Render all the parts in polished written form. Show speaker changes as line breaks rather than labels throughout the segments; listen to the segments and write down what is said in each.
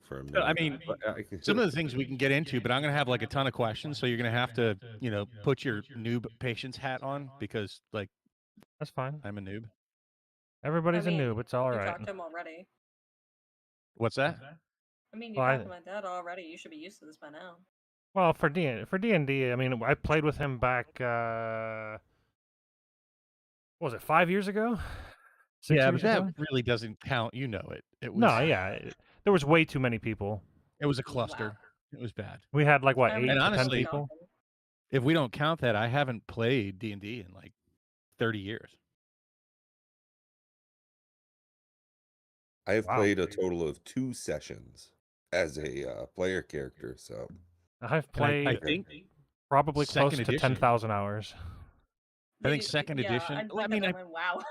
for a minute.
I mean, some of the things we can get into, but I'm going to have like a ton of questions, so you're going to have to, put your noob patience hat on because, like,
That's fine.
I'm a noob.
Everybody's a noob. It's all
you
right.
talked to him already.
What's that?
I mean, you talked to my dad already. You should be used to this by now.
Well, for D&D, I mean, I played with him back. What was it, 5 years ago? 6
Yeah,
years
but that
ago?
really doesn't count. You know it. It was
No, yeah, there was way too many people.
It was a cluster. Wow. It was bad.
We had like what, 8
and
to
honestly,
10 people.
If we don't count that, I haven't played D&D in like 30 years.
I have played a total of 2 sessions as a player character, so
I've played,
I think
probably close to 10,000 hours.
I think second edition.
I mean, wow.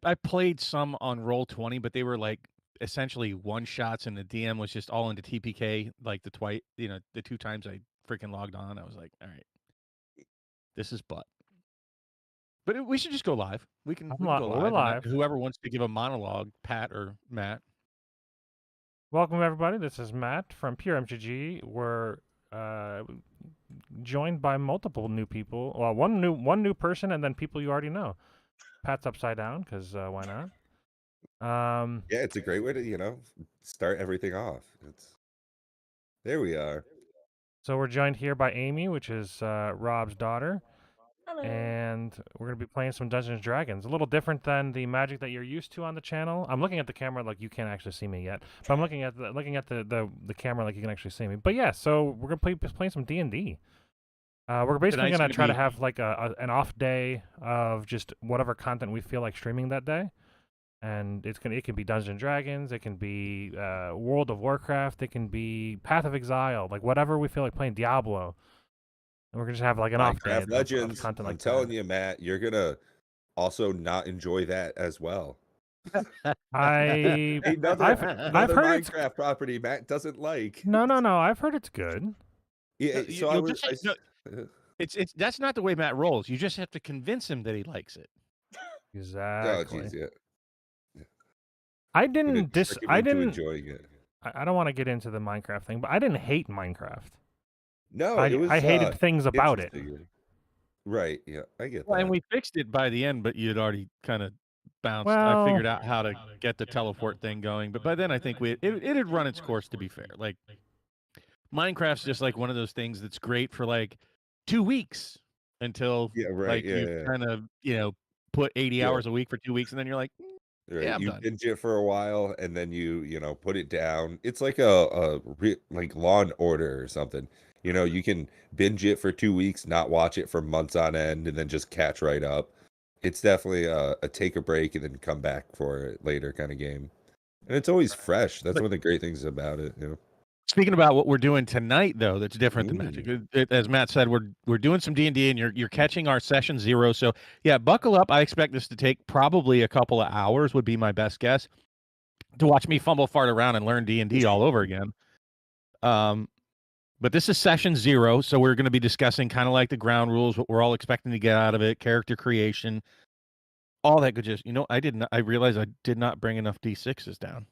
I played some on Roll20, but they were like essentially one shots, and the DM was just all into TPK. Like the 2 times I freaking logged on, I was like, all right, this is butt. But we should just go live. We can go live.
We're live.
Whoever wants to give a monologue, Pat or Matt.
Welcome everybody. This is Matt from Pure MTG. We're joined by multiple new people. Well, one new person, and then people you already know. Pat's upside down because why not?
Yeah, it's a great way to start everything off. There we are.
So we're joined here by Amy, which is Rob's daughter.
Hello.
And we're going to be playing some Dungeons & Dragons. A little different than the Magic that you're used to on the channel. I'm looking at the camera like you can't actually see me yet. But I'm looking at the camera like you can actually see me. But yeah, so we're going to play some D&D. We're basically going to try to have like an off day of just whatever content we feel like streaming that day. And it can be Dungeons & Dragons, it can be World of Warcraft, it can be Path of Exile, like whatever we feel like playing, Diablo. And we're gonna just have like an off day
Legends.
of content like
I'm telling you, Matt, you're gonna also not enjoy that as well.
I've heard
Minecraft property Matt doesn't like.
No. I've heard it's good.
Yeah, so
it's that's not the way Matt rolls. You just have to convince him that he likes it.
Exactly.
Oh, geez, yeah.
I didn't
enjoying it.
I don't want to get into the Minecraft thing, but I didn't hate Minecraft.
No,
I hated things about it.
Right, yeah, I get that.
Well, and we fixed it by the end, but you'd already kind of bounced.
Well,
I figured out how to get the teleport thing going, but by then I think it had run its course, to be fair. Like, Minecraft's just like one of those things that's great for like 2 weeks until you kind of, put 80 hours a week for 2 weeks, and then you're like,
right.
Yeah, I'm
you
done.
binge it for a while, and then you put it down. It's like like Law and Order or something. You can binge it for 2 weeks, not watch it for months on end, and then just catch right up. It's definitely a take a break and then come back for it later kind of game. And it's always fresh. That's one of the great things about it.
Speaking about what we're doing tonight, though, that's different than Magic. As Matt said, we're doing some D&D, and you're catching our session 0. So yeah, buckle up. I expect this to take probably a couple of hours. Would be my best guess to watch me fumble fart around and learn D&D all over again. But this is session 0, so we're going to be discussing kind of like the ground rules, what we're all expecting to get out of it, character creation, all that good. Just I realized I did not bring enough D6s down.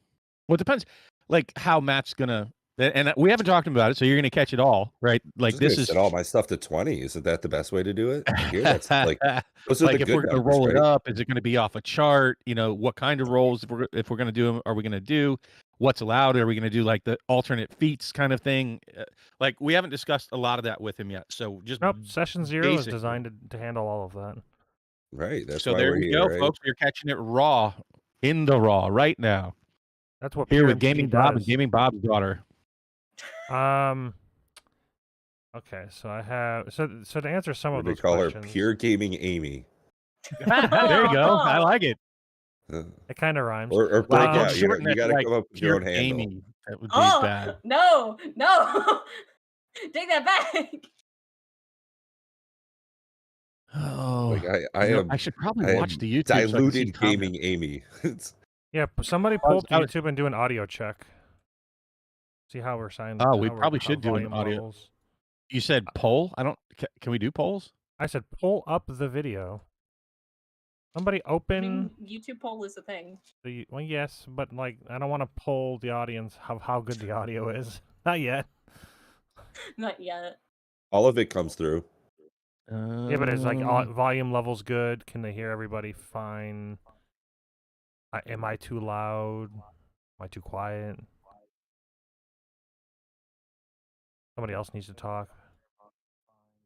Well, it depends, like how Matt's gonna. And we haven't talked about it, so you're going to catch it all, right? Like this is
set all my stuff to 20. Isn't that the best way to do it? Here, that's like those are
like
the
if
good
we're going to
numbers,
roll
right?
it up, is it going to be off a chart? What kind of rolls if we're going to do them? Are we going to do what's allowed? Are we going to do like the alternate feats kind of thing? Like we haven't discussed a lot of that with him yet. So just
session 0 is designed to handle all of that.
Right. That's
so
why
there
we're
you
here,
go,
right?
folks. You're catching it raw in the raw right now.
That's what
here
Pure
with
MTG
Gaming Bob and
does.
Gaming Bob's daughter.
Okay, so I have to answer some of those
They call
questions.
her Pure Gaming Amy.
There you go. I like it.
It kind of rhymes.
Or break out. You got to come up with your own handle.
Amy. That would be bad.
No. Take that back.
Oh,
I
should probably watch the YouTube.
Diluted so Gaming Amy.
Yeah, somebody pull up YouTube and do an audio check. See how we're signing.
Oh, we probably should do an audio.
Levels.
You said poll? I don't. Can we do polls?
I said pull up the video. Somebody
I
open
mean, YouTube poll is a thing.
the. Well, yes, but like I don't want to poll the audience how good the audio is. Not yet.
Not yet.
All of it comes through.
Yeah, but it's like volume levels good. Can they hear everybody fine? Am I too loud? Am I too quiet? Somebody else needs to talk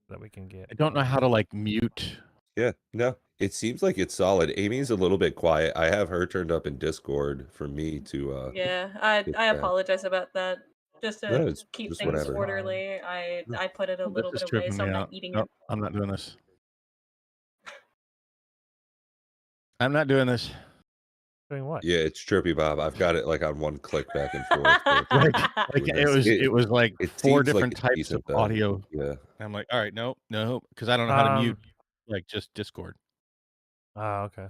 that we can get.
I don't know how to like mute.
Yeah, no, it seems like it's solid. Amy's a little bit quiet. I have her turned up in Discord for me to
Yeah,
get
I
that.
apologize about that. Just
No,
to
it's
keep
just
things
whatever.
orderly, I put it a
This
little
is
bit away,
tripping
so
me
I'm
out.
not eating
Nope,
it.
I'm not doing this. I'm not doing this.
Doing what?
Yeah, it's trippy, Bob. I've got it like on one click back and forth. So
Like
doing
it was like
it
4
seems like
different
it's
types of
decent though.
audio.
Yeah.
I'm like, all right, no, because I don't know how to mute like just Discord.
Oh, okay.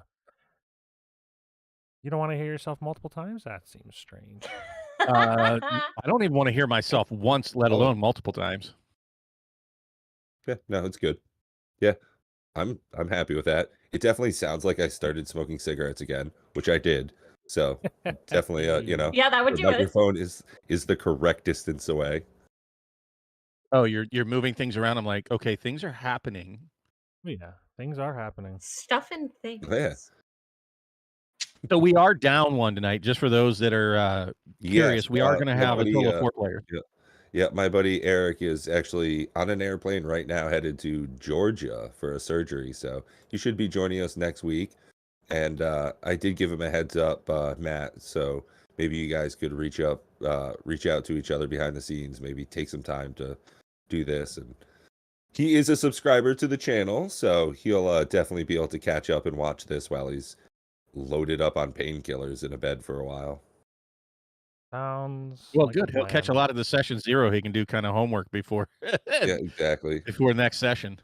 You don't want to hear yourself multiple times? That seems strange.
I don't even want to hear myself once, let
Oh.
alone multiple times.
Yeah, no, it's good. Yeah. I'm happy with that. It definitely sounds like I started smoking cigarettes again, which I did. So definitely you know,
Yeah, that would
the
do it.
microphone is the correct distance away.
Oh, you're moving things around. I'm like, okay, things are happening.
Yeah, things are happening.
Stuff and things.
Yeah.
So we are down one tonight, just for those that are curious.
Yes,
we are going to
my
have a
buddy,
total of 4 players.
Yeah, my buddy Eric is actually on an airplane right now headed to Georgia for a surgery. So he should be joining us next week. And I did give him a heads up, Matt. So maybe you guys could reach out to each other behind the scenes, maybe take some time to do this. And he is a subscriber to the channel, so he'll definitely be able to catch up and watch this while he's loaded up on painkillers in a bed for a while.
Sounds
Well,
like
good. He'll catch a lot of the session 0. He can do kind of homework before
Yeah, exactly.
before next session.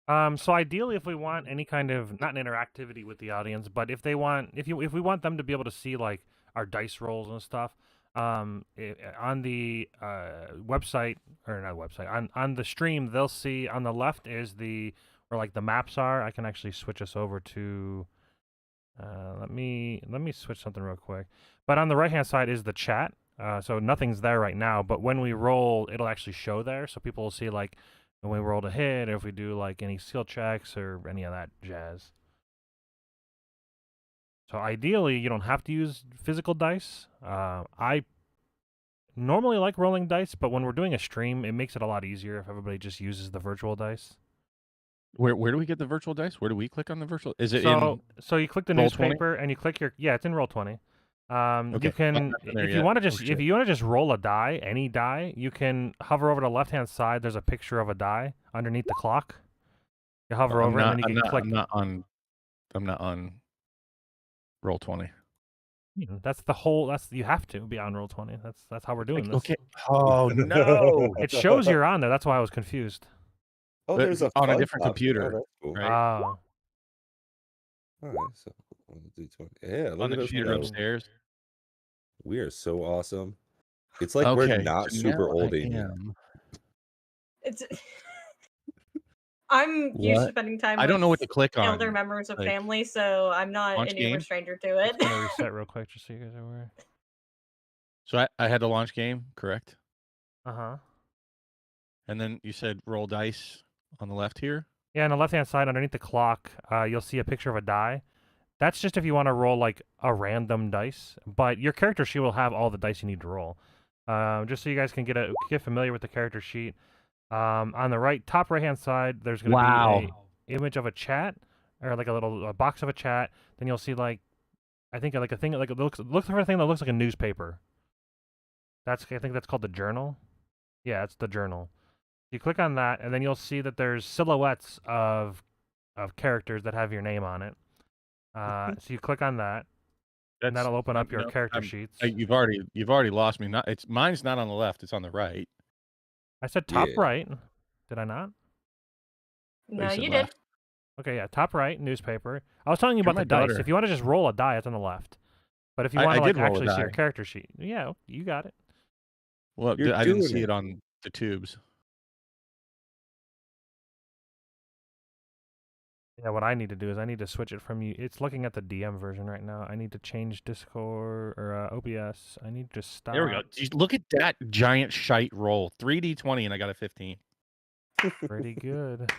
So ideally, if we want any kind of not an interactivity with the audience, but if we want them to be able to see like our dice rolls and stuff, on the website or not website on the stream, they'll see on the left is where like the maps are. I can actually switch us over to. Let me switch something real quick. But on the right hand side is the chat. So nothing's there right now, but when we roll, it'll actually show there, so people will see like when we roll a hit, or if we do like any skill checks or any of that jazz. So ideally, you don't have to use physical dice. I normally like rolling dice, but when we're doing a stream, it makes it a lot easier if everybody just uses the virtual dice.
Where do we get the virtual dice? Where do we click on the virtual? Is it
so you click the
Roll20?
newspaper and you click it's in Roll20.
Okay.
You can if you want to just roll a die, any die, you can hover over the left hand side. There's a picture of a die underneath the clock. You hover over and then you can click.
I'm not on Roll20.
That's you have to be on Roll20. That's how we're doing this.
Okay. Oh no!
It shows you're on there. That's why I was confused.
Oh, there's a
on a
fun
different
option.
computer.
Oh, that's cool.
Right?
Oh.
All right, so yeah, look
On
at
the
us
computer
go.
upstairs.
We are so awesome. It's like we're not
so
super
now
old,
I
Amy.
am.
It's. I'm used to
What?
spending time
I don't know what
with
to click on.
elder members of
like,
family, so I'm not
launch
an uber
game?
stranger to it.
I'm gonna reset real quick just so you guys are aware.
So I had to launch game, correct?
Uh-huh.
And then you said roll dice on the left here.
Yeah, on the left hand side underneath the clock, you'll see a picture of a die. That's just if you want to roll like a random dice, but your character sheet will have all the dice you need to roll. Just so you guys can get familiar with the character sheet. On the top right hand side, there's going to be a image of a chat, or like a box of a chat. Then you'll see like I think like a thing like look for a thing that looks like a newspaper. I think that's called the journal. Yeah, it's the journal. You click on that, and then you'll see that there's silhouettes of characters that have your name on it. So you click on that, and that'll open up your character sheets.
You've already lost me. Mine's not on the left; it's on the right.
I said top right. Did I not?
No, you did.
Okay, yeah, top right, newspaper. I was telling you about the dice. If you want to just roll a die, it's on the left. But if you want to like actually see your character sheet, yeah, you got it.
Well, I didn't see it on the tubes.
Yeah, what I need to do is I need to switch it from you. It's looking at the DM version right now. I need to change Discord or OBS. I need to stop.
There we go. Jeez, look at that giant shite roll. 3d20 and I got a 15.
Pretty good.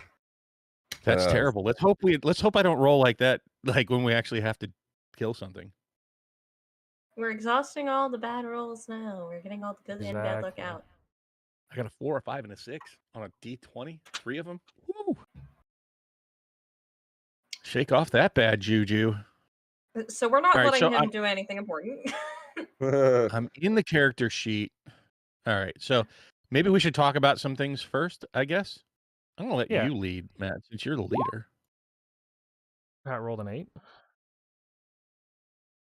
That's terrible. Let's hope I don't roll like that, like when we actually have to kill something.
We're exhausting all the bad rolls now. We're getting all the good and bad luck
Exactly.
out.
I got a 4, a 5, and a 6 on a d20. 3 of them. Woo! Shake off that bad juju.
So we're not
All right,
letting
so
him do anything important.
I'm in the character sheet. All right, so maybe we should talk about some things first, I guess. I'm gonna let
Yeah.
you lead, Matt, since you're the leader.
Pat rolled an 8.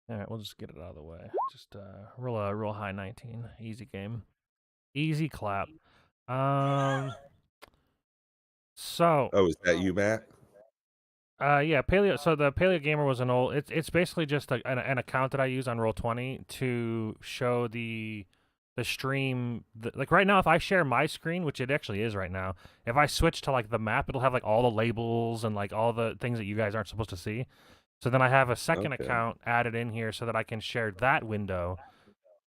All right, we'll just get it out of the way. Just roll a real high 19. Easy game. Easy clap. So.
Oh, is that you, Matt?
Yeah, Paleo. So the Paleo Gamer was an old. It's basically just an account that I use on Roll20 to show the stream. Like right now, if I share my screen, which it actually is right now, if I switch to like the map, it'll have like all the labels and like all the things that you guys aren't supposed to see. So then I have a second account added in here so that I can share that window.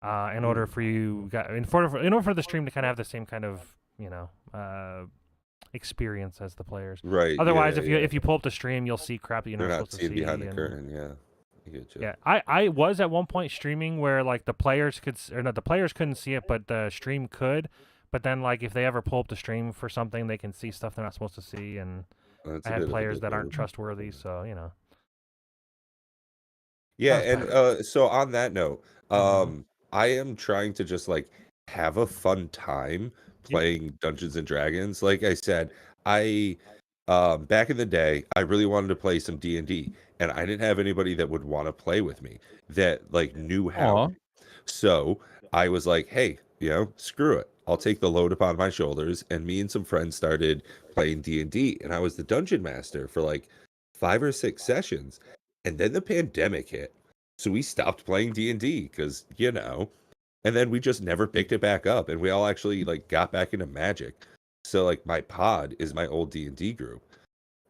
In order for you, in order for the stream to kind of have the same kind of experience as the players.
Right.
Otherwise, if you pull up the stream, you'll see crap that you're not supposed to see.
Behind the curtain. Yeah. I get you.
Yeah, I was at one point streaming where like the players couldn't see it, but the stream could. But then like if they ever pull up the stream for something, they can see stuff they're not supposed to see, and I had players that aren't trustworthy, so you know.
Yeah, and so on that note, I am trying to just like have a fun time playing Dungeons and Dragons. Like I said, I back in the day, I really wanted to play some D&D, and I didn't have anybody that would want to play with me that like knew how. So I was like, hey, screw it. I'll take the load upon my shoulders, and me and some friends started playing D&D, and I was the dungeon master for like 5 or 6 sessions. And then the pandemic hit. So we stopped playing D&D because, and then we just never picked it back up, and we all actually like got back into Magic. So like my pod is my old D&D group,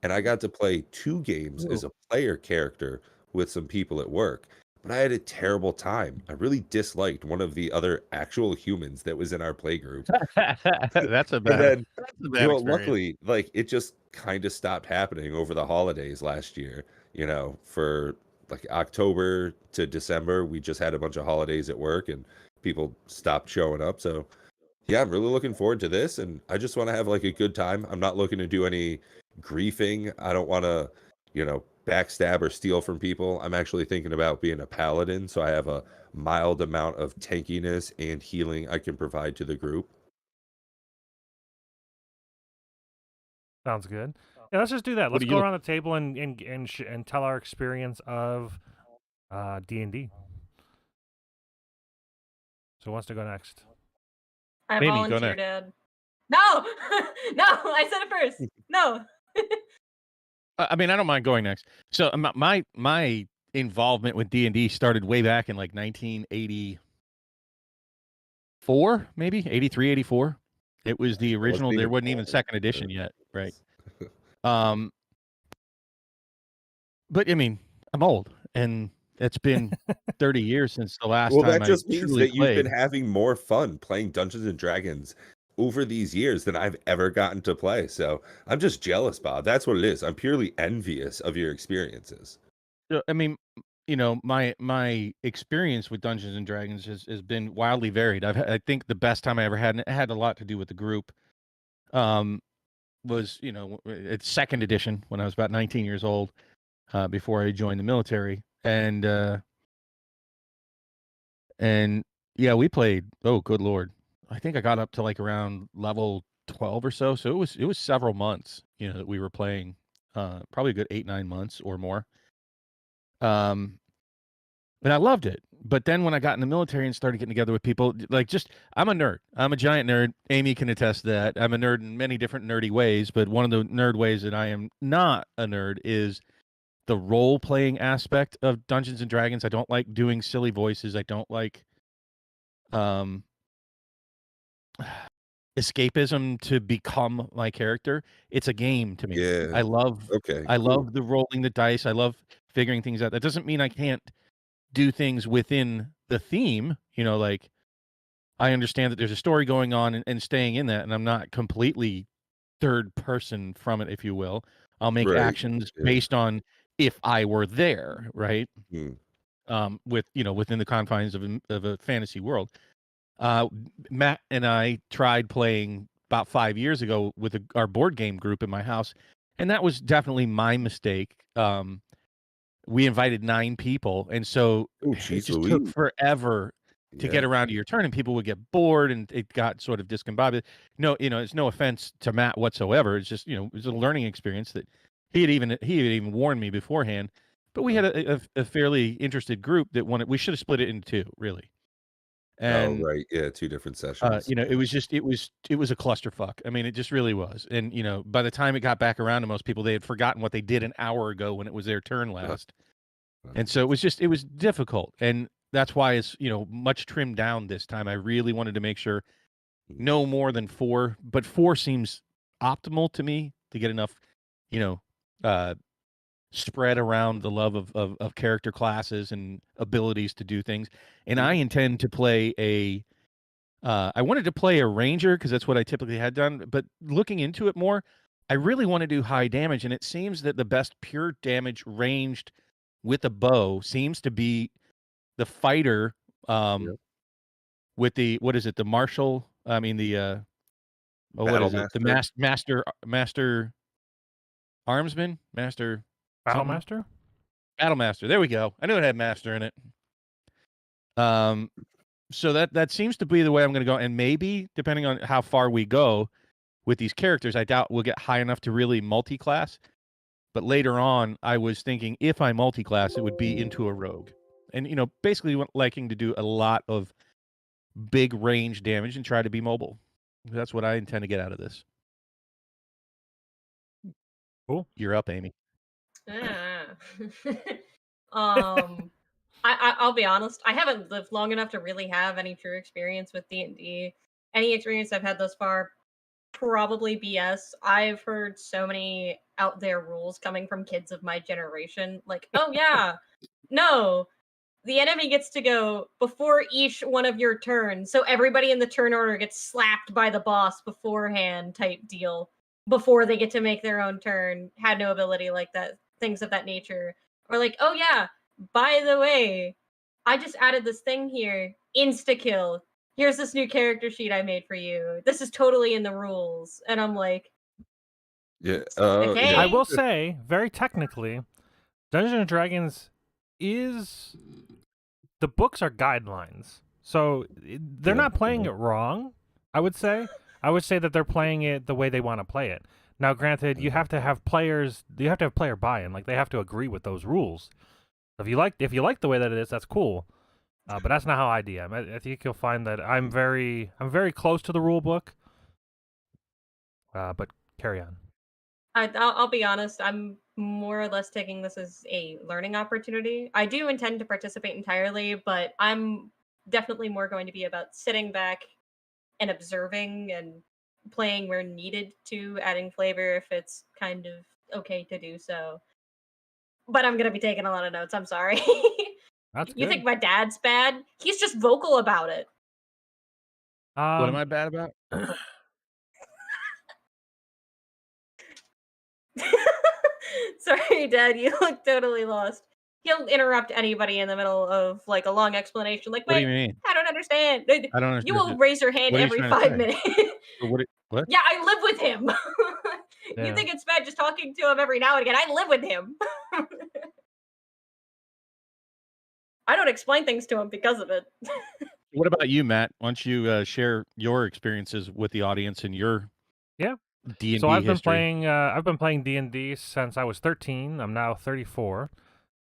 and I got to play 2 games as a player character with some people at work. But I had a terrible time. I really disliked one of the other actual humans that was in our play group.
That's a bad.
And then,
that's a bad experience.
luckily, like it just kind of stopped happening over the holidays last year. For like October to December, we just had a bunch of holidays at work, and people stopped showing up. So yeah, I'm really looking forward to this, and I just want to have like a good time. I'm not looking to do any griefing. I don't want to, backstab or steal from people. I'm actually thinking about being a paladin, so I have a mild amount of tankiness and healing I can provide to the group.
Sounds good. Yeah, let's just do that. Let's go around the table and tell our experience of D&D. So who wants to go next?
I volunteer, Dad. No! No! I said it first. No!
I mean, I don't mind going next. So my involvement with D&D started way back in like 1984, maybe 83, 84. It was the original. There wasn't even second edition yet, right? But I mean, I'm old, and it's been 30 years since the last time.
Well, that just means that you've been having more fun playing Dungeons and Dragons over these years than I've ever gotten to play. So I'm just jealous, Bob. That's what it is. I'm purely envious of your experiences.
I mean, my experience with Dungeons and Dragons has been wildly varied. I think the best time I ever had, and it had a lot to do with the group, was it's second edition when I was about 19 years old, before I joined the military, and yeah, we played. Oh, good Lord. I think I got up to like around level 12 or so. So it was several months, that we were playing, probably a good 8-9 months or more. And I loved it. But then when I got in the military and started getting together with people, like I'm a nerd. I'm a giant nerd. Amy can attest to that. I'm a nerd in many different nerdy ways, but one of the nerd ways that I am not a nerd is the role-playing aspect of Dungeons and Dragons. I don't like doing silly voices. I don't like escapism to become my character. It's a game to me.
Yeah.
I love
Okay.
I
cool.
love the rolling the dice. I love figuring things out. That doesn't mean I can't do things within the theme. Like I understand that there's a story going on and staying in that, and I'm not completely third person from it, if you will. I'll make
Right.
actions
Yeah.
based on if I were there, right?
Hmm.
Within the confines of a fantasy world. Matt and I tried playing about 5 years ago with our board game group in my house, and that was definitely my mistake. We invited 9 people, and so
Oh,
it
jeez
just took
Louise.
forever to get
Yeah.
around to your turn, and people would get bored, and it got sort of discombobulated. No, it's no offense to Matt whatsoever. It's just, it was a learning experience that he had even warned me beforehand. But we had a fairly interested group that wanted. We should have split it into 2, really.
Oh,
And
right. Yeah. 2 different sessions.
it was just it was a clusterfuck. I mean, it just really was. And by the time it got back around to most people, they had forgotten what they did an hour ago when it was their turn last. And so it was difficult. And that's why it's, much trimmed down this time. I really wanted to make sure no more than 4, but 4 seems optimal to me to get enough, uh, spread around the love of character classes and abilities to do things. And I intend to play I wanted to play a ranger because that's what I typically had done. But looking into it more, I really want to do high damage. And it seems that the best pure damage ranged with a bow seems to be the fighter with the, what is it, the martial? I mean, the, what is it? The master armsman? Master something?
Battlemaster?
Battlemaster. There we go. I knew it had master in it. So that seems to be the way I'm going to go. And maybe, depending on how far we go with these characters, I doubt we'll get high enough to really multi-class. But later on, I was thinking if I multi-class, it would be into a rogue. And, basically liking to do a lot of big range damage and try to be mobile. That's what I intend to get out of this.
Cool.
You're up, Amy.
I'll be honest. I haven't lived long enough to really have any true experience with D&D. Any experience I've had thus far, probably BS. I've heard so many out there rules coming from kids of my generation. Like, oh yeah, no, the enemy gets to go before each one of your turns. So everybody in the turn order gets slapped by the boss beforehand type deal. Before they get to make their own turn. Had no ability like that. Things of that nature. Or like, oh yeah, by the way, I just added this thing here. Insta-kill. Here's this new character sheet I made for you. This is totally in the rules. And I'm like,
Yeah.
okay.
I will say, very technically, Dungeons & Dragons is... The books are guidelines. So they're not playing it wrong, I would say. I would say that they're playing it the way they want to play it. Now, granted, you have to have player buy-in. Like, they have to agree with those rules. If you like the way that it is, that's cool. But that's not how I DM. I think you'll find that I'm very close to the rule book. But carry on.
I'll be honest. I'm more or less taking this as a learning opportunity. I do intend to participate entirely, but I'm definitely more going to be about sitting back and observing and playing where needed to, adding flavor if it's kind of okay to do so. But I'm going to be taking a lot of notes. I'm sorry.
That's
You
good.
think my dad's bad? He's just vocal about it.
What am I bad about?
Sorry, Dad, you look totally lost. He'll interrupt anybody in the middle of like a long explanation. Like,
What do
wait,
you mean?
I don't understand.
I don't understand.
You will raise your hand
What are you
every
trying to
5
say?
minutes.
What?
Yeah, I live with him.
Yeah.
You think it's bad just talking to him every now and again? I live with him. I don't explain things to him because of it.
What about you, Matt? Why don't you share your experiences with the audience and your D&D
So I've
history?
been playing D&D since I was 13. I'm now 34.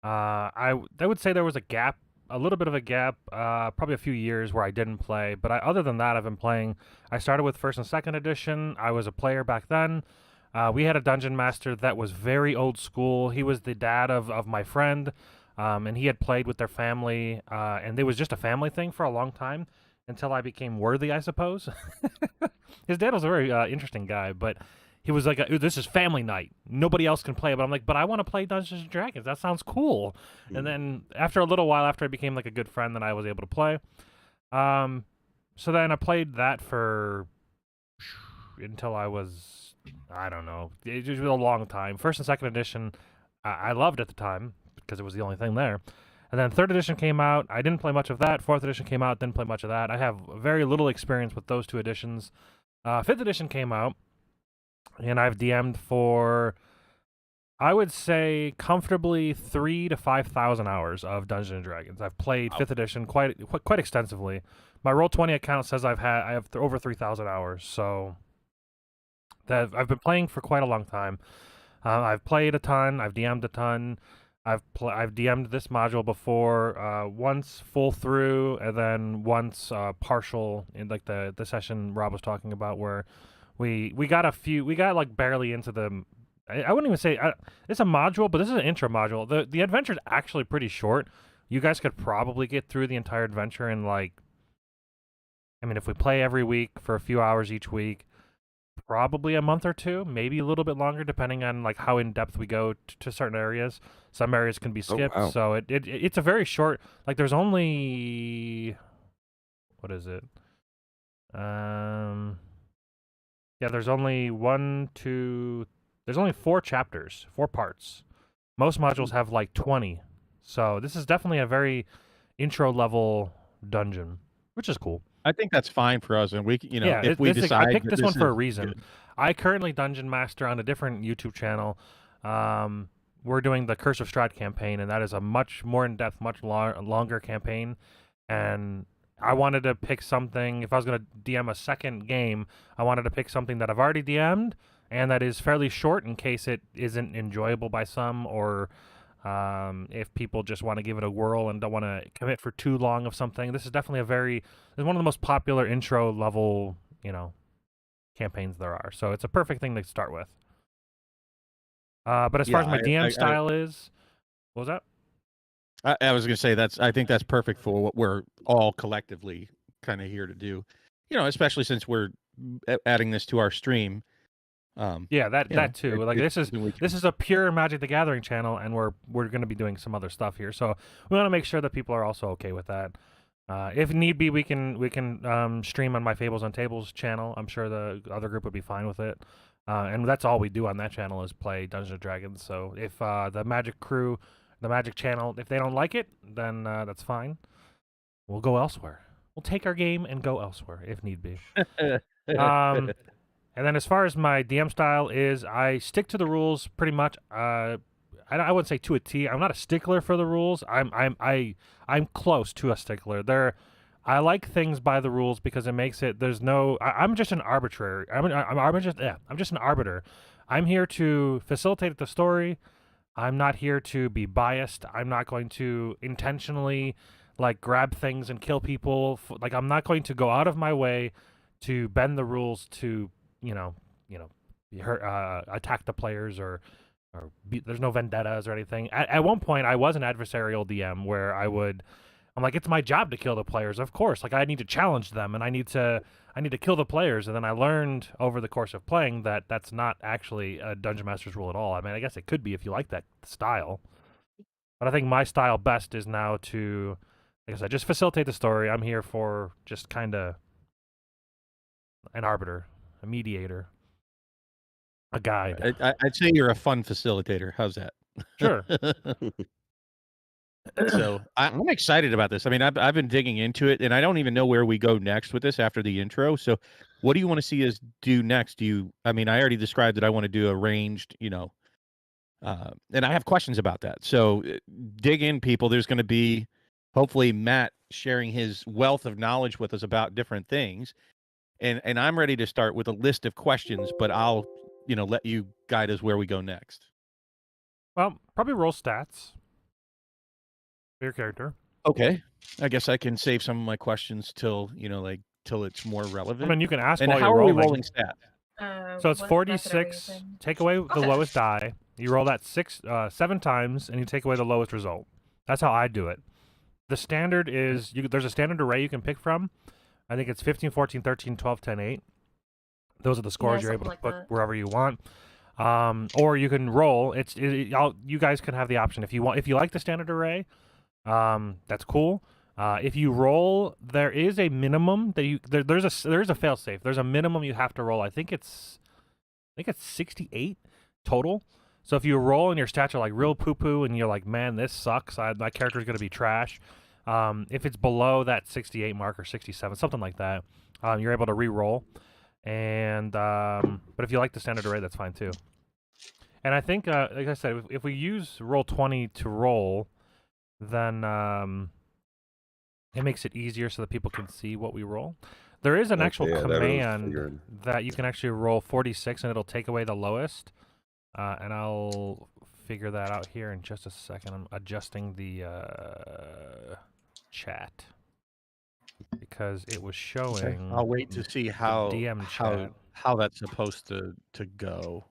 I would say there was a little bit of a gap, probably a few years where I didn't play. But other than that, I've been playing. I started with first and second edition. I was a player back then. We had a dungeon master that was very old school. He was the dad of my friend, and he had played with their family, and it was just a family thing for a long time until I became worthy, I suppose. his dad was a very interesting guy, but he was like, "This is family night. Nobody else can play." But I'm like, "But I want to play Dungeons and Dragons. That sounds cool." And then after a little while, after I became like a good friend, then I was able to play. So then I played that for until I was, I don't know, it was a long time. First and second edition, I loved at the time because it was the only thing there. And then third edition came out. I didn't play much of that. Fourth edition came out. Didn't play much of that. I have very little experience with those two editions. Fifth edition came out, and I've DM'd for, I would say, comfortably 3,000 to 5,000 hours of Dungeons and Dragons. I've played fifth edition quite extensively. My Roll20 account says I have over 3,000 hours. So that I've been playing for quite a long time. I've played a ton. I've DM'd a ton. I've DM'd this module before, once full through, and then once partial in like the session Rob was talking about, where we got like barely into the. I wouldn't even say it's a module, but this is an intro module. The adventure's actually pretty short. You guys could probably get through the entire adventure in like, I mean, if we play every week for a few hours each week, probably a month or two, maybe a little bit longer, depending on like how in depth we go to certain areas. Some areas can be skipped,
wow.
so it's a very short. Like there's only, what is it? Yeah, there's only there's only 4 chapters, 4 parts. Most modules have like 20, so this is definitely a very intro level dungeon, which is cool.
I think that's fine for us, and we,
Yeah,
if we decide,
I picked this one for a
is
reason.
good.
I currently dungeon master on a different YouTube channel. We're doing the Curse of Strahd campaign, and that is a much more in-depth, much longer campaign. And I wanted to pick something. If I was going to DM a second game, I wanted to pick something that I've already DM'd and that is fairly short in case it isn't enjoyable by some, or if people just want to give it a whirl and don't want to commit for too long of something. This is definitely it's one of the most popular intro level, campaigns there are. So it's a perfect thing to start with. But as far as my DM style is, what was
that? I was going to say I think that's perfect for what we're all collectively kind of here to do. Especially since we're adding this to our stream.
Yeah, that too. Like this is a pure Magic the Gathering channel, and we're going to be doing some other stuff here. So we want to make sure that people are also okay with that. If need be, we can stream on my Fables on Tables channel. I'm sure the other group would be fine with it. And that's all we do on that channel is play Dungeons and Dragons. So if the Magic crew, the Magic channel, if they don't like it, then that's fine. We'll go elsewhere. We'll take our game and go elsewhere if need be. And then as far as my DM style is, I stick to the rules pretty much. I wouldn't say to a T. I'm not a stickler for the rules. I'm close to a stickler. I like things by the rules because it makes it. I'm just an arbitrary. I'm just an arbiter. I'm here to facilitate the story. I'm not here to be biased. I'm not going to intentionally like grab things and kill people. Like I'm not going to go out of my way to bend the rules to attack the players or there's no vendettas or anything. At one point, I was an adversarial DM where I'm like, it's my job to kill the players, of course. Like I need to challenge them and I need to kill the players. And then I learned over the course of playing that that's not actually a Dungeon Master's rule at all. I mean, I guess it could be if you like that style, but I think my style best is now to, like I said, just facilitate the story. I'm here for just kind of an arbiter, a mediator, a guide.
I'd say you're a fun facilitator. How's that?
Sure.
So I'm excited about this. I mean, I've been digging into it, and I don't even know where we go next with this after the intro. So what do you want to see us do next? I already described that I want to do a ranged, and I have questions about that. So dig in, people. There's going to be hopefully Matt sharing his wealth of knowledge with us about different things. And I'm ready to start with a list of questions, but I'll, let you guide us where we go next.
Well, probably roll stats for your character.
Okay. I guess I can save some of my questions till it's more relevant.
I mean, you can ask
and
while
how
you're
are we
rolling.
rolling stats?
So it's 46. Take away the lowest die. You roll that 7 times, and you take away the lowest result. That's how I do it. The standard is there's a standard array you can pick from. I think it's 15, 14, 13, 12, 10, 8. Those are the scores you're able
something
to
like
put
that.
wherever you want. Or you can roll. You guys can have the option if you want. If you like the standard array, that's cool. If you roll, there is a minimum that there's a fail safe. There's a minimum you have to roll. I think it's 68 total. So if you roll and your stats are like real poo poo and you're like, man, this sucks. My character's gonna be trash. If it's below that 68 mark or 67, something like that, you're able to re-roll. And but if you like the standard array, that's fine too. And I think, like I said, if we use Roll20 to roll, then it makes it easier so that people can see what we roll. There is an actual command that you can actually roll 46 and it'll take away the lowest. And I'll figure that out here in just a second. I'm adjusting the chat because it was showing.
I'll wait to see how
DM chat.
how that's supposed to go.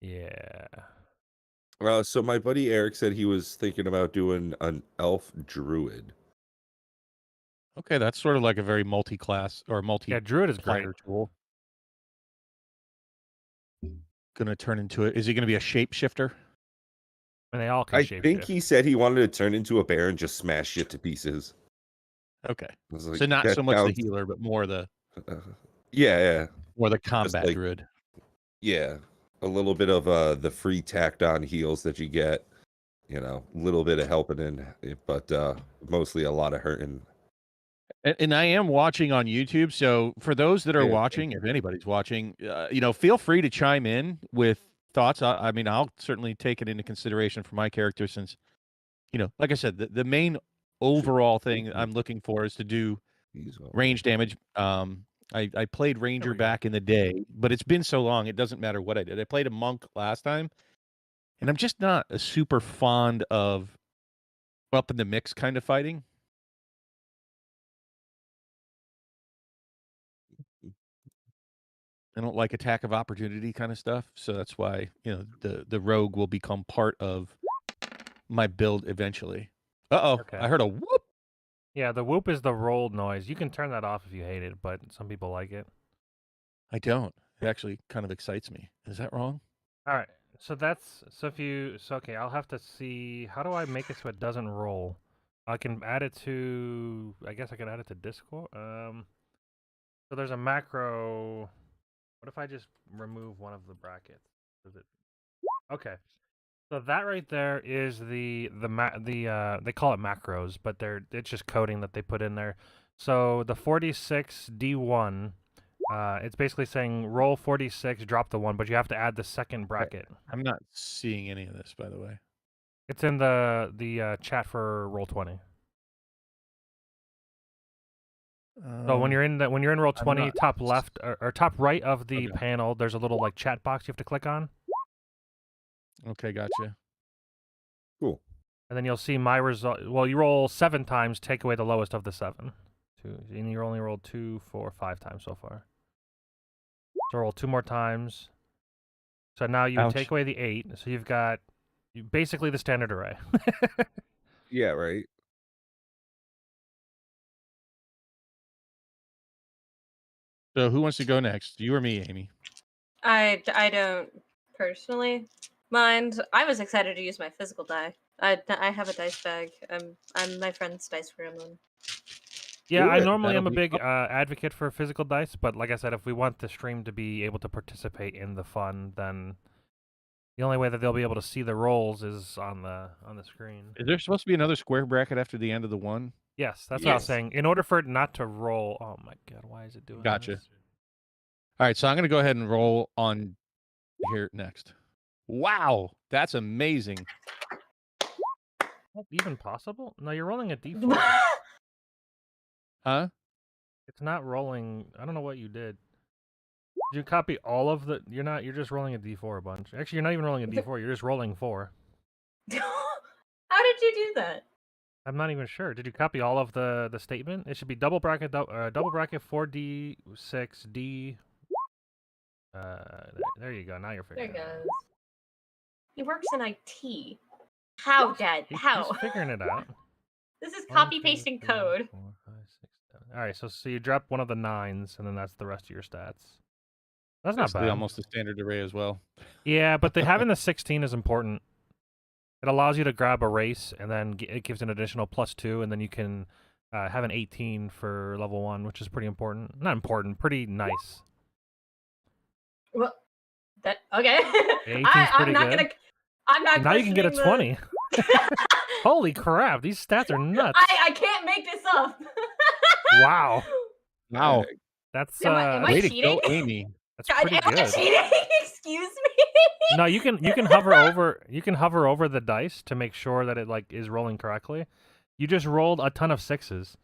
Yeah.
So my buddy Eric said he was thinking about doing an elf druid.
Okay, that's sort of like a very multi-class or
Yeah, druid is great.
multi-player tool. Gonna turn into it. Is he gonna be a shapeshifter?
And they all can
I
shapeshift.
think he said he wanted to turn into a bear and just smash shit to pieces.
Okay.
Like,
So not so much
sounds...
the healer, but more the
yeah.
More the combat druid.
Yeah. A little bit of the free tacked on heals that you get. You know, a little bit of helping in, but mostly a lot of hurting.
And I am watching on YouTube, so for those that are watching, if anybody's watching, feel free to chime in with thoughts. I mean, I'll certainly take it into consideration for my character since, like I said, the main overall thing I'm looking for is to do range damage. I played Ranger back in the day, but it's been so long, it doesn't matter what I did. I played a monk last time, and I'm just not a super fond of up in the mix kind of fighting. I don't like attack of opportunity kind of stuff, so that's why the rogue will become part of my build eventually.
Okay.
I heard a whoop.
Yeah, the whoop is the rolled noise. You can turn that off if you hate it, but some people like it.
I don't. It actually kind of excites me. Is that wrong?
All right. Okay, I'll have to see how do I make it so it doesn't roll. I can add it to. I guess I can add it to Discord. So there's a macro. What if I just remove one of the brackets? Does it? Okay. So that right there is they call it macros, but it's just coding that they put in there. So the 46 D1, it's basically saying roll 46, drop the 1, but you have to add the second bracket.
I'm not seeing any of this, by the way.
It's in the chat for Roll20. So when you're in Roll20, top left or top right of the panel, there's a little like chat box you have to click on.
Okay, gotcha.
Cool.
And then you'll see my result. Well, you roll 7 times, take away the lowest of the 7. And you only rolled 2, 4, 5 times so far. So roll 2 more times. So now you take away the 8. So you've got basically the standard array.
Yeah, right.
So who wants to go next? You or me, Amy?
I don't personally mind. I was excited to use my physical die. I have a dice bag. I'm my friend's dice gremlin.
Yeah, I normally am a big advocate for physical dice, but like I said, if we want the stream to be able to participate in the fun, then the only way that they'll be able to see the rolls is on the screen.
Is there supposed to be another square bracket after the end of the 1?
Yes, that's what I was saying. In order for it not to roll, oh my god, why is it doing
Gotcha.
this?
All right, so I'm going to go ahead and roll on here next. Wow, that's amazing.
That's even possible? No, you're rolling a d4.
Huh?
It's not rolling. I don't know what you did. Did you copy all of the... You're just rolling a d4 a bunch. Actually, you're not even rolling a d4. You're just rolling 4.
How did you do that?
I'm not even sure. Did you copy all of the statement? It should be double bracket 4d6 d. There you go. Now you're figuring it out.
He works in IT. How, Dad? How?
He's figuring it out.
This is copy pasting code.
4, 5, 6, 7. All right, so you drop one of the 9s, and then that's the rest of your stats. That's not
Basically
bad.
almost a standard array as well.
Yeah, but having the 16 is important. It allows you to grab a race, and then it gives an additional +2, and then you can have an 18 for level 1, which is pretty important. Not important, pretty nice.
Well, that okay.
18's
I'm
pretty
not
good.
gonna. I'm not.
Now you can get a
questioning
20. Holy crap, these stats are nuts.
I can't make this up.
Wow.
Wow.
That's
Am I
Way to
cheating?
go, Amy.
that's
God,
pretty
am I
good.
cheating? Excuse me.
No, you can hover over the dice to make sure that it is rolling correctly. You just rolled a ton of 6s.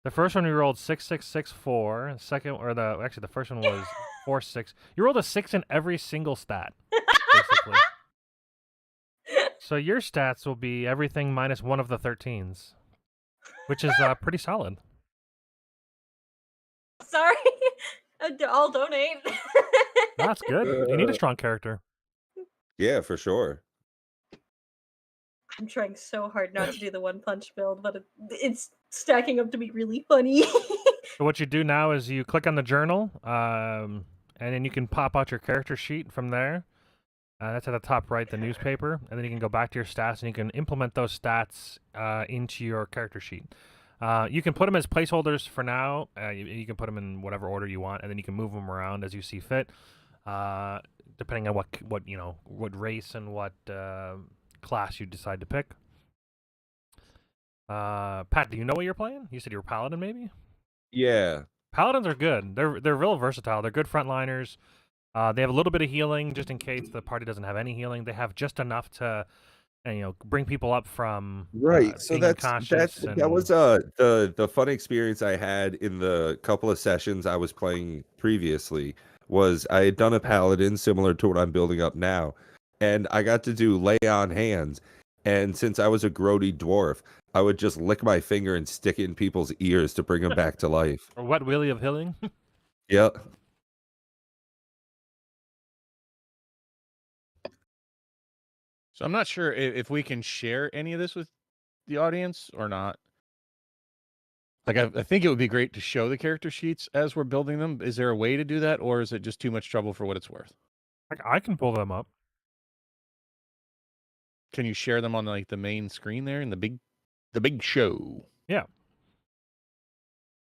The first one you rolled 6, 6, 6, 4. Second, or the first one was 4, 6. You rolled a 6 in every single stat, basically. So your stats will be everything minus one of the 13s, which is pretty solid.
Sorry. I'll donate.
That's good. You need a strong character.
Yeah, for sure.
I'm trying so hard not to do the one punch build, but it's stacking up to be really funny.
So what you do now is you click on the journal, and then you can pop out your character sheet from there. That's at the top right, the newspaper, and then you can go back to your stats and you can implement those stats into your character sheet. You can put them as placeholders for now. You can put them in whatever order you want, and then you can move them around as you see fit, depending on what race and what class you decide to pick. Pat, do you know what you're playing? You said you were Paladin, maybe?
Yeah.
Paladins are good. They're real versatile. They're good frontliners. They have a little bit of healing just in case the party doesn't have any healing. They have just enough to, bring people up from
Right. So
being
that
unconscious.
was the fun experience I had in the couple of sessions I was playing previously. Was I had done a paladin similar to what I'm building up now, and I got to do lay on hands. And since I was a grody dwarf, I would just lick my finger and stick it in people's ears to bring them back to life.
Or what Willy of healing?
Yep.
So I'm not sure if we can share any of this with the audience or not. Like, I think it would be great to show the character sheets as we're building them. Is there a way to do that, or is it just too much trouble for what it's worth?
I can pull them up.
Can you share them on the main screen there in the big show?
Yeah.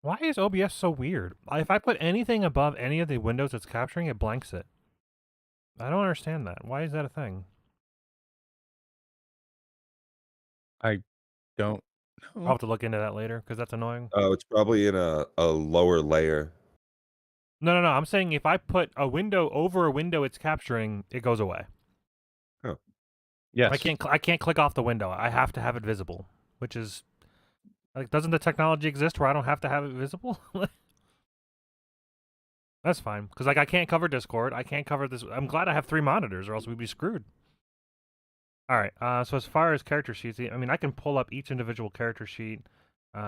Why is OBS so weird? If I put anything above any of the windows it's capturing, it blanks it. I don't understand that. Why is that a thing?
I don't know.
I'll have to look into that later because that's annoying.
Oh, it's probably in a lower layer.
No. I'm saying if I put a window over a window it's capturing, it goes away.
Oh.
Yes.
I can't click off the window. I have to have it visible, which is doesn't the technology exist where I don't have to have it visible? That's fine because I can't cover Discord. I can't cover this. I'm glad I have 3 monitors, or else we'd be screwed. All right. So as far as character sheets, I mean, I can pull up each individual character sheet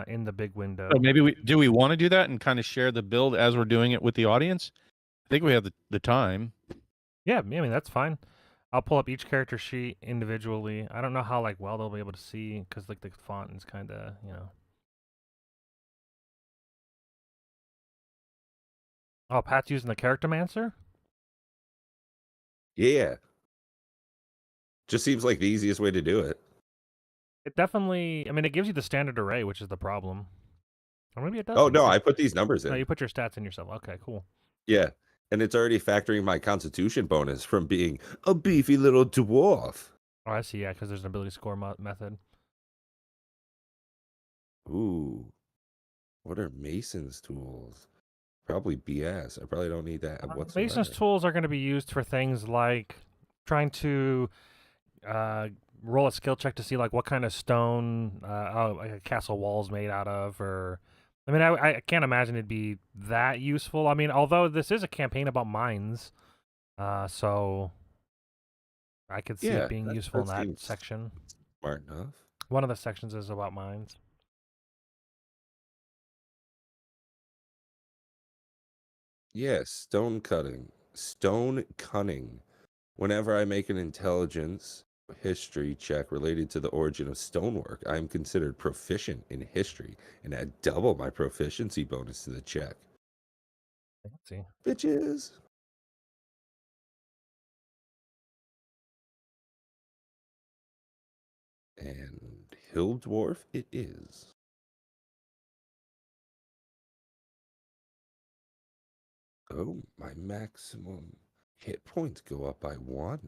in the big window.
So maybe we want to do that and kind of share the build as we're doing it with the audience? I think we have the time.
Yeah, I mean that's fine. I'll pull up each character sheet individually. I don't know how well they'll be able to see because the font is kind of Oh, Pat's using the Character Mancer?
Yeah. Just seems like the easiest way to do it.
It definitely, I mean, it gives you the standard array, which is the problem. Or maybe it doesn't.
Oh, no, I put these numbers in.
No, you put your stats in yourself. Okay, cool.
Yeah. And it's already factoring my constitution bonus from being a beefy little dwarf.
Oh, I see, yeah, because there's an ability score method.
Ooh. What are Mason's tools? Probably BS. I probably don't need that whatsoever.
Mason's tools are going to be used for things like trying to roll a skill check to see what kind of stone a castle wall is made out of, or I mean, I can't imagine it'd be that useful. I mean, although this is a campaign about mines, so I could see it being useful in that section.
Smart enough.
One of the sections is about mines.
Yeah, stone cutting. Stone cunning. Whenever I make an intelligence history check related to the origin of stonework, I am considered proficient in history and add double my proficiency bonus to the check.
Let's see.
Bitches. And Hill Dwarf it is. Oh, my maximum hit points go up by 1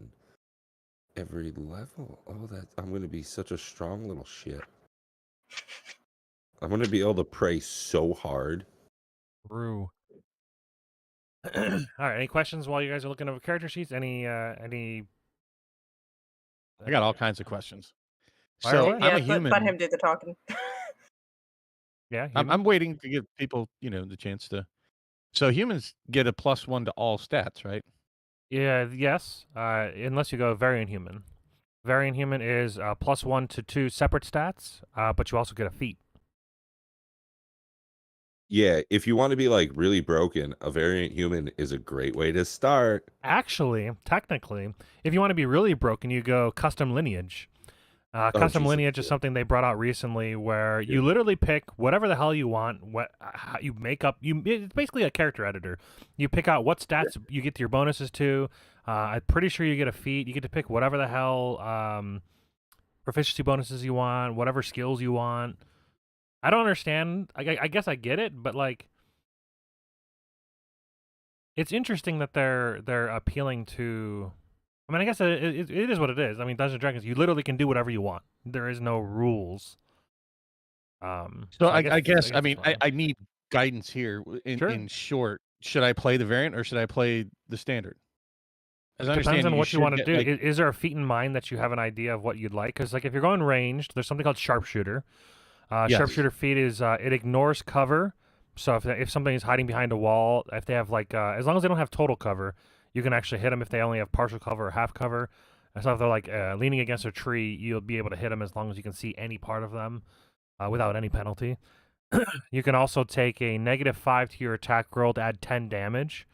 every level. Oh, I'm going to be such a strong little shit. I'm going to be able to pray so hard.
True. All right. Any questions while you guys are looking over character sheets? Any?
I got all kinds of questions.
Fire
So
away.
I'm a
Yeah,
human.
let him do the talking.
Yeah.
I'm waiting to give people, the chance to. So humans get a +1 to all stats, right?
Yeah. Yes. Unless you go variant human. Variant human is +1 to 2 separate stats, but you also get a feat.
Yeah, if you want to be like really broken, a variant human is a great way to start.
Actually, technically, if you want to be really broken, you go custom lineage. Custom
Jesus.
lineage is something they brought out recently, where you literally pick whatever the hell you want. How you make up. It's basically a character editor. You pick out what stats you get your bonuses to. I'm pretty sure you get a feat. You get to pick whatever the hell proficiency bonuses you want, whatever skills you want. I don't understand. I guess I get it, but like, it's interesting that they're appealing to. I mean, I guess it is what it is. I mean, Dungeons and Dragons, you literally can do whatever you want. There is no rules.
So I guess I mean
it's fine.
I need guidance here.
Sure.
In short, should I play the variant or should I play the standard? As I
Depends
understand
on
it,
what you want to
should
do.
get, like,
Is there a feat in mind that you have an idea of what you'd like? Because like if you're going ranged, there's something called sharpshooter.
Yes.
Sharpshooter feat is it ignores cover. So if somebody is hiding behind a wall, if they have like as long as they don't have total cover, you can actually hit them. If they only have partial cover or half cover, and so if they're like leaning against a tree, you'll be able to hit them as long as you can see any part of them without any penalty. You can also take a -5 to your attack roll to add 10 damage.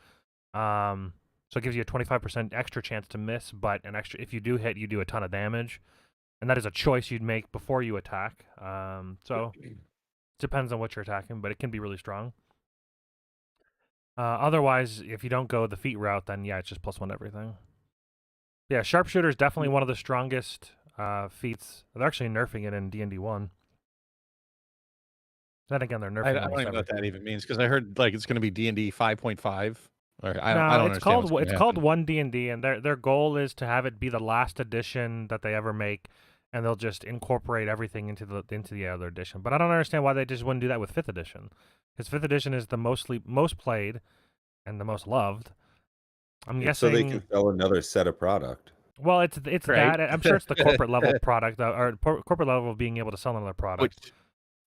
So it gives you a 25% extra chance to miss, but an extra if you do hit, you do a ton of damage, and that is a choice you'd make before you attack. So it depends on what you're attacking, but it can be really strong. Otherwise, if you don't go the feat route, then yeah, it's just +1 to everything. Yeah, sharpshooter is definitely one of the strongest feats. They're actually nerfing it in D&D 1. Then again, they're nerfing
I
it
don't
almost
even know what that
everything.
even means because I heard like it's going to be D&D 5.5. Or I
No,
don't
it's
understand
called
what's gonna
it's called
happen.
1D&D, and their goal is to have it be the last edition that they ever make, and they'll just incorporate everything into the other edition. But I don't understand why they just wouldn't do that with 5th edition, because 5th edition is the most played and the most loved. I'm
So they
guessing.
can sell another set of product.
Well, it's
Right.
that. I'm sure it's the corporate level product or corporate level of being able to sell another product.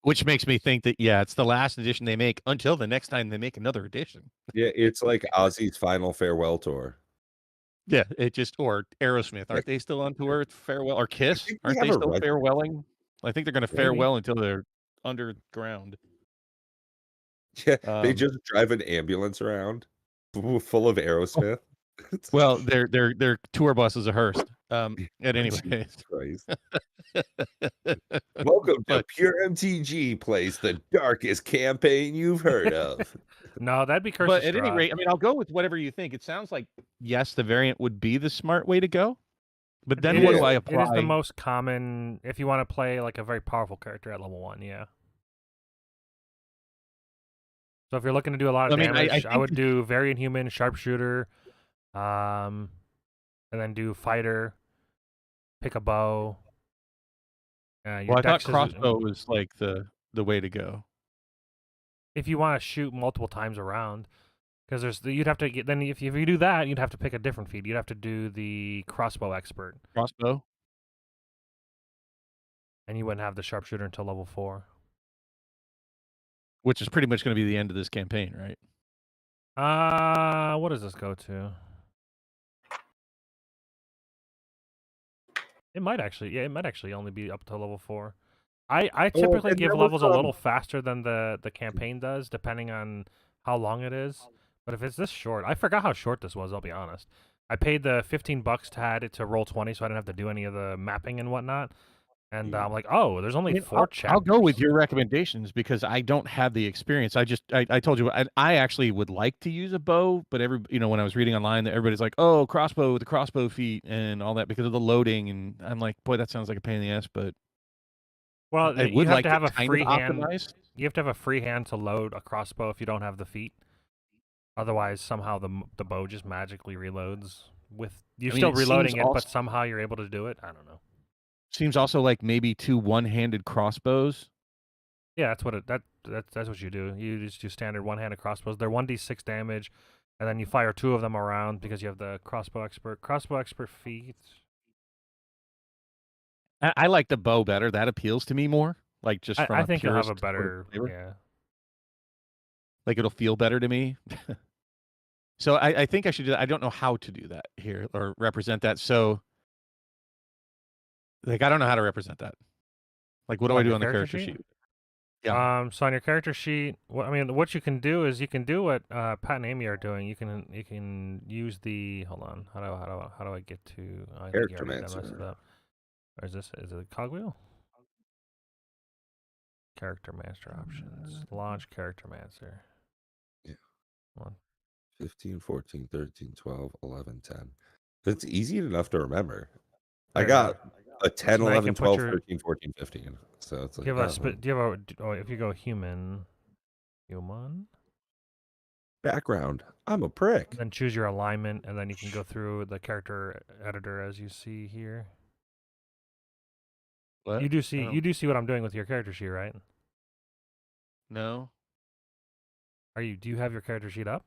Which makes me think that it's the last edition they make until the next time they make another edition.
Yeah, it's like Ozzy's final farewell tour.
Yeah, it just or Aerosmith, aren't they still on tour? Farewell or Kiss,
think they
aren't
have
they
a
still
rec-
farewelling? I think they're going to
Maybe.
farewell until they're underground.
Yeah, they just drive an ambulance around full of Aerosmith.
Well, their tour buses are Hearst. At
Jesus
anyways,
Christ. Welcome to
But-
Pure MTG plays the darkest campaign you've heard of.
No, that'd be Curse
but
of
at any
Strahd.
rate, I mean, I'll go with whatever you think. It sounds like yes, the variant would be the smart way to go. But then what do I apply?
It is the most common if you want to play like a very powerful character at level 1. Yeah. So if you're looking to do a lot of damage, I would do variant human, sharpshooter, and then do fighter, pick a bow.
Well, I thought crossbow was like the way to go.
If you want to shoot multiple times around, because you'd have to get then if you do that, you'd have to pick a different feat. You'd have to do the crossbow expert,
Crossbow.
and you wouldn't have the sharpshooter until level 4.
Which is pretty much going to be the end of this campaign, right?
What does this go to? It might actually only be up to level 4. I typically give levels a little faster than the campaign does, depending on how long it is. But if it's this short, I forgot how short this was, I'll be honest. I paid the $15 to add it to roll 20, so I didn't have to do any of the mapping and whatnot. And
Yeah.
I'm like, oh, there's only
I mean,
4
I'll go with
chapters.
your recommendations because I don't have the experience. I told you I actually would like to use a bow, but when I was reading online, that everybody's like, oh, crossbow with the crossbow feet and all that because of the loading, and I'm like, boy, that sounds like a pain in the ass. But
Well,
I
you
would
have
like
to have
it
a
kind of
free hand.
optimized.
You have to have a free hand to load a crossbow if you don't have the feet. Otherwise, somehow the bow just magically reloads. You're
I mean,
still
it
reloading
seems
it, but
also
somehow you're able to do it. I don't know.
seems also like maybe 2 one-handed crossbows.
Yeah, that's what you do. You just do standard one-handed crossbows. They're 1d6 damage, and then you fire 2 of them around because you have the crossbow expert. Crossbow expert feat.
I like the bow better. That appeals to me more. Like just from
I
a
think you'll have a
purist sort of
better,
flavor.
yeah.
Like it'll feel better to me. So I think I should do that. I don't know how to do that here or represent that. So like I don't know how to represent that. Like what do I
On
do
your
on the
character
character
sheet?
sheet? Yeah.
So on your character sheet, what you can do is you can do what Pat and Amy are doing. You can use the hold on. How do I get to? Oh, I think you
Character
already messed it
Mancer.
up. Or is it a cogwheel? Character master options. Launch character master.
Yeah.
One.
15, 14, 13, 12, 11, 10. It's easy enough to remember.
There
I
you
got a
So
10,
now you
11,
can put
12,
your.
13, 14, 15. So it's like,
Do you have a? Do you have a? Oh, if you go human.
background. I'm a prick.
Then choose your alignment, and then you can go through the character editor as you see here.
What?
You do see what I'm doing with your character sheet, right?
No.
Do you have your character sheet up?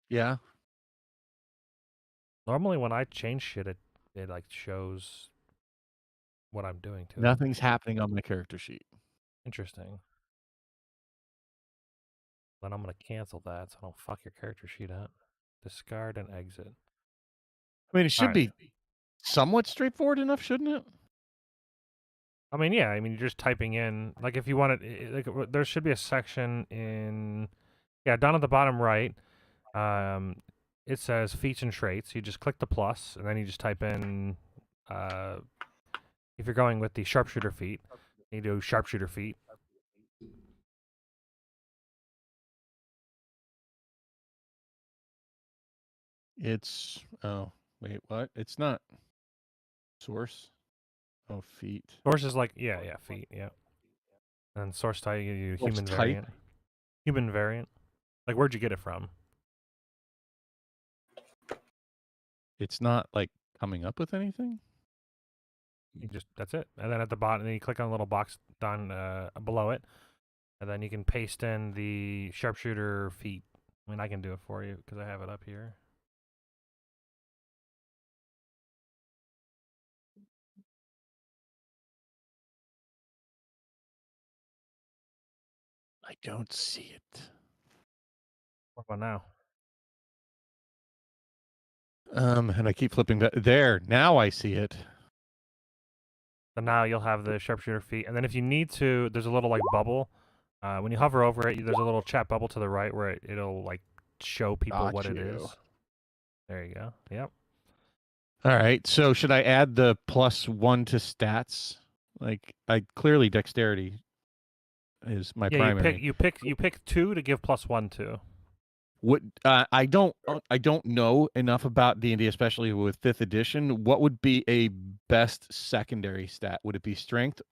Yeah.
Normally when I change shit it like shows what I'm doing to it.
Nothing's happening on my character sheet.
Interesting. Then I'm gonna cancel that so I don't fuck your character sheet up. Discard and exit.
I mean, it should
Alright.
be somewhat straightforward enough, shouldn't it?
I mean, yeah. I mean, you're just typing in like if you want it. Like there should be a section in down at the bottom right. It says feats and traits. You just click the plus, and then you just type in. If you're going with the sharpshooter feat, you do sharpshooter feat.
It's wait, what? It's not source. Oh, feet.
Source is like feat, yeah. And source type you do
Source
human
type?
variant. Human variant. Like where'd you get it from?
It's not like coming up with anything.
You just that's it. And then at the bottom, then you click on the little box down below it, and then you can paste in the sharpshooter feat. I mean, I can do it for you because I have it up here.
I don't see it.
What about now?
And I keep flipping back. There, now I see it.
So now you'll have the sharpshooter feat, and then if you need to, there's a little like bubble. When you hover over it, there's a little chat bubble to the right where it'll like show people what it is. There you go. Yep.
All right. So should I add the +1 to stats? Like clearly dexterity is my primary.
You pick 2 to give +1 to.
What I don't know enough about D&D, especially with 5th edition. What would be a best secondary stat? Would it be strength,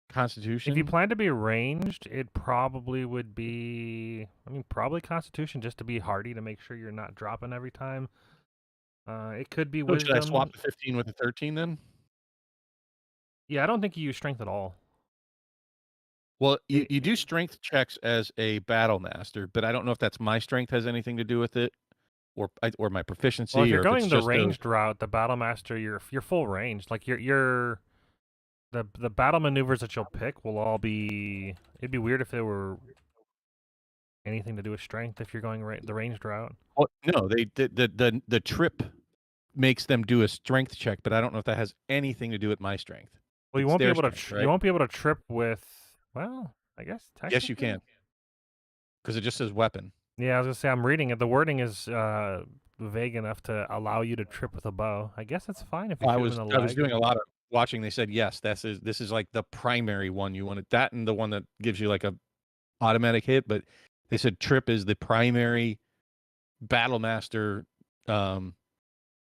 constitution?
If you plan to be ranged, it probably would be. I mean, probably constitution, just to be hardy to make sure you're not dropping every time. It could be wisdom.
Should I swap the 15 with the 13 then?
Yeah, I don't think you use strength at all.
Well, you do strength checks as a battle master, but I don't know if that's my strength has anything to do with it, or my proficiency.
Well, if you're
or
going
if it's
the
just
ranged route, the battle master, you're full ranged. Like the battle maneuvers that you'll pick will all be. It'd be weird if they were anything to do with strength if you're going the ranged route.
Well, no, the trip makes them do a strength check, but I don't know if that has anything to do with my strength.
Well, you
It's
won't be
their
able to.
strength, right?
You won't be able to trip with. Well, I guess technically.
Yes, you can, because it just says weapon.
Yeah, I was gonna say I'm reading it. The wording is vague enough to allow you to trip with a bow. I guess it's fine if you shoot him in the leg.
I was doing a lot of watching, they said yes, this is like the primary one you wanted. That and the one that gives you like a automatic hit, but they said trip is the primary battle master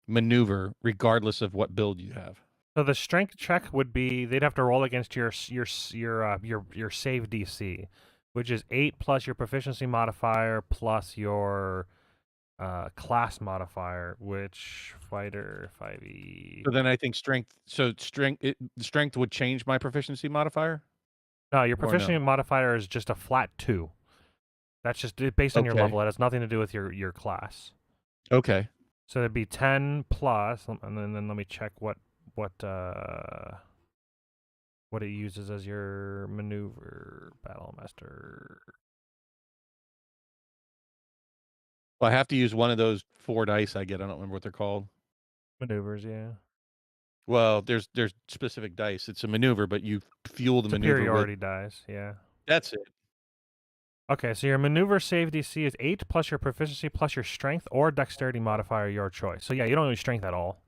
maneuver, regardless of what build you have.
So the strength check would be they'd have to roll against your save DC, which is 8 plus your proficiency modifier plus your class modifier, which fighter 5e.
So then I think strength. So strength would change my proficiency modifier.
No, your
Or
proficiency
no?
modifier is just a flat 2. That's just based on your
Okay.
level. It has nothing to do with your class.
Okay.
So it'd be 10 plus, and then let me check what it uses as your maneuver battle master.
Well, I have to use one of those 4 dice I get. I don't remember what they're called.
Maneuvers, yeah.
Well, there's specific dice. It's a maneuver, but you fuel the maneuver
Superiority
with.
dice, yeah.
That's it.
Okay, so your maneuver save DC is 8 plus your proficiency plus your strength or dexterity modifier, your choice. So yeah, you don't use strength at all.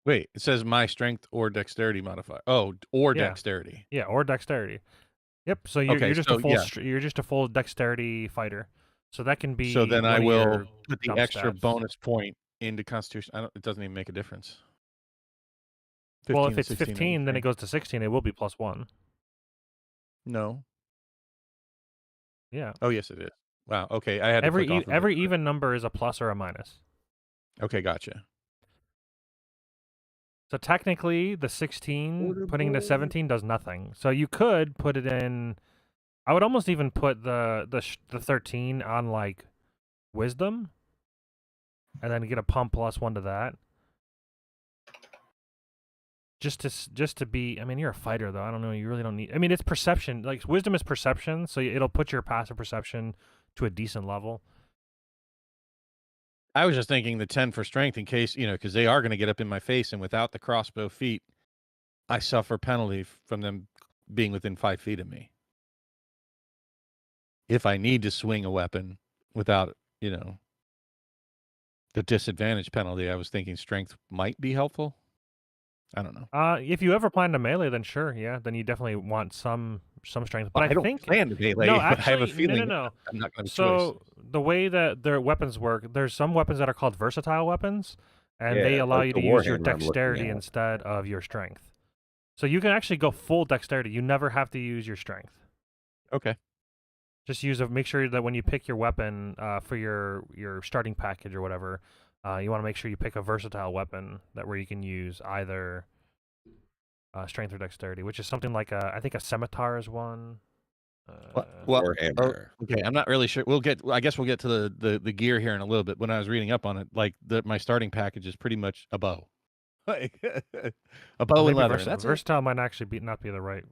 Wait, it says my strength or dexterity modifier. Oh, or
Yeah.
dexterity.
Yeah, or dexterity. Yep. So you're,
Okay,
you're just
so
a full
yeah.
you're just a full dexterity fighter. So that can be.
So then I
one of
will
your
put the
dump
extra
stats.
bonus point into Constitution. It doesn't even make a difference.
Well,
15
if
and
it's
16,
15, then it
okay.
goes to 16. It will be +1.
No.
Yeah.
Oh yes, it is. Wow. Okay, I had to
Every
click off of
every
it.
even number is a plus or a minus.
Okay, gotcha.
So technically, the 16 putting into 17 does nothing. So you could put it in. I would almost even put the 13 on like wisdom, and then get a pump +1 to that. Just to be. I mean, you're a fighter though. I don't know. You really don't need. I mean, it's perception. Like wisdom is perception, so it'll put your passive perception to a decent level.
I was just thinking the 10 for strength in case, because they are going to get up in my face, and without the crossbow feat, I suffer penalty from them being within 5 feet of me. If I need to swing a weapon without, the disadvantage penalty, I was thinking strength might be helpful. I don't know.
If you ever plan to melee, then sure, yeah, then you definitely want some strength. But
Well, I don't
think
plan to melee,
no,
but
actually,
I have a feeling
no.
I'm not going to have a choice.
So the way that their weapons work, there's some weapons that are called versatile weapons, and they
Yeah,
allow
like
you
the
to use your
Warhammer I'm looking
dexterity
at.
instead of your strength. So you can actually go full dexterity. You never have to use your strength.
Okay.
Just make sure that when you pick your weapon for your starting package or whatever, you want to make sure you pick a versatile weapon where you can use either strength or dexterity, which is something like I think a scimitar is one.
Warhammer.
Okay, I'm not really sure. I guess we'll get to the gear here in a little bit. When I was reading up on it, like my starting package is pretty much a bow, like a bow and leather. That's
versatile might actually not be the right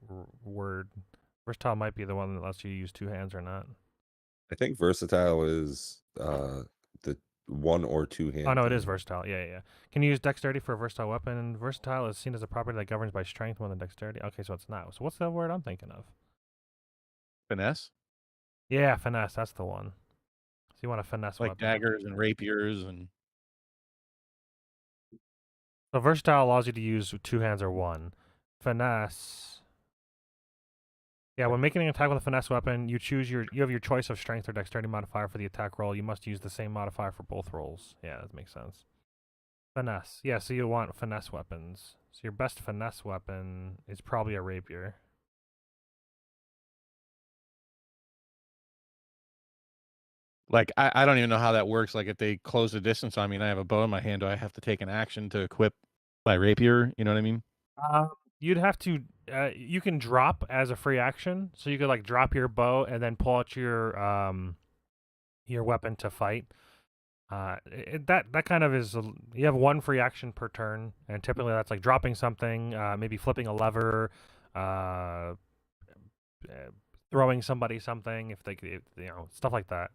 word. Versatile might be the one that lets you use 2 hands or not.
I think versatile is the 1 or 2 hand.
Oh no, it is versatile. Yeah. Can you use dexterity for a versatile weapon? And versatile is seen as a property that governs by strength more than dexterity. Okay, so it's not. So what's the word I'm thinking of?
finesse,
Yeah, finesse. That's the one. So you want a finesse
like
weapon.
daggers and rapiers and.
So versatile allows you to use 2 hands or 1. Finesse. Yeah, when making an attack with a finesse weapon, you have your choice of strength or dexterity modifier for the attack roll. You must use the same modifier for both rolls. Yeah, that makes sense. Finesse. Yeah, so you want finesse weapons. So your best finesse weapon is probably a rapier.
Like, I don't even know how that works. Like, if they close the distance on me and I have a bow in my hand, do I have to take an action to equip my rapier? You know what I mean?
You'd have to. You can drop as a free action, so you could like drop your bow and then pull out your weapon to fight. That kind of is. You have 1 free action per turn, and typically that's like dropping something, maybe flipping a lever, throwing somebody something, stuff like that.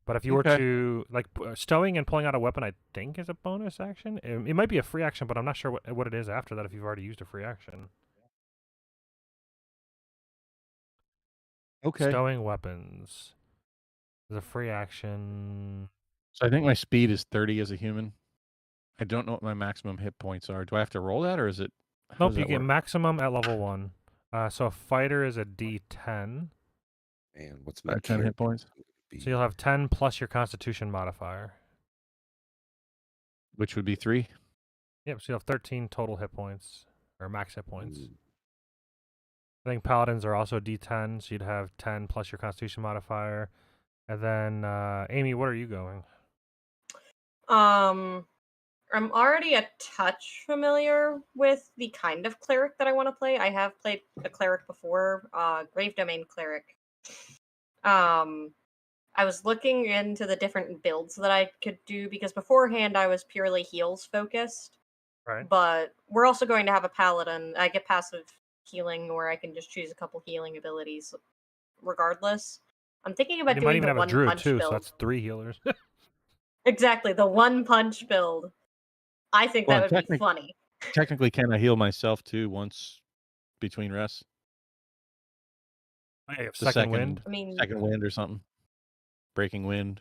But if you were to like stowing and pulling out a weapon, I think is a bonus action. It might be a free action, but I'm not sure what it is after that if you've already used a free action.
Okay.
Stowing weapons is a free action.
So I think my speed is 30 as a human. I don't know what my maximum hit points are. Do I have to roll that, or is it? How
Nope,
does
you
that
get
work?
maximum at level 1. So a fighter is a D10.
And what's my
10 hit
character
points,
be?
So you'll have 10 plus your Constitution modifier.
which would be 3.
Yep, so you'll have 13 total hit points, or max hit points.
Ooh.
I think paladins are also D10, so you'd have 10 plus your Constitution modifier. And then, Amy, what are you going?
I'm already a touch familiar with the kind of cleric that I want to play. I have played a cleric before, Grave Domain cleric. I was looking into the different builds that I could do because beforehand I was purely heals focused.
Right.
But we're also going to have a paladin. I get passive healing, or I can just choose a couple healing abilities regardless. I'm thinking about
You might
doing
even
the
have a
one
druid
punch
too,
build.
so that's 3 healers.
Exactly, the one punch build. I think
Well,
that would be funny.
Technically, can I heal myself too once between rests?
I have
The
second wind.
I mean,
second wind or something. Breaking wind.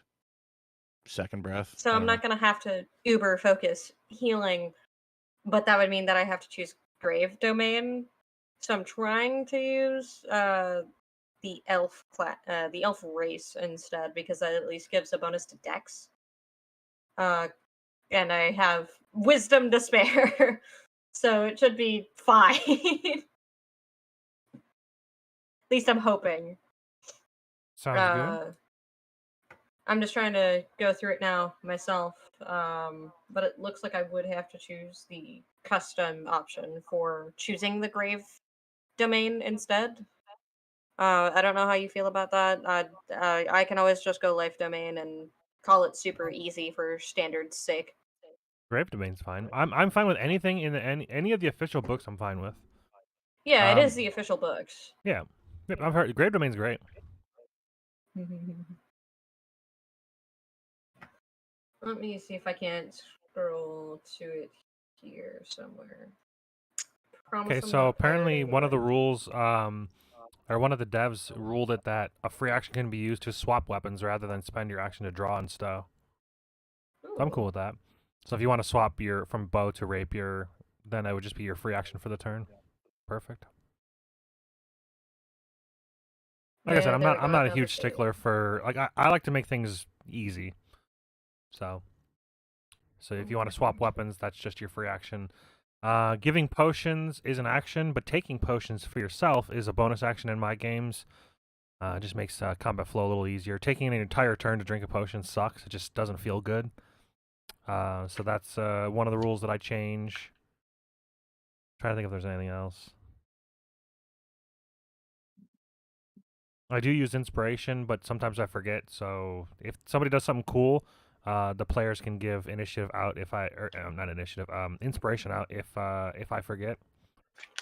Second breath.
so
I
I'm
don't
not going to have to uber focus healing, but that would mean that I have to choose Grave Domain. So I'm trying to use the elf race instead, because that at least gives a bonus to Dex. And I have Wisdom to spare, so it should be fine. At least I'm hoping.
Sounds good.
I'm just trying to go through it now myself, but it looks like I would have to choose the custom option for choosing the Grave Domain instead. I don't know how you feel about that. I can always just go Life Domain and call it super easy for standard's sake.
Grave Domain's fine. I'm fine with anything in any of the official books. I'm fine with.
Yeah, it is the official books.
Yeah, yep, I've heard Grave Domain's great.
Let me see if I can't scroll to it here somewhere.
Okay, so apparently one of the rules, or one of the devs ruled it that a free action can be used to swap weapons rather than spend your action to draw and stow. So I'm cool with that. So if you want to swap your from bow to rapier, then it would just be your free action for the turn. Perfect. Like I said, I'm not a huge stickler for like I like to make things easy. So if you want to swap weapons, that's just your free action. Giving potions is an action, but taking potions for yourself is a bonus action in my games. It just makes combat flow a little easier. Taking an entire turn to drink a potion sucks. It just doesn't feel good. So that's one of the rules that I change. Trying to think if there's anything else. I do use inspiration, but sometimes I forget. So if somebody does something cool, the players can give initiative out if not initiative, inspiration out if I forget.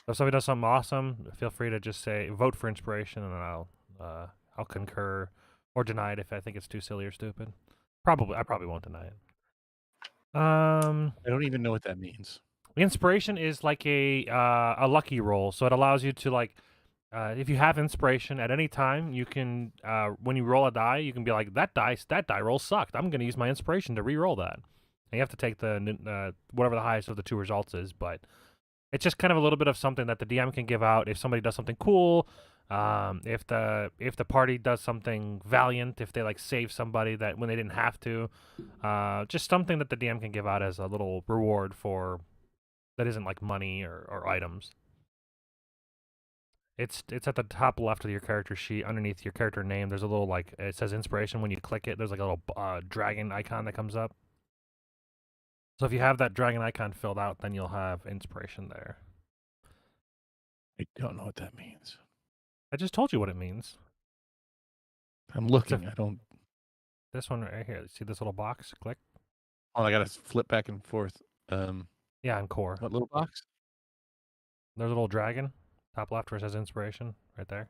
So if somebody does something awesome, feel free to just say vote for inspiration, and then I'll concur or deny it if I think it's too silly or stupid. I probably won't deny it.
I don't even know what that means.
Inspiration is like a lucky roll, so it allows you to like. If you have inspiration at any time, you can when you roll a die, you can be like that die roll sucked. I'm going to use my inspiration to re-roll that. And you have to take the whatever the highest of the two results is, but it's just kind of a little bit of something that the DM can give out if somebody does something cool. If the party does something valiant, if they like save somebody that when they didn't have to, just something that the DM can give out as a little reward for that isn't like money or items. It's at the top left of your character sheet, underneath your character name. There's a little like it says inspiration. When you click it, there's like a little dragon icon that comes up. So if you have that dragon icon filled out, then you'll have inspiration there.
I don't know what that means.
I just told you what it means.
I'm looking. I don't.
This one right here. See this little box? Click.
Oh, I gotta flip back and forth.
Yeah, on core.
What little box?
There's a little dragon, top left where it says inspiration, right there.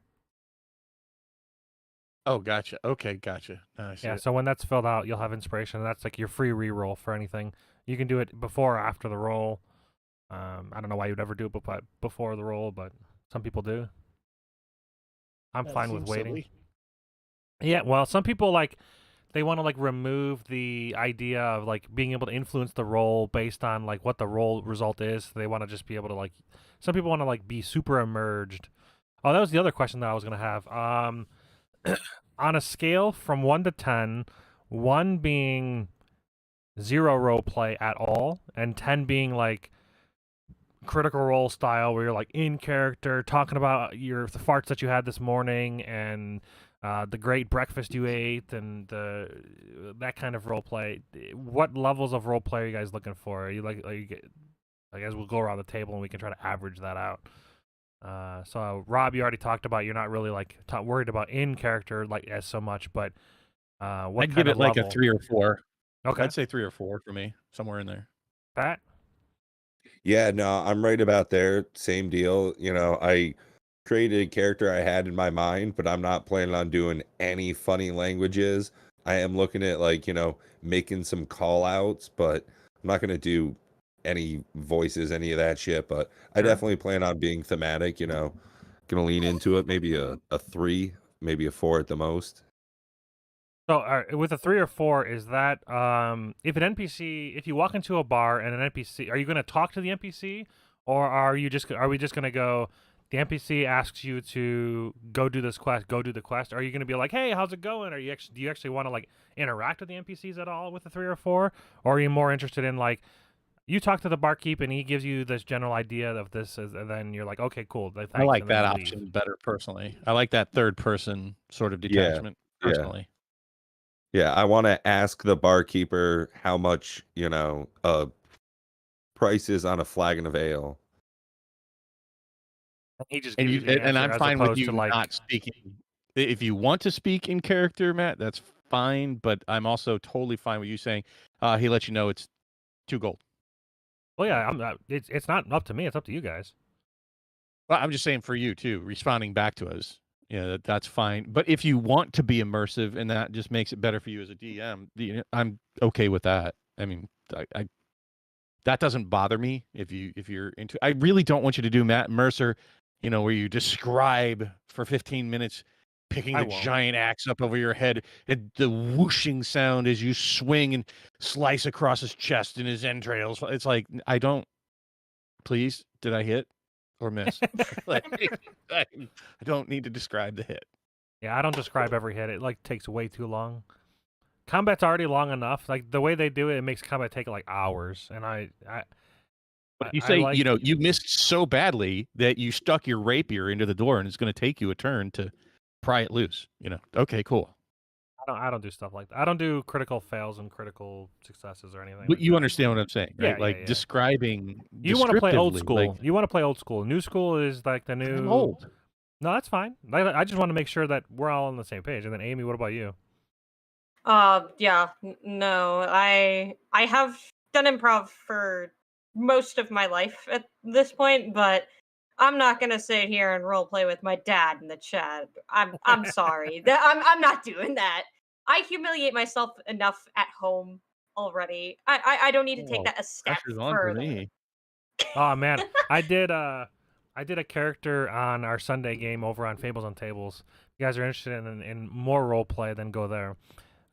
Oh, gotcha. Okay, gotcha. Now I see
Yeah,
it.
so when that's filled out, you'll have inspiration. That's like your free reroll for anything. You can do it before or after the roll. I don't know why you'd ever do it before the roll, but some people do. I'm
That
fine with
seems
waiting.
silly.
Yeah, well, some people like they want to like remove the idea of like being able to influence the role based on like what the role result is. So they want to just be able to like. Some people want to like be super immersed. Oh, that was the other question that I was gonna have. On a scale from 1 to 10, 1 being zero role play at all, and 10 being like critical role style where you're like in character talking about the farts that you had this morning and the great breakfast you ate and that kind of role play. What levels of role play are you guys looking for? Are you I guess we'll go around the table and we can try to average that out. So Rob, you already talked about you're not really like worried about in character like as so much, but what
I'd
kind
give
of
it like
level?
a 3 or 4.
Okay,
I'd say 3 or 4 for me, somewhere in there.
Pat.
Yeah, no, I'm right about there. Same deal. I created a character I had in my mind, but I'm not planning on doing any funny languages. I am looking at making some call outs, but I'm not gonna do any voices, any of that shit. But I
Sure.
definitely plan on being thematic, gonna lean into it. Maybe a 3, maybe a 4 at the most.
So, with a 3 or 4, is that if you walk into a bar and an NPC, are you going to talk to the NPC, or are we just going to go? The NPC asks you to go do this quest, go do the quest. Are you going to be like, hey, how's it going? Do you actually want to like interact with the NPCs at all with the 3 or 4, or are you more interested in like you talk to the barkeep and he gives you this general idea of this, and then you're like, okay, cool. Thanks,
I like
and then
that
you leave.
option better personally. I like that third person sort of
Yeah,
detachment
yeah.
personally.
Yeah, I want to ask the barkeeper how much, price is on a flagon of ale.
He just
And
gives you the answer
I'm
as
fine with
opposed to
you
like
not speaking. If you want to speak in character, Matt, that's fine. But I'm also totally fine with you saying, he let you know it's 2 gold.
well, yeah, I'm not, it's not up to me. It's up to you guys.
Well, I'm just saying for you too, responding back to us. Yeah, that's fine. But if you want to be immersive and that just makes it better for you as a DM, I'm okay with that. I mean, I that doesn't bother me if you're into. I really don't want you to do Matt Mercer, where you describe for 15 minutes picking
I
the
won't.
giant axe up over your head, and the whooshing sound as you swing and slice across his chest and his entrails. It's like I don't. Please, did I hit or miss? I don't need to describe the hit.
Yeah, I don't describe every hit. It like takes way too long. Combat's already long enough. Like the way they do it, it makes combat take like hours. And
But you
I
say,
like
you missed so badly that you stuck your rapier into the door, and it's going to take you a turn to pry it loose. Okay, cool.
I don't do stuff like that. I don't do critical fails and critical successes or anything.
But
like
you
that.
understand what I'm saying, right?
Yeah,
like
yeah.
describing.
You want to play old
descriptively,
school. You want to play old school. New school is like the new.
I'm old.
No, that's fine. I just want to make sure that we're all on the same page. And then Amy, what about you?
Yeah, no, I have done improv for most of my life at this point, but I'm not gonna sit here and role play with my dad in the chat. I'm sorry. I'm not doing that. I humiliate myself enough at home already. I don't need to take
Oh,
that a step
pressure's on for
further.
me.
Oh man, I did a character on our Sunday game over on Fables on Tables. If you guys are interested in more role play, then go there.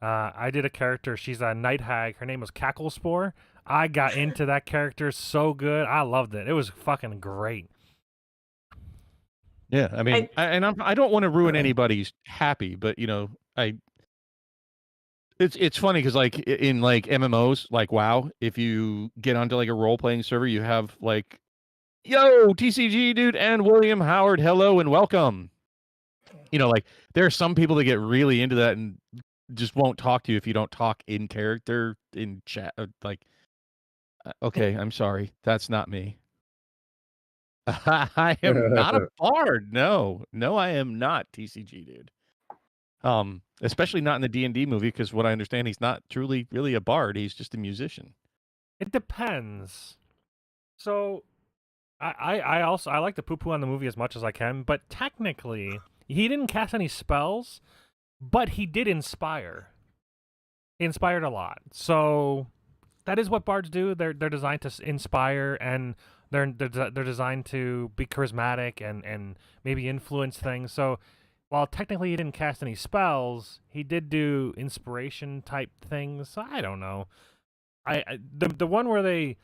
I did a character. She's a night hag. Her name was Cacklespore. I got into that character so good. I loved it. It was fucking great.
Yeah, I mean, I don't want to ruin anybody's happy, but it's funny because like in like MMOs, like WoW, if you get onto like a role playing server, you have like, yo, TCG dude and William Howard, hello and welcome. Like there are some people that get really into that and just won't talk to you if you don't talk in character in chat. Like, okay, I'm sorry, that's not me. I am not a bard. No, I am not TCG dude. Especially not in the D&D movie, because what I understand, he's not truly really a bard. He's just a musician.
It depends. So, I like to poo-poo on the movie as much as I can, but technically, he didn't cast any spells, but he did inspire. He inspired a lot. So, that is what bards do. They're designed to inspire, and they're designed to be charismatic and maybe influence things. So, while technically he didn't cast any spells, he did do inspiration type things. So I don't know. The one where they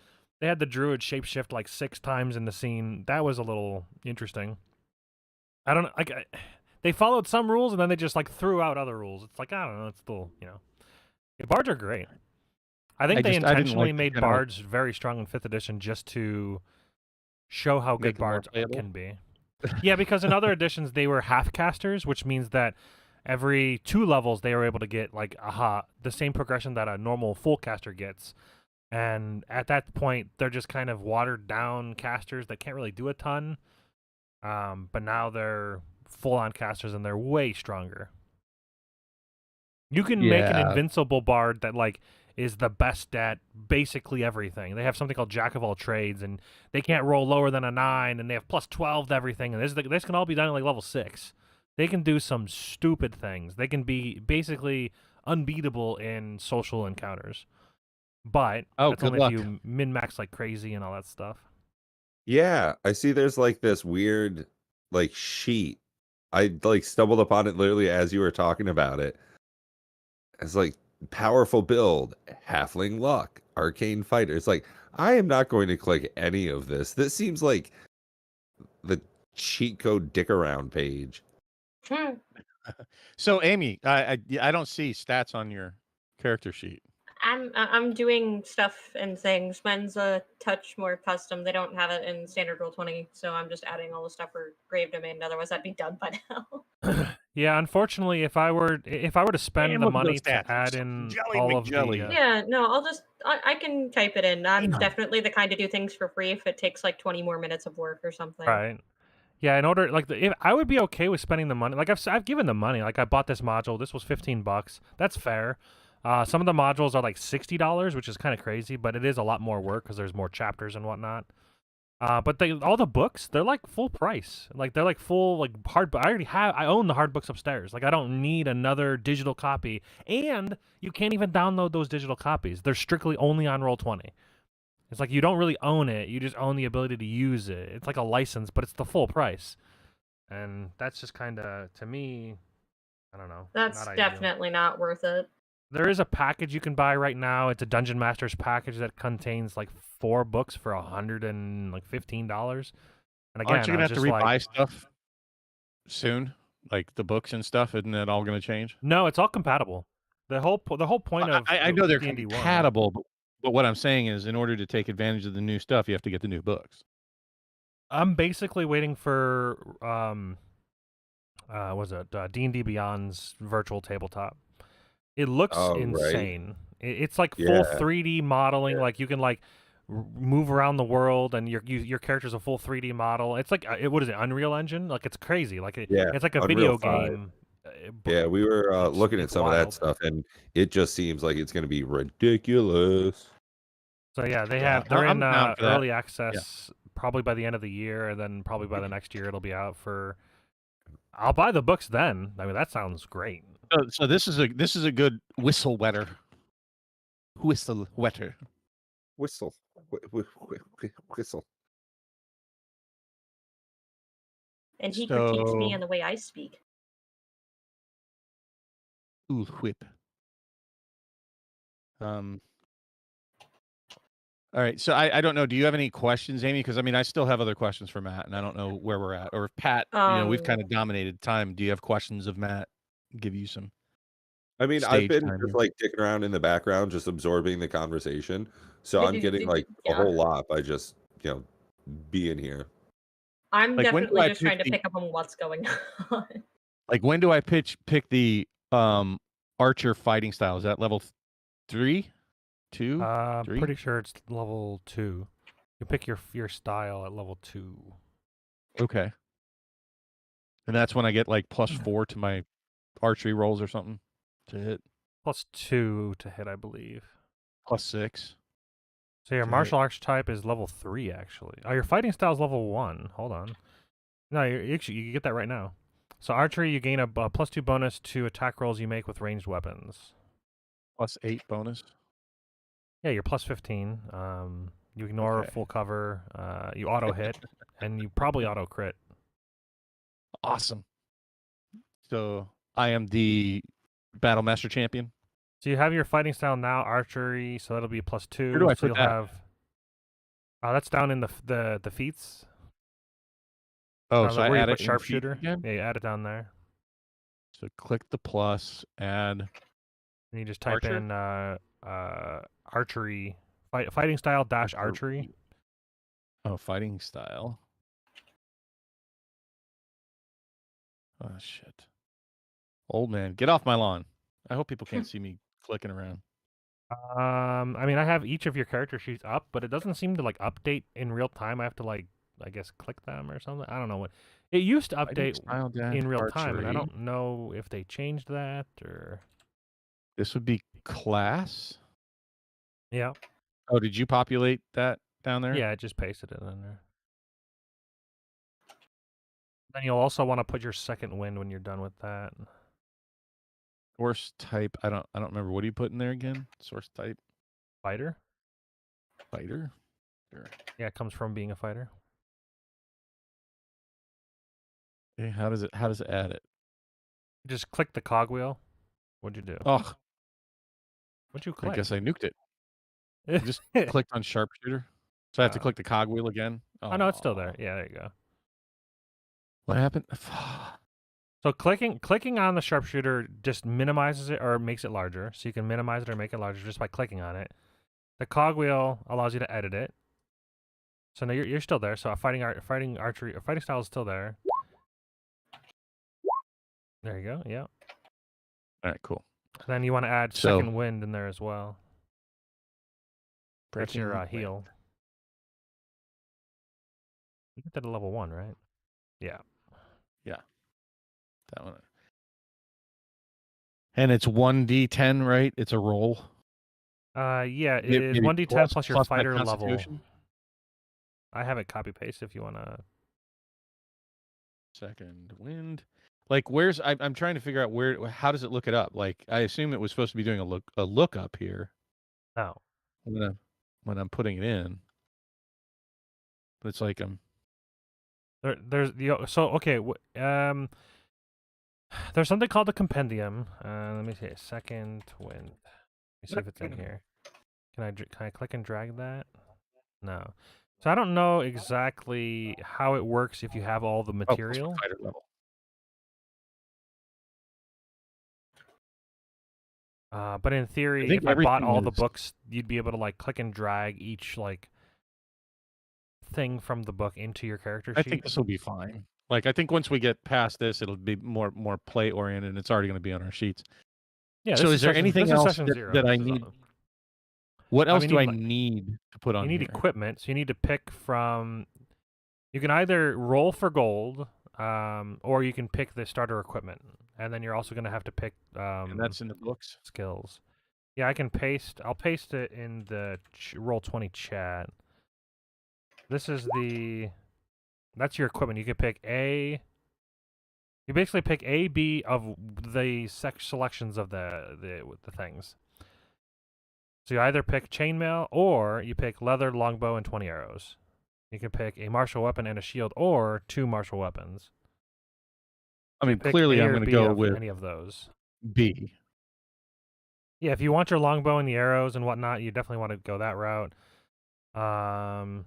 had the druid shapeshift like 6 times in the scene, that was a little interesting. I don't know. They followed some rules and then they just like threw out other rules. It's like, I don't know. It's still, yeah, bards are great. I think they intentionally made bards very strong in 5th edition just to show how good bards can be. Yeah, because in other editions they were half casters, which means that every 2 levels they were able to get like the same progression that a normal full caster gets. And at that point they're just kind of watered down casters that can't really do a ton. But now they're full-on casters and they're way stronger. You can make an invincible bard that like is the best at basically everything. They have something called Jack of all trades, and they can't roll lower than a 9, and they have plus 12 to everything. And this can all be done at like level 6. They can do some stupid things. They can be basically unbeatable in social encounters. But that's only if you min-max like crazy and all that stuff.
Yeah, I see there's like this weird like sheet. I like stumbled upon it literally as you were talking about it. It's like powerful build, halfling luck, arcane fighter. It's like I am not going to click any of this. This seems like the cheat code dick around page.
So Amy, I don't see stats on your character sheet.
I'm doing stuff and things. Mine's a touch more custom. They don't have it in standard Roll20, so I'm just adding all the stuff for Grave Domain. Otherwise, I'd be done by now.
Yeah, unfortunately, if I were to spend the money to add in all of the
yeah, no, I can type it in. I'm definitely the kind to do things for free if it takes like 20 more minutes of work or something.
Right. Yeah, in order if I would be okay with spending the money. Like I've given the money. Like I bought this module. This was $15. That's fair. Some of the modules are like $60, which is kind of crazy, but it is a lot more work because there's more chapters and whatnot. But all the books, they're like full price. Like they're like full like hard. I own the hard books upstairs. Like I don't need another digital copy, and you can't even download those digital copies. They're strictly only on Roll20. It's like you don't really own it. You just own the ability to use it. It's like a license, but it's the full price. And that's just kind of, to me, I don't know.
That's definitely not worth it.
There is a package you can buy right now. It's a Dungeon Masters package that contains like 4 books for $115. And again,
aren't you gonna have to rebuy stuff soon? Like the books and stuff, isn't that all gonna change?
No, it's all compatible. The whole point of
I know they're
D&D
compatible, but what I'm saying is, in order to take advantage of the new stuff, you have to get the new books.
I'm basically waiting for D&D Beyond's virtual tabletop. It looks insane. Right. It's like full 3D modeling. Yeah. Like you can like move around the world, and your character's a full 3D model. It's like what is it? Unreal Engine? Like it's crazy. Like it's like a
Unreal
video 5. Game.
Yeah, we were looking at some of that stuff, and it just seems like it's going to be ridiculous.
So yeah, they're in early access probably by the end of the year, and then probably by the next year it'll be out for. I'll buy the books then. I mean, that sounds great.
So this is a good whistle wetter. Whistle wetter.
Whistle. Whistle.
And he critiques me in the way I speak.
Ooh, whip. All right, so I don't know. Do you have any questions, Amy? Because I mean, I still have other questions for Matt, and I don't know where we're at. Or if Pat, we've kind of dominated time. Do you have questions of Matt? Give you some.
I mean, I've been just like dicking around in the background, just absorbing the conversation. So I'm getting like a whole lot by just being here.
I'm definitely just trying to pick up on what's going on.
Like, when do I pick the archer fighting style? Is that level 3? 2?
I'm pretty sure it's level 2. You pick your style at level 2.
Okay. And that's when I get like +4 to my archery rolls or something to hit.
+2 to hit, I believe.
+6.
So your martial arts type is level 3, actually. Oh, your fighting style is level 1. Hold on. No, you can get that right now. So archery, you gain a +2 bonus to attack rolls you make with ranged weapons.
+8 bonus.
Yeah, you're +15. You ignore full cover. You auto hit, and you probably auto crit.
Awesome. So I am the Battle Master champion.
So you have your fighting style now, archery. So that'll be +2.
Where do I
so
put
you'll
that?
have. That's down in the feats.
Oh, so I
where you
add
put
it in feet
sharpshooter.
again.
Yeah, you add it down there.
So click the plus, add.
And you just type
Archer?
in archery, fighting style dash archery.
Oh, fighting style. Oh shit. Old man, get off my lawn. I hope people can't see me clicking around.
I mean, I have each of your character sheets up, but it doesn't seem to like update in real time. I have to like, I guess, click them or something. I don't know what. It used to
Fighting
update
style dash
in real time, and I
archery.
don't know if they changed that or.
This would be class.
Yeah.
Oh, did you populate that down there?
Yeah, I just pasted it in there. Then you'll also want to put your second wind when you're done with that.
Source type. I don't remember. What do you put in there again? Source type.
Fighter.
Fighter. Sure.
Yeah, it comes from being a fighter.
Okay, how does it add it?
Just click the cogwheel. What'd you do?
Oh,
What'd you
I
click?
guess I nuked it. I just clicked on sharpshooter. So I have to click the cogwheel again.
Oh no, it's still there. Yeah, there you go.
What happened?
So clicking on the sharpshooter just minimizes it or makes it larger. So you can minimize it or make it larger just by clicking on it. The cogwheel allows you to edit it. So now you're still there. So fighting archery or fighting style is still there. There you go. Yeah.
All right, cool.
And then you want to add
So-
second wind in there as well. That's your
Breaking
heal.
wind.
You get that at level 1, right? Yeah.
That one. And it's 1d10, right? It's a roll.
Yeah, it
Maybe
is 1d10 plus your
my
fighter level.
constitution?
I have it copy paste if you want to.
Second wind. Like, where's I'm trying to figure out how does it look it up? Like, I assume it was supposed to be doing a lookup here
No.
when I'm putting it in. But it's like
There's okay. There's something called the compendium. Let me see. Second wind. Let me see if it's in here. Can I click and drag that? No. So I don't know exactly how it works if you have all the
plus
material.
my fighter level.
But in theory,
think
if I bought
everything
all the
is-
books, you'd be able to like click and drag each like thing from the book into your character
I
sheet.
think this will be fine. Like, I think once we get past this, it'll be more play oriented, and it's already going to be on our sheets.
Yeah.
So
this
is there anything
this is
else
session
that-
0.
that I
This is
need
on-
What else
mean,
do
you
I
need, like-
need to put on
You need
here?
equipment, so you need to pick from. You can either roll for gold, or you can pick the starter equipment, and then you're also going to have to pick
And that's in the books.
skills. Yeah, I can paste. I'll paste it in the Roll20 chat. This is that's your equipment. You can pick A. You basically pick A, B of the selections of the things. So you either pick chainmail or you pick leather, longbow, and 20 arrows. You can pick a martial weapon and a shield or 2 martial weapons.
I mean,
Pick
clearly
A
I'm
or
going to
B
go
of
with
any of those.
B.
Yeah, if you want your longbow and the arrows and whatnot, you definitely want to go that route.
And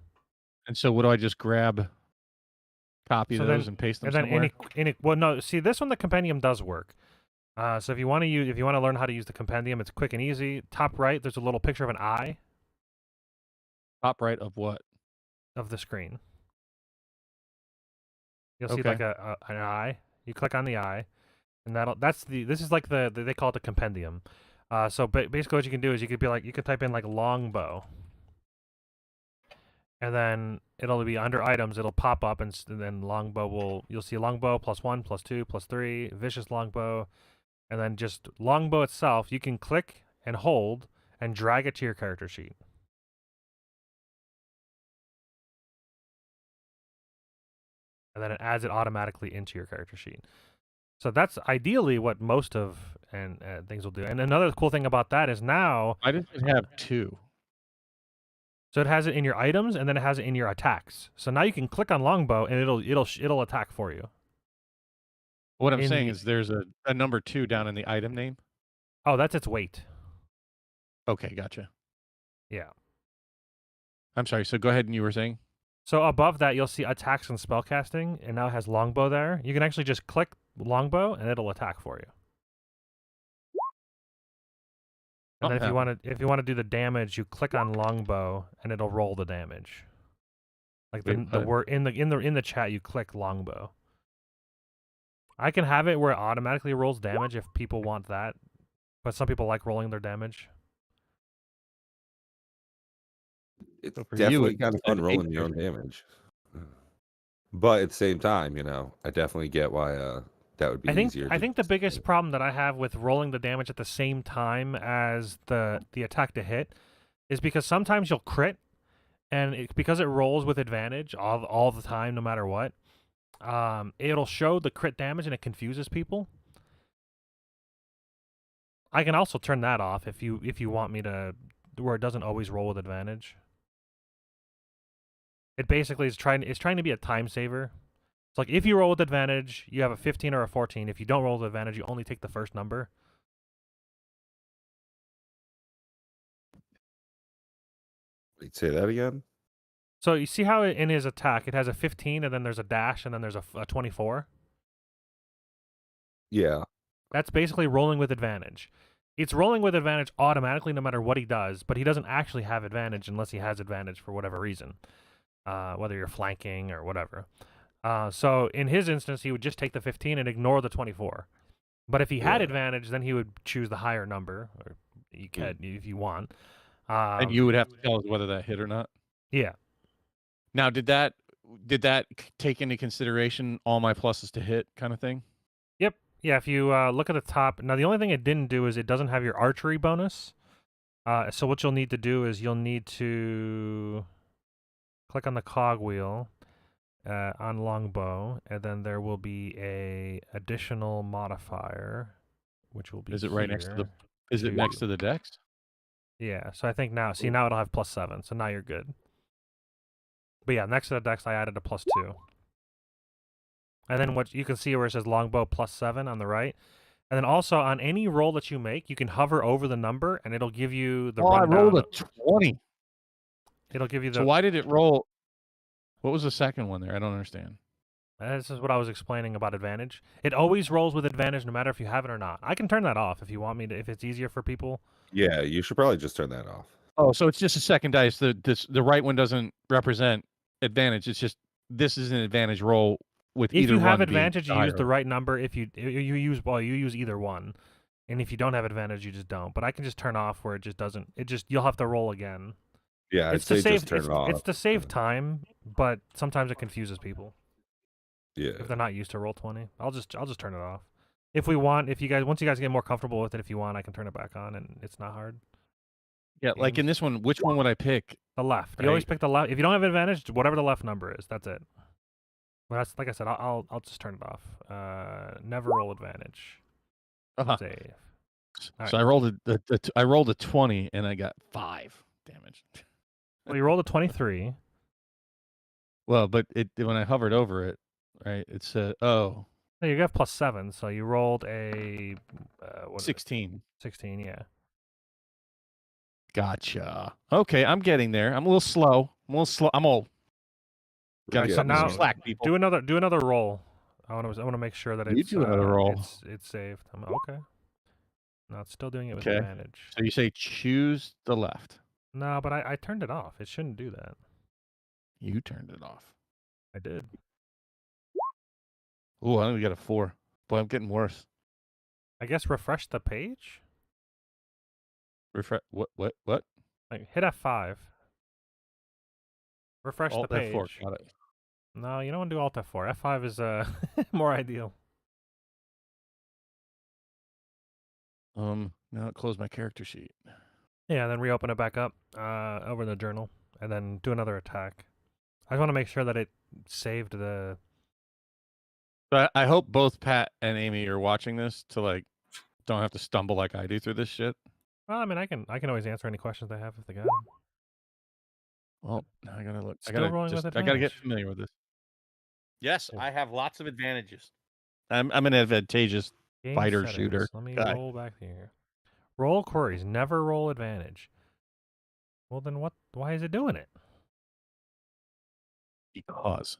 so what do I just grab, copy
So
those
then-
and paste them
And then
somewhere?
well, no, see this one, the compendium does work. So if you want to learn how to use the compendium, it's quick and easy. Top right, there's a little picture of an eye
Top right of what?
of the screen. You'll see
Okay.
like an eye. You click on the eye, and this is like they call it the compendium. So basically what you can do is you could type in like longbow. And then it'll be under items, it'll pop up, and then longbow you'll see longbow +1, +2, +3, vicious longbow, and then just longbow itself, you can click and hold and drag it to your character sheet. And then it adds it automatically into your character sheet. So that's ideally what most of things will do. And another cool thing about that is now,
I just have 2.
so it has it in your items and then it has it in your attacks. So now you can click on longbow and it'll attack for you.
What I'm
in
saying
the-
is there's a number 2 down in the item name.
Oh, that's its weight.
Okay, gotcha.
Yeah.
I'm sorry. So go ahead, and you were saying?
So above that, you'll see attacks and spellcasting, and now it has longbow there. You can actually just click longbow, and it'll attack for you. And then if you want to do the damage, you click on longbow, and it'll roll the damage. Like the
Wait, what?
word in the chat, you click longbow. I can have it where it automatically rolls damage if people want that, but some people like rolling their damage.
It's
So for
definitely
you,
kind of fun rolling your own damage. But at the same time, I definitely get why that would be easier.
I think the biggest problem that I have with rolling the damage at the same time as the attack to hit is because sometimes you'll crit, and because it rolls with advantage all the time, no matter what, it'll show the crit damage and it confuses people. I can also turn that off if you want me to, where it doesn't always roll with advantage. It basically is trying to be a time saver. It's like if you roll with advantage, you have a 15 or a 14. If you don't roll with advantage, you only take the first number.
Wait, say that again?
So you see how in his attack it has a 15 and then there's a dash and then there's a 24?
Yeah.
That's basically rolling with advantage. It's rolling with advantage automatically no matter what he does, but he doesn't actually have advantage unless he has advantage for whatever reason, whether you're flanking or whatever. So in his instance, he would just take the 15 and ignore the 24. But if he had advantage, then he would choose the higher number, or you can if you want.
And you would have to tell us whether that hit or not.
Yeah.
Now, did that take into consideration all my pluses to hit kind of thing?
Yep. Yeah, if you look at the top. Now, the only thing it didn't do is it doesn't have your archery bonus. So what you'll need to do is you'll need to click on the cogwheel on longbow, and then there will be a additional modifier, which will be
Is it right next to the?
here.
Is it next to the dex?
Yeah. So I think now, see, now it'll have +7. So now you're good. But yeah, next to the dex, I added a +2. And then what you can see where it says longbow +7 on the right. And then also on any roll that you make, you can hover over the number and it'll give you the rundown.
I rolled a 20.
It'll give you the.
So why did it roll? What was the second one there? I don't understand.
This is what I was explaining about advantage. It always rolls with advantage no matter if you have it or not. I can turn that off if you want me to, if it's easier for people.
Yeah, you should probably just turn that off.
Oh, so it's just a second dice. The right one doesn't represent advantage. It's just this is an advantage roll with
If
either
you have
one being
advantage, you use
higher.
the right number. If you use either one. And if you don't have advantage, you just don't. But I can just turn off where it just doesn't. You'll have to roll again.
Yeah, I'd
It's to
say
save.
just turn it off.
It's to save time, but sometimes it confuses people
Yeah.
if they're not used to Roll20. I'll just turn it off. If we want, once you guys get more comfortable with it, if you want, I can turn it back on, and it's not hard.
Yeah, like in this one, which one would I pick?
The left. You always pick the left. If you don't have advantage, whatever the left number is, that's it. Well, that's like I said. I'll just turn it off. Never roll advantage.
Uh-huh.
Save.
So I rolled a 20 and I got 5 damage.
Well, you rolled a 23.
Well, but when I hovered over it, right, it said, oh.
No, you got +7, so you rolled a
16.
16, yeah.
Gotcha. Okay, I'm getting there. I'm a little slow. I'm old. Gotta
so
cut me
now
some slack, people.
Do another roll. I want to make sure that
You
it's
do another roll.
It's saved. Okay. No, it's still doing it with
Okay.
advantage.
So you say choose the left.
No, but I turned it off. It shouldn't do that.
You turned it off.
I did.
Ooh, I only got a 4. Boy, I'm getting worse.
I guess refresh the page.
Refresh. What?
Like hit F5. Refresh
Alt
the page.
F4. Got it.
No, you don't want to do Alt F4. F5 is more ideal.
Now close my character sheet.
Yeah, then reopen it back up over in the journal, and then do another attack. I just want to make sure that it saved the.
But I hope both Pat and Amy are watching this to don't have to stumble like I do through this shit.
Well, I mean, I can always answer any questions they have if they got them.
Well, now I gotta look.
Still rolling with
I gotta get
advantage.
familiar with this. Yes,
Yeah.
I have lots of advantages. I'm an advantageous
Game
fighter
settings.
shooter
Let me
guy.
roll back here. Roll queries. Never roll advantage. Well, then what? Why is it doing it?
Because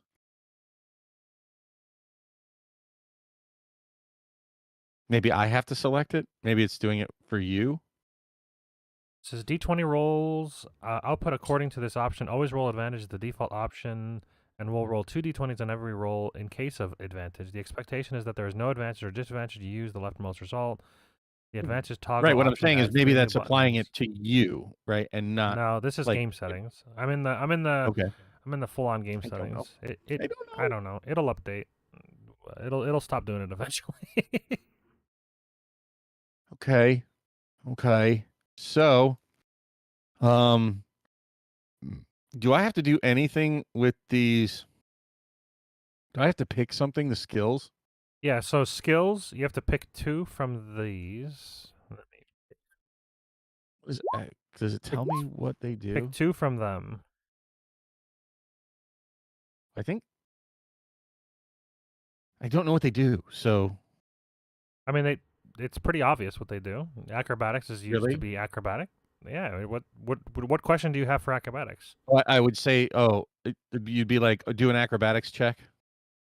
maybe I have to select it. Maybe it's doing it for you.
It says D20 rolls output according to this option. Always roll advantage is the default option, and we'll roll 2 D20s on every roll in case of advantage. The expectation is that there is no advantage or disadvantage to use the leftmost result. The advantage toggle.
Right. What I'm
option
saying is
adds
maybe
3 new
that's applying
buttons.
it to you, right, and not.
No, this is
like-
game settings. I'm in the
Okay.
I'm in the full on game
I don't know.
settings.
I
I don't know. It'll update. It'll stop doing it eventually.
Okay. Okay. So, do I have to do anything with these? Do I have to pick something? The skills?
Yeah, so skills, you have to pick 2 from these.
Does it tell me what they do?
Pick 2 from them.
I think I don't know what they do. So
I mean, it's pretty obvious what they do. Acrobatics is used
Really?
to be acrobatic. Yeah. What question do you have for acrobatics?
I would say, you'd be like, do an acrobatics check.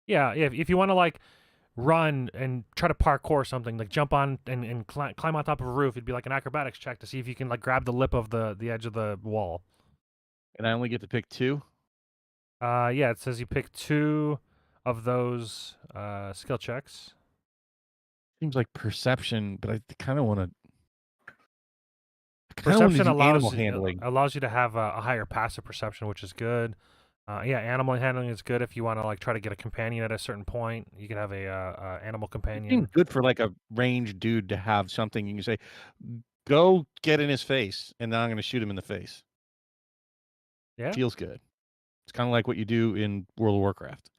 Yeah. If you want to like run and try to parkour something, like jump on and climb on top of a roof, it'd be like an acrobatics check to see if you can like grab the lip of the edge of the wall.
And I only get to pick 2.
Yeah. It says you pick 2 of those skill checks.
Seems like perception, but I kind of want to.
Perception
animal
allows
handling.
allows you to have a higher passive perception, which is good. Yeah, animal handling is good if you want to like try to get a companion at a certain point. You can have a animal
It
companion.
seems good for like a ranged dude to have something you can say, go get in his face, and then I'm going to shoot him in the face.
Yeah,
Feels good. It's kind of like what you do in World of Warcraft.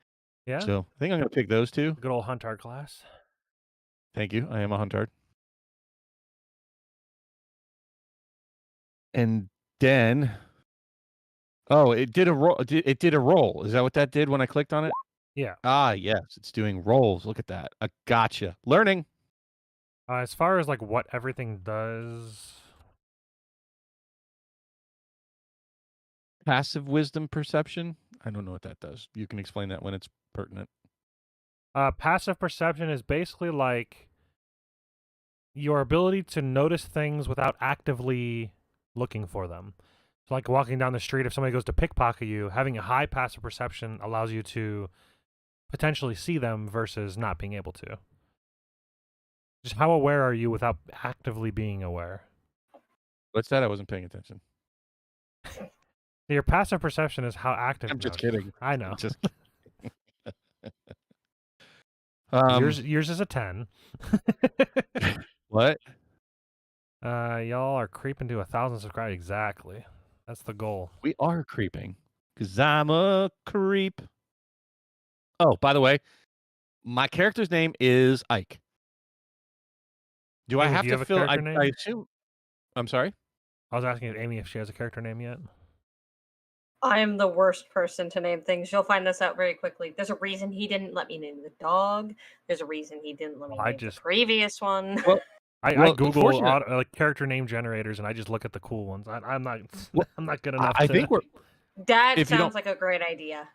yeah.
So I think I'm going to pick those 2.
Good old Huntard class.
Thank you. I am a Huntard. And then, it did a roll. It did a roll. Is that what that did when I clicked on it?
Yeah.
Ah, yes, it's doing rolls. Look at that. Gotcha. Learning.
As far as like what everything does,
Passive wisdom perception. I don't know what that does. You can explain that when it's pertinent.
passive perception is basically like your ability to notice things without actively looking for them. So like walking down the street, if somebody goes to pickpocket you, having a high passive perception allows you to potentially see them versus not being able to. Just how aware are you without actively being aware?
What's that? I wasn't paying attention.
Your passive perception is how active.
I'm just
no,
kidding.
I know.
Just
yours is a 10.
what?
Y'all are creeping to 1,000 subscribers. Exactly. That's the goal.
We are creeping because I'm a creep. Oh, by the way, my character's name is Ike. Do I
Amy,
have
do you
to
have a
fill?
character name?
I assume. I'm sorry.
I was asking Amy if she has a character name yet.
I am the worst person to name things. You'll find this out very quickly. There's a reason he didn't let me name the dog. There's a reason he didn't let me name the previous one.
Well,
I Google like character name generators and I just look at the cool ones. I'm not I'm not good enough.
I think we're.
That sounds like a great idea.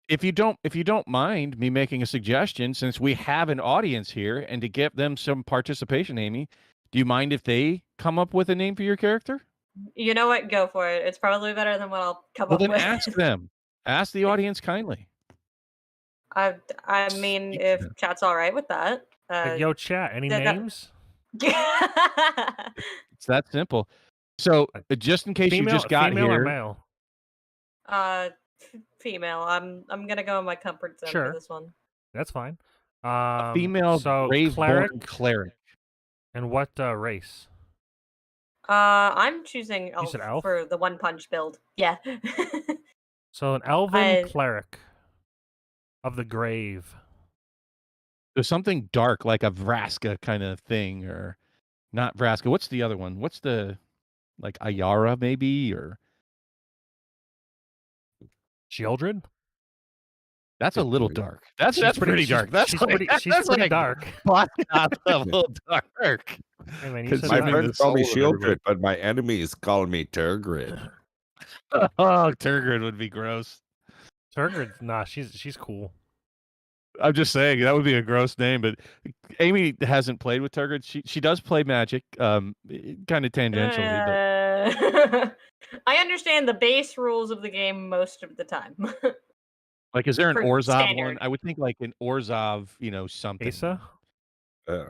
If you don't mind me making a suggestion, since we have an audience here, and to give them some participation, Amy, do you mind if they come up with a name for your character?
You know what? Go for it. It's probably better than what I'll come up
with.
with.
Well, then ask them. Ask the audience kindly.
I mean, if chat's all right with that.
Like, yo, chat, any names?
It's that simple. So, just in case you just got
female
here.
Or male?
Female. I'm gonna go in my comfort zone for this one.
That's fine.
A female cleric.
And what race?
I'm choosing elf,
You said elf?
for the one punch build. Yeah.
So an elven cleric of the grave.
There's something dark, like a Vraska kind of thing, or not Vraska. What's the other one? What's the, like, Ayara maybe, or
Sheoldred?
That's a little dark. That's pretty dark. That's
she's
like,
pretty, she's
that's
pretty
like
dark.
Boston level dark.
Hey man, you said
My
Considering
that.
friends
the
call me
soul of everybody.
Shieldred, but my enemies call me Turgrid.
Oh, Turgid would be gross.
Turgid, nah, she's cool.
I'm just saying that would be a gross name, but Amy hasn't played with Turgid. She does play Magic, kind of tangentially, but
I understand the base rules of the game most of the time.
like, is there an
For
Orzhov one?
standard.
I would think like an Orzhov, something.
Asa?
I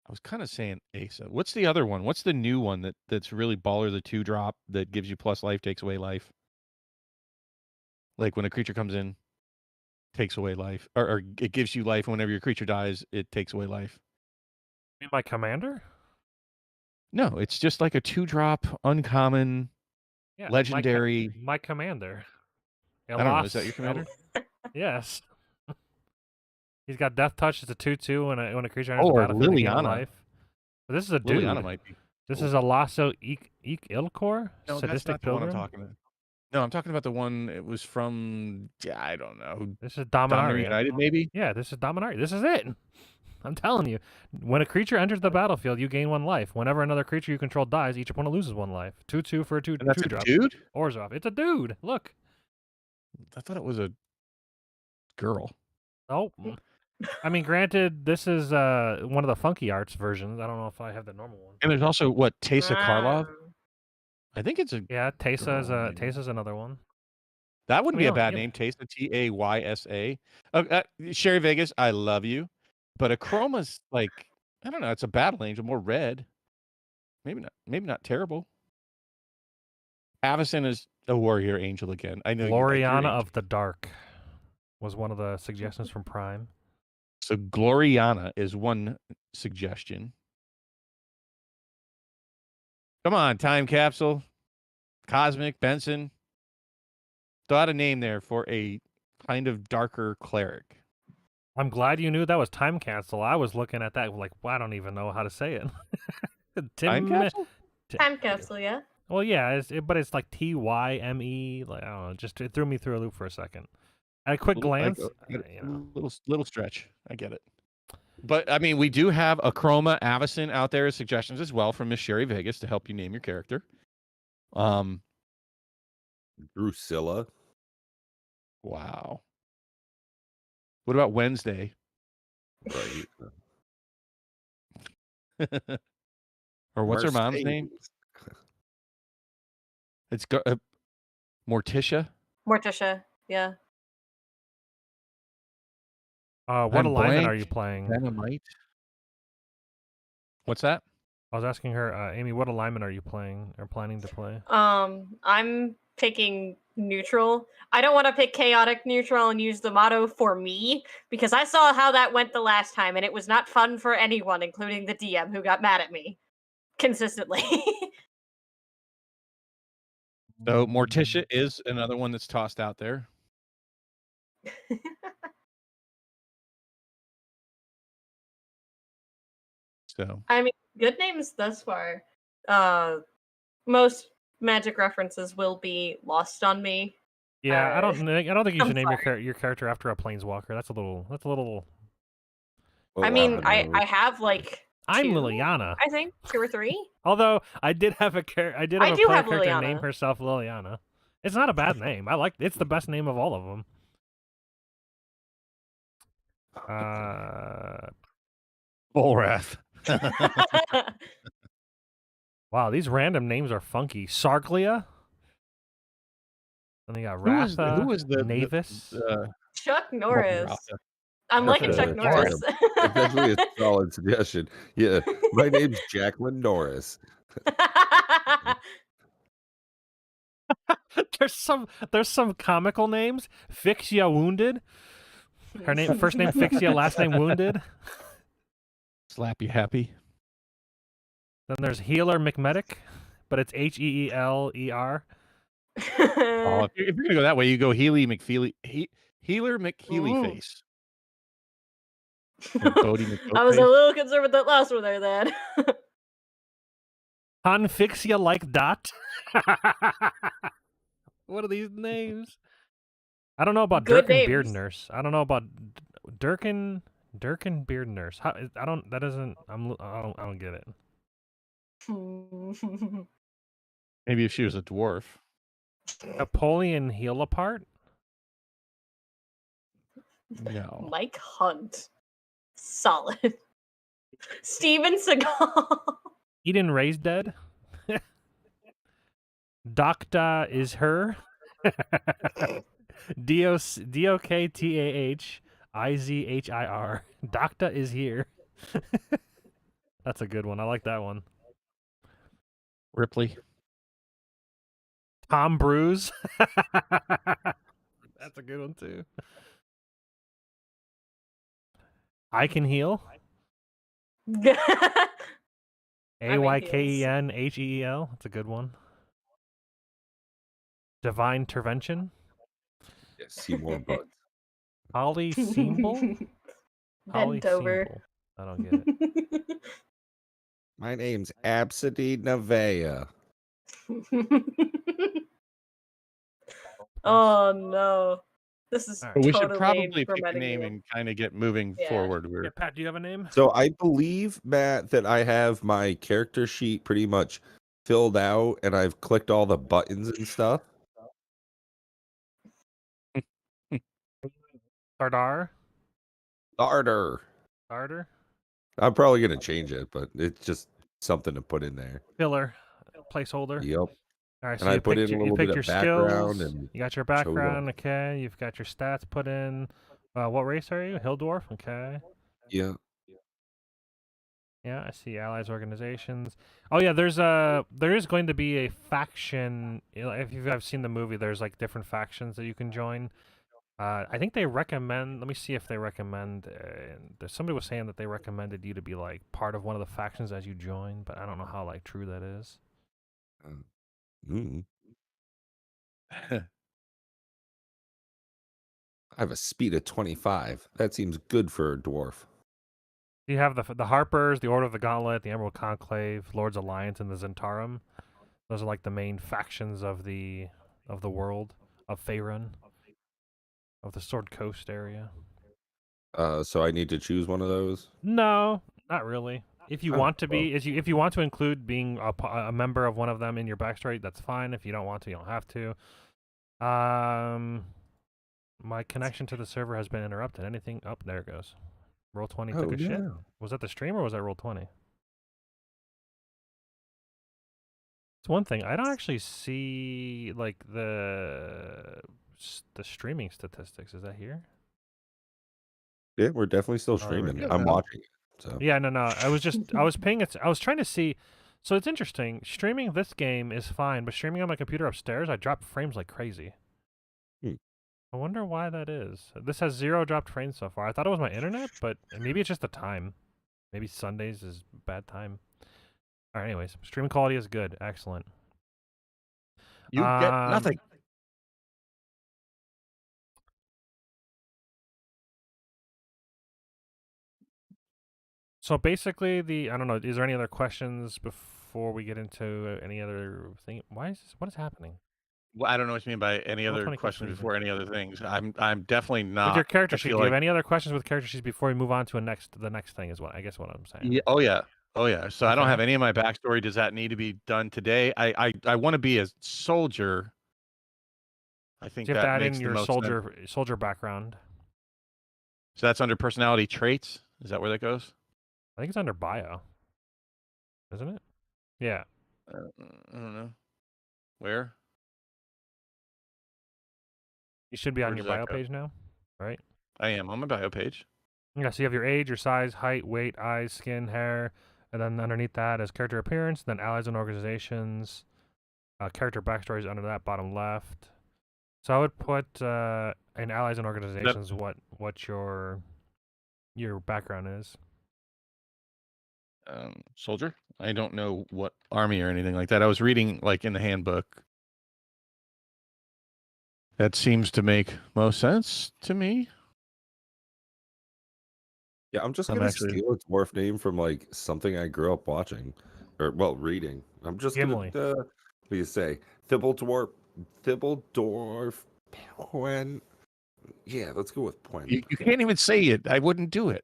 was kind of saying Asa. What's the other one? What's the new one that's really baller? The 2-drop that gives you plus life, takes away life. Like when a creature comes in, takes away life, or it gives you life. Whenever your creature dies, it takes away life.
You mean my commander?
No, it's just like a 2-drop, uncommon,
Yeah,
legendary.
My commander.
I don't know. Is that your commander?
Yes. He's got Death Touch. It's a 2/2 when a creature enters the
Or
battlefield. You gain
Liliana.
life. But this is a dude.
Liliana might be.
This
cool.
is a Lasso Ilkor?
No, that's
Sadistic
not the one I'm
Pilgrim?
talking about. No, I'm talking about the one. It was from. Yeah, I don't know.
This is
Dominator
Dominaria.
United, maybe.
Yeah, this is Dominaria. This is it. I'm telling you. When a creature enters the battlefield, you gain 1 life. Whenever another creature you control dies, each opponent loses 1 life. 2/2 for a 2
And that's a
drop.
dude.
Orzhov. It's a dude. Look.
I thought it was a girl.
Oh. I mean, granted, this is one of the Funky Arts versions. I don't know if I have the normal one.
And there's also what Teysa Karlov. I think it's a.
Yeah, Teysa is
girl, maybe.
Teysa's another one.
That wouldn't be a
Yeah,
bad
yeah.
name. Teysa, Taysa. Sherry Vegas, I love you, but a Chroma's like, I don't know. It's a battle angel, more red. Maybe not terrible. Avacyn is a warrior angel again. I know.
Gloriana of the Dark was one of the suggestions from Prime.
So Gloriana is one suggestion. Come on, Time Capsule, Cosmic, Benson. Throw out a name there for a kind of darker cleric.
I'm glad you knew that was Time Capsule. I was looking at that like, well, I don't even know how to say it.
Time Capsule?
Time Capsule, yeah.
Well, yeah, but it's like Tyme. Like, I don't know. Just it threw me through a loop for a second. At a quick glance,
little stretch. I get it. But I mean, we do have a Chroma Avacyn out there as suggestions as well from Miss Sherry Vegas to help you name your character.
Drusilla.
Wow. What about Wednesday?
Right.
Or what's her mom's name? It's Morticia.
Morticia, yeah.
What
I'm
alignment are
blank.
you playing?
Dynamite. What's that?
I was asking her, Amy, what alignment are you playing or planning to play?
I'm picking neutral. I don't want to pick chaotic neutral and use the motto for me because I saw how that went the last time and it was not fun for anyone, including the DM who got mad at me consistently.
So Morticia is another one that's tossed out there. So
I mean, good names thus far. Most Magic references will be lost on me.
Yeah, I don't think you should
I'm
name your character after a planeswalker. That's a little.
Well,
I mean,
don't
I
know.
have like
I'm
2,
Liliana.
I think 2 or 3.
Although I did have a
I do
player
have
character
Liliana.
name herself Liliana. It's not a bad name. It's the best name of all of them.
Volrath.
Wow, these random names are funky. Sarglia. Then you got Ratha.
Who was the
Navis?
Chuck Norris.
Ratha.
I'm liking Chuck Norris.
That's actually a solid suggestion. Yeah, my name's Jacqueline Norris.
There's some comical names. Fixia Wounded. Her name, first name Fixia, last name Wounded.
Slap you happy.
Then there's Healer McMedic, but it's Heeler.
Oh, if you're gonna go that way, you go Healer McHealy face.
I was a little concerned with that last one there, then.
Confixia like Dot. What are these names? I don't know about
Good
Durkin Beard
names.
Nurse. I don't know about Durkin Beard Nurse. How I don't that doesn't I don't get it.
Maybe if she was a dwarf.
Napoleon Heel Apart?
No.
Mike Hunt. Solid. Steven Seagal.
Eden Ray's dead. Docta is her. DOKTAHIZHIR. Docta is here. That's a good one. I like that one.
Ripley.
Tom Bruise. That's a good one too. I Can Heal. AYKENHEEL. That's a good one. Divine Intervention.
Yeah, Seymour Butts.
Holly Seamble. Holly
Bent over.
Seamble. I don't get it.
My name's Absidy Nevea.
Oh no. This is
All right.
But we should
totally
probably pick a
fermenting
name
you.
and kind of get moving
Yeah.
forward.
Yeah, Pat, do you have a name?
So I believe, Matt, that I have my character sheet pretty much filled out and I've clicked all the buttons and stuff.
Sardar?
Starter.
Starter?
I'm probably going to change it, but it's just something to put in there.
Filler. Placeholder.
Yep.
All right, so
And I
you
put
picked
in a
your, you
little bit
picked your
of background
skills.
and
You got your
showed off.
background, okay. You've got your stats put in. What race are you? Hill Dwarf, okay.
Yeah.
Yeah, I see allies organizations. Oh yeah, there is going to be a faction. If you've ever seen the movie, there's like different factions that you can join. I think they recommend. Let me see if they recommend. Somebody was saying that they recommended you to be like part of one of the factions as you join, but I don't know how like true that is.
I have a speed of 25. That seems good for a dwarf.
You have the Harpers, the Order of the Gauntlet, the Emerald Conclave, Lord's Alliance, and the Zentarum. Those are like the main factions of the world of Faerun, of the Sword Coast area.
So I need to choose one of those.
No, not really. If you
Oh,
want to
well.
be, if you want to include being a member of one of them in your backstory, that's fine. If you don't want to, you don't have to. My connection to the server has been interrupted. Anything? Oh, there it goes. Roll20 took a shit. Was that the stream or was that Roll20? It's one thing. I don't actually see like the streaming statistics. Is that here?
Yeah, we're definitely still
there we
streaming.
go.
I'm watching it. So
Yeah, no. I was paying it. I was trying to see. So it's interesting. Streaming this game is fine, but streaming on my computer upstairs, I drop frames like crazy. I wonder why that is. This has 0 dropped frames so far. I thought it was my internet, but maybe it's just the time. Maybe Sundays is bad time. All right, anyways, streaming quality is good. Excellent.
You get nothing.
So basically, I don't know. Is there any other questions before we get into any other thing? What is happening?
Well, I don't know what you mean by any
Roll
other
20 keeps
questions
freezing.
before any other things. I'm definitely not.
With your character
I
sheet,
feel
do you have
like-
any other questions with character sheets before we move on to the next thing? Is what I guess what I'm saying.
Yeah, oh yeah. So I don't
Okay.
have any of my backstory. Does that need to be done today? I want to be a soldier. I think
You have to
that
add
makes
in
the
your
most sense.
soldier background.
So that's under personality traits. Is that where that goes?
I think it's under bio, isn't it? Yeah.
I don't know. Where?
You should be on
Where
your
does that
bio
go?
page now, right?
I am on my bio page.
Yeah, so you have your age, your size, height, weight, eyes, skin, hair, and then underneath that is character appearance, then allies and organizations, character backstories under that bottom left. So I would put in allies and organizations what your background is.
Soldier. I don't know what army or anything like that. I was reading like in the handbook. That seems to make most sense to me.
yeah, I'm just
I'm
gonna
actually-
steal a dwarf name from like something I grew up watching, or well, reading. I'm just
Gimli.
gonna what do you say? Thibbledorf Pen. Yeah, let's go with point.
You can't even say it. I wouldn't do it.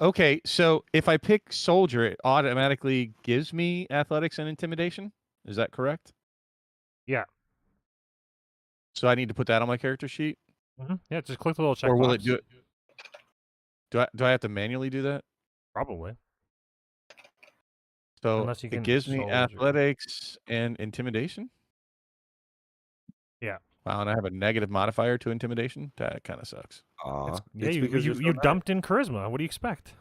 Okay, so if I pick soldier, it automatically gives me athletics and intimidation. Is that correct?
Yeah.
So I need to put that on my character sheet,
Yeah, just click the little checkbox.
or will it do it? Do I have to manually do that?
Probably.
So
Unless you
it
can
gives me
soldier.
athletics and intimidation.
Yeah.
Wow, and I have a negative modifier to intimidation. That kind of sucks.
Yeah,
It's because
you
you're so
dumped in charisma. What do you expect?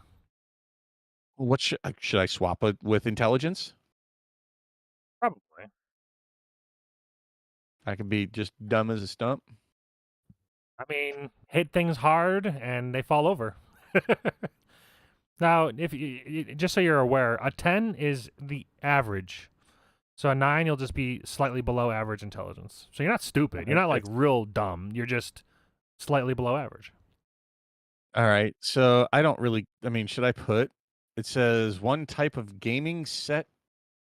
What should I swap it with intelligence?
Probably.
I could be just dumb as a stump.
I mean, hit things hard and they fall over. Now, if just so you're aware, a 10 is the average. So a 9, you'll just be slightly below average intelligence. So you're not stupid. You're not like real dumb. You're just slightly below average.
All right. So I don't really. I mean, should I put? It says one type of gaming set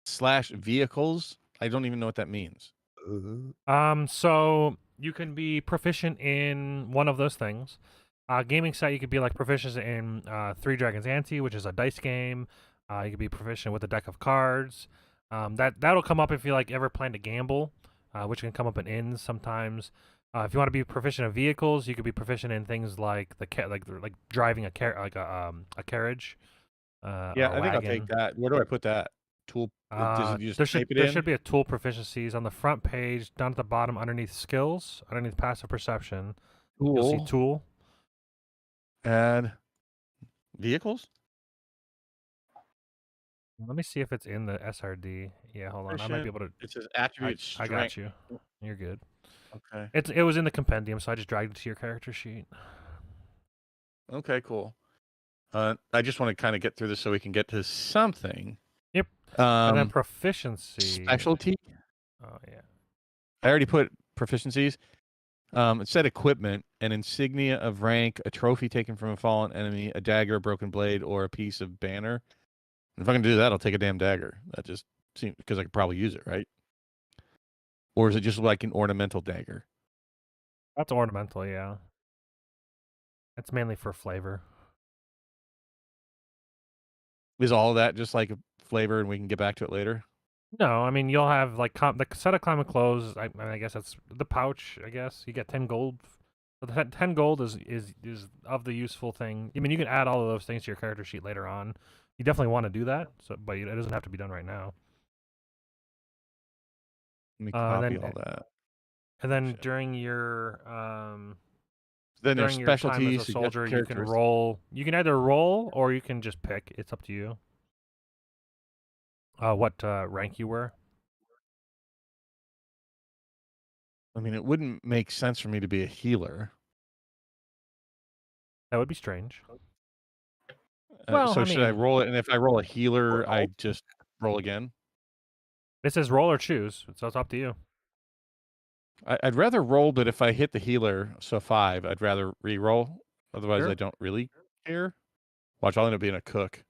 / vehicles. I don't even know what that means.
So you can be proficient in one of those things. Gaming set, you could be like proficient in Three Dragons Ante, which is a dice game. You could be proficient with a deck of cards. That'll come up if you like ever plan to gamble, which can come up in inns sometimes. If you want to be proficient in vehicles, you could be proficient in things like like driving a carriage.
Yeah,
or a
I think I'll
wagon.
take that. Where do I put that? Tool. Does it just type it
there
in?
should be a tool proficiencies on the front page, down at the bottom, underneath skills, underneath passive perception. You'll see tool.
Add vehicles.
Let me see if it's in the SRD. Yeah, hold on. I might be able to.
It says attribute
I
strength.
got you. You're good.
Okay.
It was in the compendium, so I just dragged it to your character sheet.
Okay. Cool. I just want to kind of get through this so we can get to something.
Yep. And then proficiency.
Specialty.
Oh yeah.
I already put proficiencies. It said equipment, an insignia of rank, a trophy taken from a fallen enemy, a dagger, a broken blade, or a piece of banner. If I can do that, I'll take a damn dagger. That just seems because I could probably use it, right? Or is it just like an ornamental dagger?
That's ornamental, yeah. It's mainly for flavor.
Is all of that just like a flavor, and we can get back to it later?
No, I mean you'll have like the set of common clothes. I guess that's the pouch. I guess you get 10 gold. So the 10 gold is of the useful thing. I mean you can add all of those things to your character sheet later on. You definitely want to do that. So, but it doesn't have to be done right now.
Let me copy all that.
And then during your
then
during your time as a
specialties,
soldier, you can roll. You can either roll or you can just pick. It's up to you. What rank you were?
I mean, it wouldn't make sense for me to be a healer.
That would be strange.
Well, so should I roll it? And if I roll a healer, I just roll again?
It says roll or choose, so it's up to you.
I'd rather roll, but if I hit the healer, so 5, I'd rather re-roll. Otherwise,
Sure.
I don't really care. Watch, I'll end up being a cook.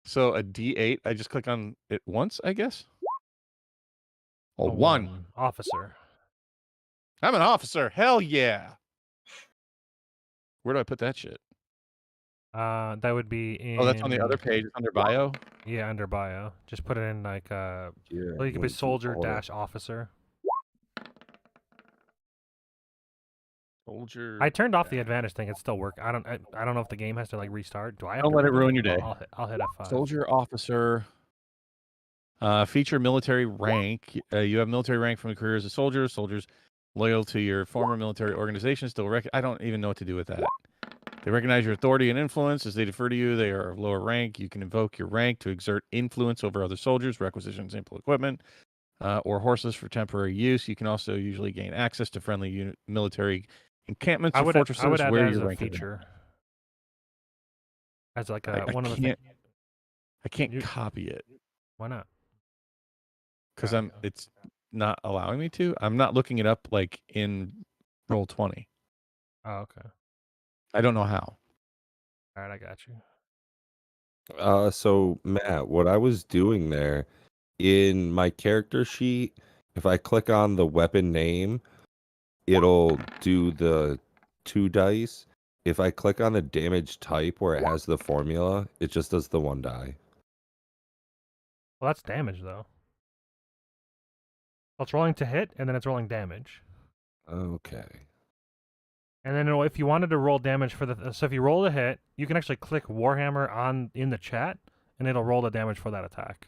So a D8, I just click on it once, I guess? Oh, 1.
Officer.
I'm an officer. Hell yeah. Where do I put that shit?
That would be in...
Oh, that's on the other page. It's under bio?
Yeah, under bio. Just put it in like well, you could be soldier / officer.
Soldier.
I turned off the advantage thing. It still work. I don't know if the game has to like restart. Do I have
Don't
to
let it ruin your day.
I'll hit F5.
Soldier officer. Feature military rank. You have military rank from a career as a soldier. Soldiers loyal to your former military organization still I don't even know what to do with that. They recognize your authority and influence as they defer to you. They are of lower rank. You can invoke your rank to exert influence over other soldiers, requisition simple equipment, or horses for temporary use. You can also usually gain access to friendly military encampments or fortresses.
I would add
where
that as
your
a
rank
feature. As like
one of the. I can't copy it.
Why not?
Because it's not allowing me to. I'm not looking it up like in Roll20.
Oh, okay.
I don't know how.
All right, I got you.
So Matt, what I was doing there in my character sheet, If I click on the weapon name, it'll do the 2 dice. If I click on the damage type where it has the formula, it just does the 1 die.
Well, that's damage though. Well, it's rolling to hit, and then it's rolling damage.
Okay.
And then if you wanted to roll damage for the, so if you roll a hit, you can actually click Warhammer in the chat, and it'll roll the damage for that attack.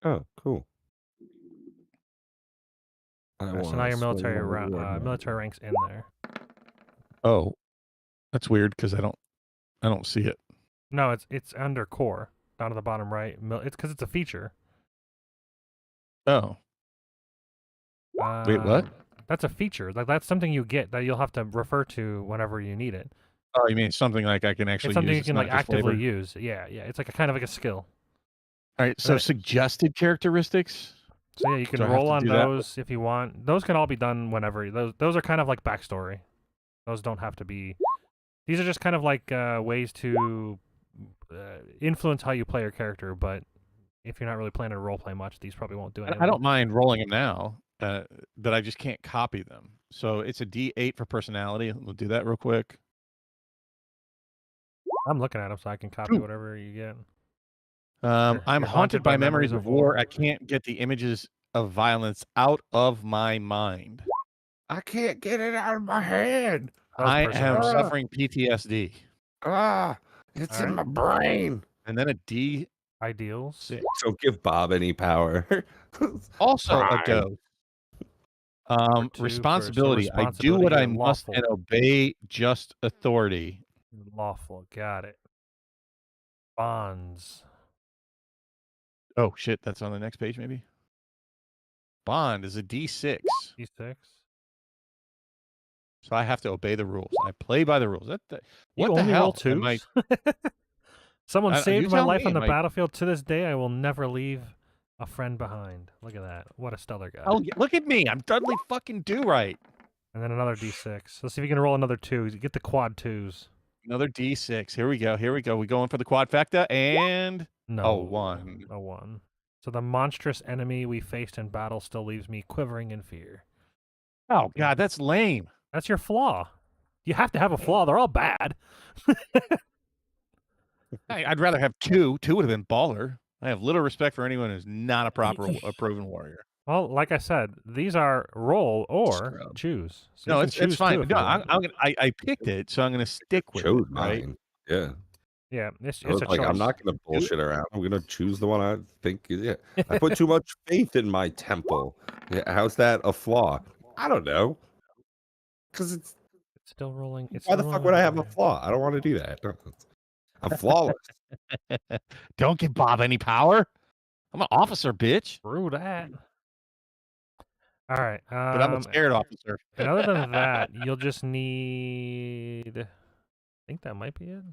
Oh, cool.
So now your military rank's in there.
Oh, that's weird because I don't see it.
No, it's under core, down to the bottom right. It's because it's a feature.
Oh, wait, what?
That's a feature. Like that's something you get that you'll have to refer to whenever you need it.
Oh, you mean something like I can actually
It's something
use?
you can
not
like
just
actively
flavor?
use. Yeah. It's like a kind of like a skill.
All right, so
then-
suggested characteristics.
So yeah, you can
Do I have
roll
to
on
do that?
those if you want. Those can all be done whenever. Those are kind of like backstory. Those don't have to be. These are just kind of like ways to influence how you play your character. But if you're not really planning to roleplay much, these probably won't do anything.
I don't mind rolling them now, but I just can't copy them. So it's a D8 for personality. We'll do that real quick.
I'm looking at them so I can copy
Ooh.
whatever you get.
I'm
You're
haunted by memories of war. I can't get the images of violence out of my mind.
I can't get it out of my head.
I am
personality.
suffering PTSD.
It's
All
in my brain.
And then a D6.
Ideals.
So give Bob any power.
Also a
Prime.
dose.
Number 2 for-
Responsibility.
so
I do what
responsibility,
I
you're
must
lawful.
and obey just authority.
Lawful. Got it. Bonds.
Oh shit, that's on the next page maybe. Bond is a D6.
D6.
So I have to obey the rules. I play by the rules. What
You
the
only
hell?
roll
Am I-
twos? Someone
you
saved my
tell
life
me,
on the
am I-
battlefield. To this day, I will never leave a friend behind. Look at that. What a stellar guy.
Oh, look at me. I'm Dudley fucking Do Right.
And then another D6. Let's see if you can roll another 2. Get the quad 2s.
Another D6. Here we go. We going for the quadfecta and
No.
1.
A 1. So the monstrous enemy we faced in battle still leaves me quivering in fear.
Oh god, that's lame.
That's your flaw. You have to have a flaw. They're all bad.
I'd rather have 2. 2 would have been baller. I have little respect for anyone who's not a proven warrior.
Well, like I said, these are roll or
Scrub.
choose. So
No,
you can
it's
choose
fine.
too if
No,
you want.
I picked it, so I'm gonna stick with
Chose
it. Right?
mine. Yeah.
Yeah, it's
I was
a
like,
choice.
I'm not gonna bullshit around. I'm gonna choose the one I think is it. I put too much faith in my temple. Yeah, how's that a flaw? I don't know. Because it's
It's still rolling. It's
why
still
the fuck
rolling
would I have a
over.
flaw? I don't want to do that. I'm flawless.
Don't give Bob any power. I'm an officer, bitch.
Screw that. All right.
But I'm a scared officer.
And other than that, you'll just need. I think that might be it.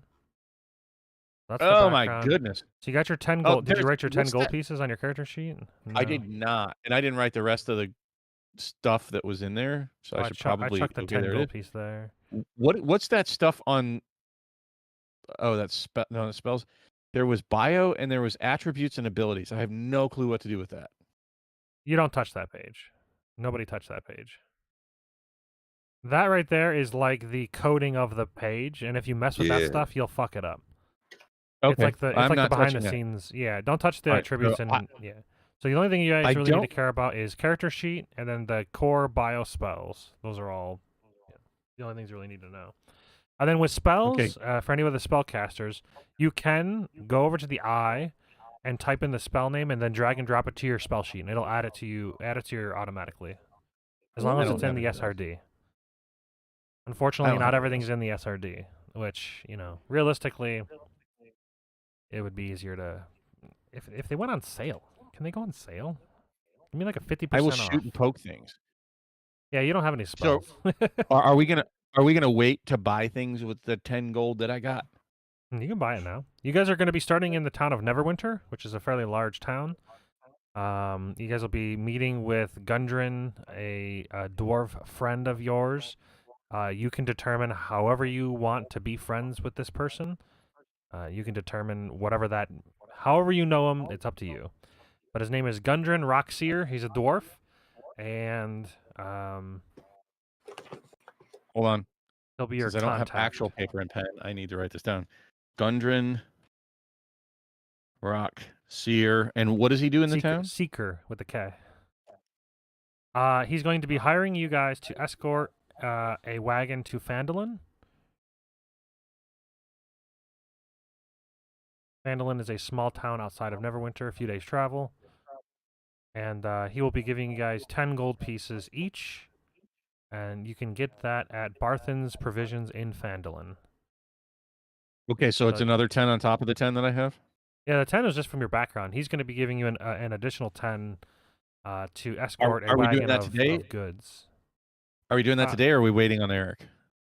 That's the
Oh my
background.
goodness.
So you got your 10
Oh,
gold. Did you
there's-
write your 10
what's
gold
that?
pieces on your character sheet?
I
No.
did not, and I didn't write the rest of the stuff that was in there, so
Oh,
I should
chuck-
probably.
I chucked the
okay,
10
there it
gold
is.
piece there.
What's that stuff on? Oh, that's no, that spells. There was bio and there was attributes and abilities. I have no clue what to do with that.
You don't touch that page. Nobody touched that page. That right there is like the coding of the page, and if you mess with that
Yeah.
stuff, you'll fuck it up.
Okay,
It's like the
I'm not
behind
touching
the
that.
scenes. Yeah, don't touch the
Alright,
attributes
so
and yeah. So the only thing you guys
I
really need to
don't-
care about is character sheet and then the core bio spells. Those are all the only things you really need to know. And then with spells, for any of the spellcasters, you can go over to the eye and type in the spell name and then drag and drop it to your spell sheet, and it'll add it to your automatically, as long
I
as
don't
it's in
have
the
any of those.
SRD. Unfortunately,
don't
not
have any of
everything's in the SRD, which realistically, it would be easier to if they went on sale. Can they go on sale? Give me like a 50%
I will
off.
shoot and poke things.
Yeah, you don't have any
So-
spells.
Are we gonna wait to buy things with the 10 gold that I got?
You can buy it now. You guys are going to be starting in the town of Neverwinter, which is a fairly large town. You guys will be meeting with Gundren, a dwarf friend of yours. You can determine however you want to be friends with this person. You can determine whatever that However you know him, it's up to you. But his name is Gundren Rockseer. He's a dwarf, and
Hold on,
he'll be your
since I don't have
contact.
actual paper and pen, I need to write this down. Gundren Rock Seer, and what does he do in the town?
Seeker with a K. He's going to be hiring you guys to escort a wagon to Phandelver. Phandelver is a small town outside of Neverwinter, a few days' travel. And he will be giving you guys 10 gold pieces each. And you can get that at Barthen's Provisions in Phandelver.
Okay, so it's another 10 on top of the 10 that I have?
Yeah, the 10 is just from your background. He's going to be giving you an additional 10 to escort a
we
wagon
doing that today?
of goods.
Are we doing that today, or are we waiting on Eric?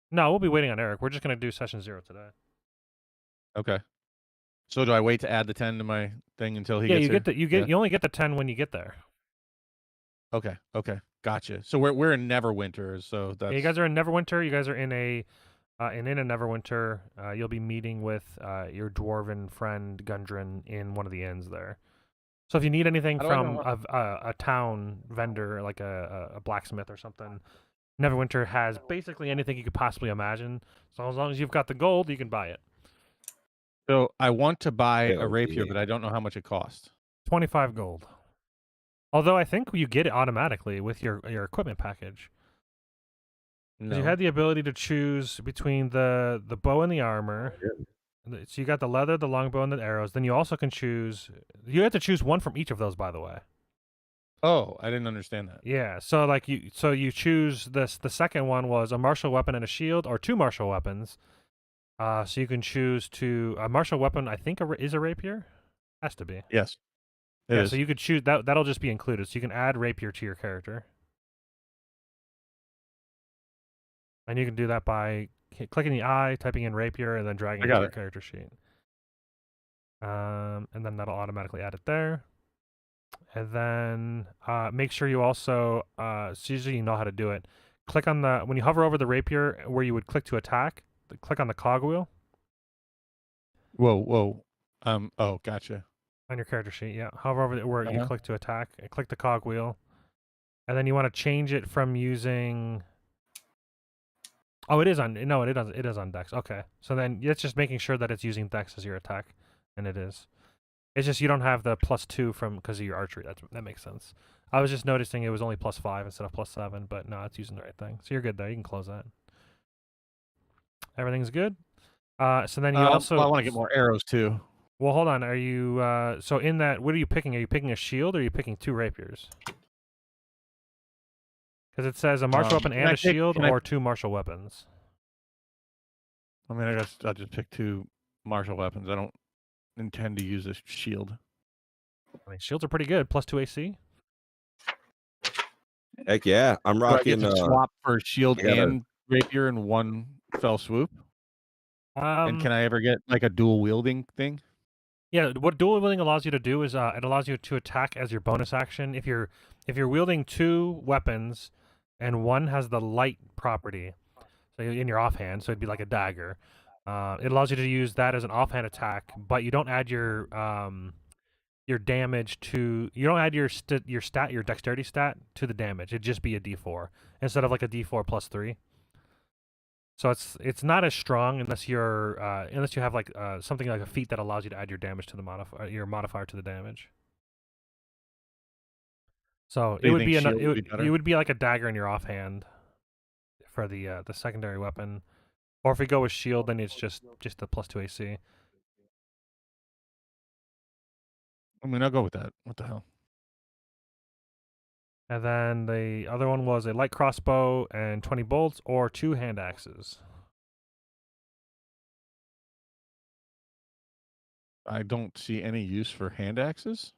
No, we'll be waiting on Eric. We're just going to do session 0 today.
Okay. So do I wait to add the 10 to my thing until he gets here?
You only get the 10 when you get there.
Okay. Gotcha. So we're in Neverwinter, so that's...
Yeah, you guys are in Neverwinter. You guys are in a Neverwinter. You'll be meeting with your dwarven friend Gundren in one of the inns there. So if you need anything from a town vendor, like a blacksmith or something, Neverwinter has basically anything you could possibly imagine. So as long as you've got the gold, you can buy it.
So I want to buy a rapier, but I don't know how much it costs.
25 gold. Although I think you get it automatically with your equipment package.
No.
You had the ability to choose between the bow and the armor. So you got the leather, the longbow, and the arrows. Then you also can choose... You have to choose one from each of those, by the way.
Oh, I didn't understand that.
Yeah, so you choose this. The second one was a martial weapon and a shield, or 2 martial weapons. So you can choose a martial weapon. I think is a rapier. Has to be.
Yes. It is.
So you could choose that. That'll just be included. So you can add rapier to your character, and you can do that by clicking the eye, typing in rapier, and then dragging it to your character sheet. And then that'll automatically add it there. And then make sure you also, so usually you know how to do it. Click on when you hover over the rapier where you would click to attack, click on the cogwheel.
Whoa. Oh, gotcha.
On your character sheet, yeah. Hover over where you click to attack, and click the cogwheel. And then you want to change it from using... Oh, it is on... No, it is on Dex. Okay. So then it's just making sure that it's using Dex as your attack. And it is. It's just you don't have the +2 because of your archery. That makes sense. I was just noticing it was only +5 instead of +7, but no, it's using the right thing. So you're good there. You can close that. Everything's good. So then you also...
Well, I want to get more arrows, too.
Well, hold on. Are you... so in that, what are you picking? Are you picking a shield, or are you picking 2 rapiers? Because it says a martial weapon and a shield, or 2 martial weapons.
I mean, I guess I'll just pick 2 martial weapons. I don't intend to use a shield.
I mean, shields are pretty good. +2 AC.
Heck yeah. I'm rocking...
Do I get to swap for shield and rapier in one fell swoop? And can I ever get like a dual wielding thing?
Yeah, what dual wielding allows you to do is it allows you to attack as your bonus action. If you're wielding 2 weapons and one has the light property, so in your offhand, so it'd be like a dagger. It allows you to use that as an offhand attack, but you don't add your damage to... You don't add your dexterity stat to the damage. It'd just be a D4 instead of like a D4 +3. So it's not as strong unless you have like something like a feat that allows you to add your damage to the your modifier to the damage. So it would be it would be like a dagger in your offhand for the secondary weapon, or if we go with shield, then it's just the +2 AC.
I mean, I'll go with that. What the hell?
And then the other one was a light crossbow and 20 bolts, or 2 hand axes.
I don't see any use for hand axes.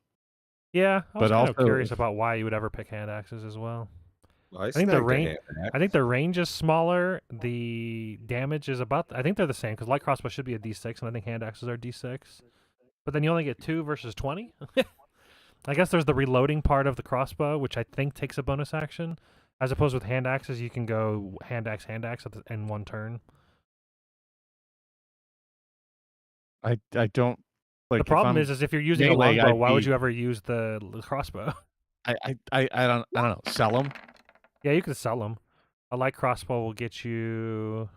Yeah, I was kind of curious about why you would ever pick hand axes as well. I think the range is smaller. The damage is about... I think they're the same, because light crossbow should be a D6, and I think hand axes are D6. But then you only get 2 versus 20? I guess there's the reloading part of the crossbow, which I think takes a bonus action. As opposed with hand axes, you can go hand axe in one turn.
I don't Like
The problem
if I'm
is if you're using a
melee,
longbow,
I'd
why would
be-
you ever use the crossbow?
I don't know. Sell them.
Yeah, you can sell them. A light crossbow will get you.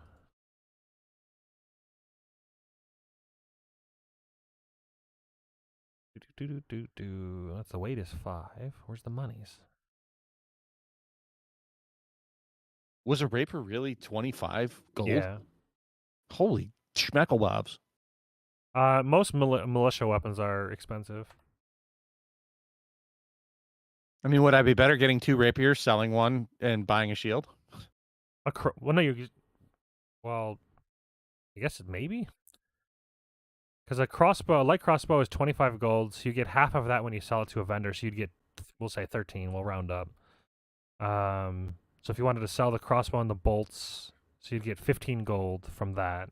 That's the weight is 5. Where's the monies?
Was a rapier really 25 gold?
Yeah.
Holy schmeckelbobs.
Most militia weapons are expensive.
I mean, would I be better getting 2 rapiers, selling one, and buying a shield?
Well, no, you. Well, I guess maybe. Because a light crossbow is 25 gold, so you get half of that when you sell it to a vendor. So you'd get, we'll say 13. We'll round up. So if you wanted to sell the crossbow and the bolts, so you'd get 15 gold from that.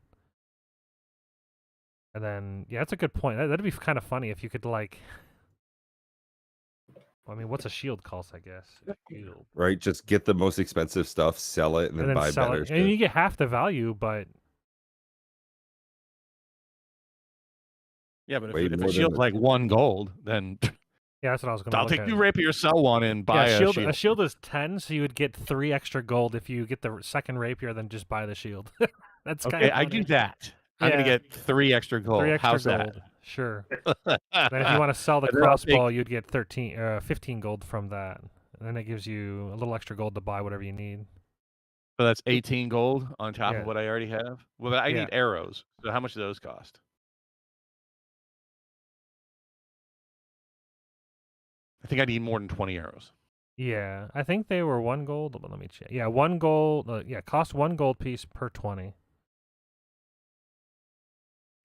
And then, yeah, that's a good point. That'd be kind of funny if you could like. I mean, what's a shield cost? I guess. Shield.
Right? Just get the most expensive stuff, sell it, and then buy
sell
better
it,
shit.
and you get half the value, but.
Yeah, but
Way
if
more
a
than
shield's
the-
like 1 gold, then
Yeah, that's what I was going to
I'll
look
take
at.
2 rapiers, sell one, and buy
Yeah,
a shield.
a shield is 10, so you would get 3 extra gold if you get the second rapier, then just buy the shield. That's kind
Okay,
of
I do that. I'm gonna
Yeah.
get 3 extra gold.
3 extra
How's
gold. Sure.
that?
Then if you want to sell the
And then I'll
crossbow, you'd get 15 gold from that. And then it gives you a little extra gold to buy whatever you need.
So that's 18 gold on top
Yeah.
of what I already have. Well, I
Yeah.
need arrows. So how much do those cost? I think I need more than 20 arrows.
Yeah, I think they were 1 gold. But let me check. Yeah, 1 gold. Cost 1 gold piece per 20.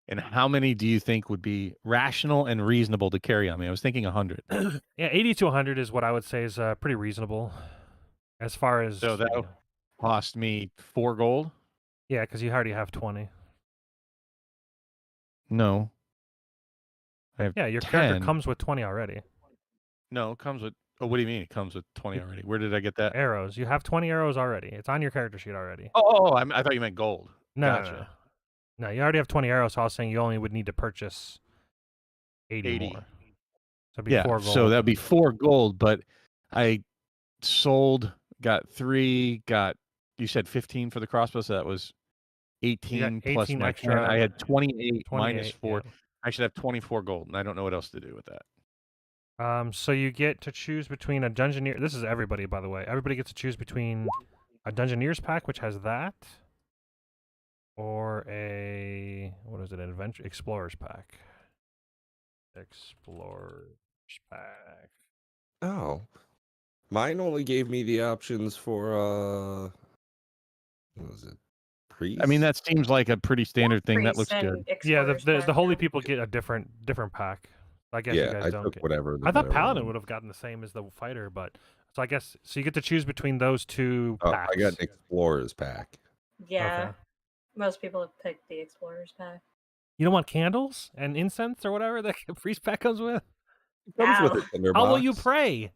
And how many do you think would be rational and reasonable to carry on me? I was thinking 100.
Yeah, 80 to 100 is what I would say is pretty reasonable. As far as
So that cost me 4 gold?
yeah, because you already have 20.
No. I have
Yeah, your
10.
character comes with 20 already.
No, it comes with. Oh, what do you mean? It comes with 20 already. Where did I get that?
Arrows. You have 20 arrows already. It's on your character sheet already.
Oh, I thought you meant gold.
No,
Gotcha.
no, you already have 20 arrows, so I was saying you only would need to purchase 80 more. So it'd be 4 gold.
So that'd be 4 gold, but I sold, got 3, you said 15 for the crossbow, so that was 18 plus
18
my
extra.
10. I had 28 minus
28,
4. I should have 24 gold, and I don't know what else to do with that.
So you get to choose between a Dungeoneer. This is everybody, by the way. Everybody gets to choose between a Dungeoneer's pack, which has that, or an Adventure Explorer's pack. Explorer's pack.
Oh. Mine only gave me the options for what was it? Priest?
I mean, that seems like a pretty standard thing. That looks
Priest
good.
and
Yeah,
Explorer's
the
pack,
holy
yeah.
people get a different pack. I guess you
Yeah,
guys
I
don't
took
get.
whatever.
I thought
better
Paladin
one.
would have gotten the same as the fighter, but so I guess so you get to choose between those 2
Oh,
packs.
I got an Explorer's pack.
Yeah,
Okay.
most people have picked the Explorer's pack.
You don't want candles and incense or whatever that priest pack comes with?
It comes with
Ow.
a tinderbox.
How will you pray?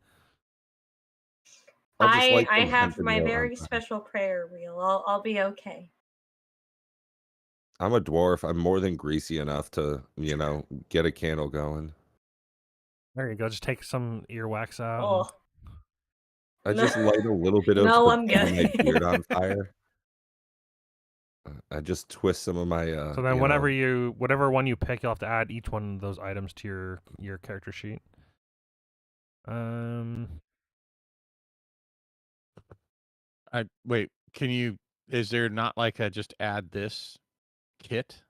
I'll just light
I
some
have
hempen
my
oil on
very
top.
special prayer wheel. I'll be okay.
I'm a dwarf. I'm more than greasy enough to, get a candle going.
There you go. Just take some earwax out.
Oh,
I just light a little bit of
No,
the
I'm
tip of my
good.
beard on fire. I just twist some of my.
So then, whatever one you pick, you'll have to add each one of those items to your character sheet.
Wait, is there not like a just add this kit?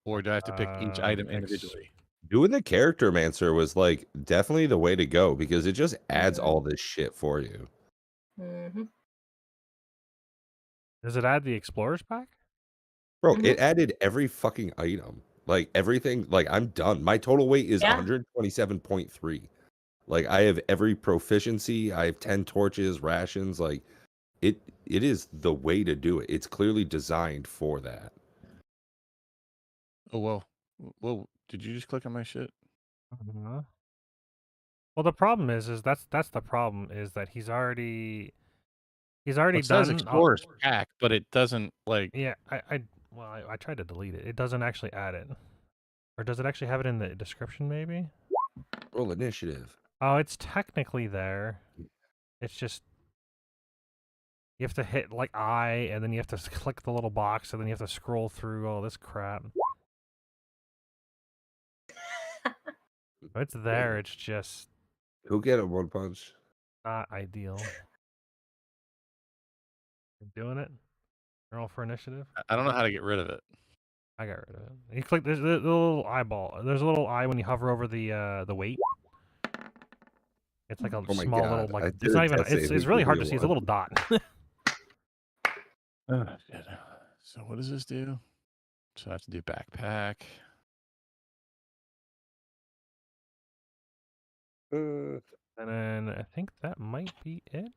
Or do I have to pick each item individually?
Doing the character mancer was like definitely the way to go because it just adds all this shit for you.
hmm
Does it add the explorer's pack?
Bro, it added every fucking item. Like everything, like I'm done. My total weight is
Yeah.
127.3. Like I have every proficiency. I have 10 torches, rations. Like it is the way to do it. It's clearly designed for that.
Oh, whoa, did you just click on my shit?
Well, the problem is that's the problem is that he's already
It
done.
says Explorer's pack, but it doesn't like.
Yeah, I tried to delete it. It doesn't actually add it. Or does it actually have it in the description, maybe?
Roll initiative.
Oh, it's technically there. It's just you have to hit like I, and then you have to click the little box, and then you have to scroll through all this crap. It's there. It's just
Go get him, One Punch.
not ideal. You're doing it. Roll for initiative.
I don't know how to get rid of it.
I got rid of it. You click. There's a little eyeball. There's a little eye when you hover over the weight. It's like a
Oh my
small little
God,
like.
I
It's
did
not
a
even.
death
It's
saving
really hard
throw
to see. It's a
once.
little dot.
Oh, shit. So what does this do? So I have to do backpack.
Uh,
And then I think that might be it.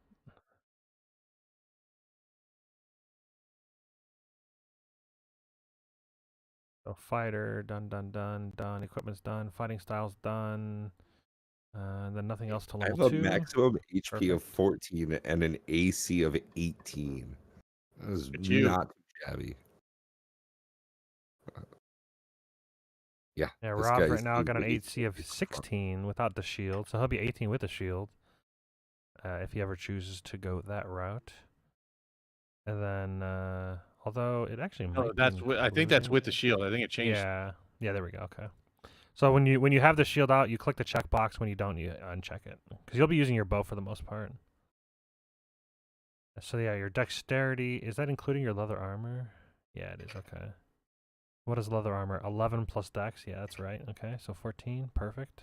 So fighter, done. Equipment's done. Fighting style's done. Then nothing else to
I
level
have a
2.
maximum HP of
Perfect.
14 and an AC of 18. That is
It's you.
not too shabby. Yeah,
Yeah,
this
Rob
guy's
right now got an
easy.
AC of 16 without the shield, so he'll be 18 with the shield if he ever chooses to go that route. And then, although it actually might.
No, that's I think that's with the shield. I think it changed.
Yeah, there we go. Okay. So when you have the shield out, you click the checkbox. When you don't, you uncheck it because you'll be using your bow for the most part. So yeah, your dexterity, is that including your leather armor? Yeah, it is. Okay. What is leather armor? 11 plus dex. Yeah, that's right. Okay, so 14. Perfect.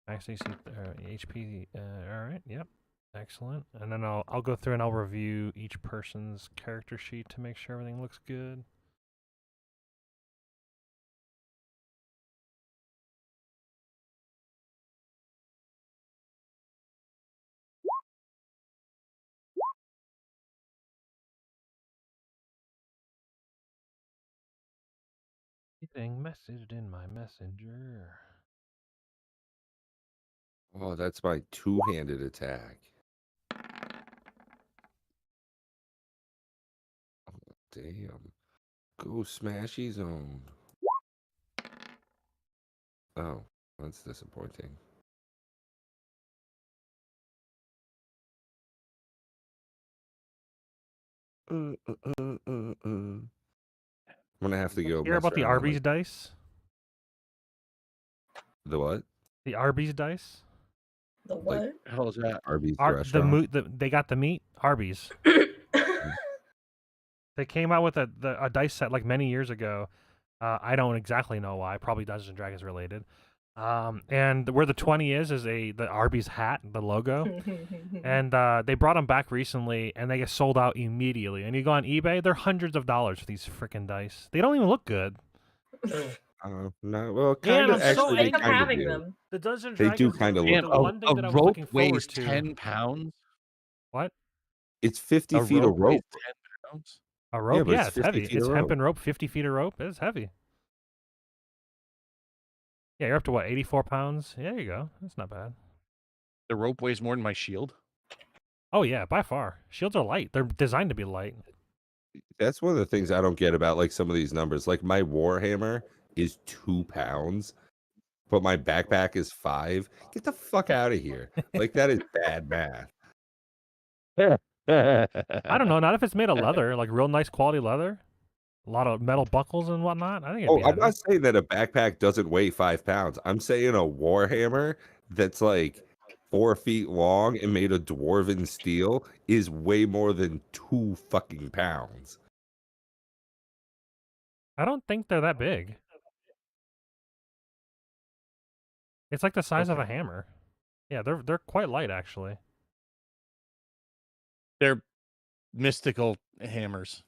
Actually, see HP. All right. Yep. Excellent. And then I'll go through and I'll review each person's character sheet to make sure everything looks good. Anything messaged in my messenger?
Oh, that's my two-handed attack. Oh, damn. Go smashy zone. Oh, that's disappointing. I'm gonna have to go.
Hear
mess
about the
around on
Arby's dice?
the what?
The Arby's dice?
The
Like-
what?
The hell is that?
Arby's
The
restaurant.
they got the meat? Arby's. They came out with a dice set like many years ago. I don't exactly know why. Probably Dungeons and Dragons related. And where the 20 is the Arby's hat, the logo. And they brought them back recently, and they get sold out immediately. And you go on eBay, they're hundreds of dollars for these freaking dice. They don't even look good.
No, well,
Yeah,
kind
and
of.
I'm so
Actually, they
I kept
kind of
having
do.
them.
The Dungeons and
They do
Dragons
kinda
thing was
look
the
good.
one thing
a
that I was
rope
looking forward
weighs
to.
10 pounds.
What?
It's 50
A
feet of
rope weighs
rope.
10 pounds.
A rope?
but
Yeah,
it's
it's
50
heavy.
feet
It's
of
hemp
rope.
and rope, 50 feet of rope. It's heavy. Yeah, you're up to what, 84 pounds? Yeah, there you go. That's not bad.
The rope weighs more than my shield.
Oh, yeah, by far. Shields are light. They're designed to be light.
That's one of the things I don't get about like some of these numbers. Like my Warhammer is 2 pounds, but my backpack is 5. Get the fuck out of here! Like that is bad math.
I don't know, not if it's made of leather, like real nice quality leather. A lot of metal buckles and whatnot. I think it'd
Oh,
be
I'm
heavy.
not saying that a backpack doesn't weigh 5 pounds. I'm saying a Warhammer that's like 4 feet long and made of dwarven steel is way more than 2 fucking pounds.
I don't think they're that big. It's like the size of a hammer. Yeah, they're quite light actually.
They're mystical hammers.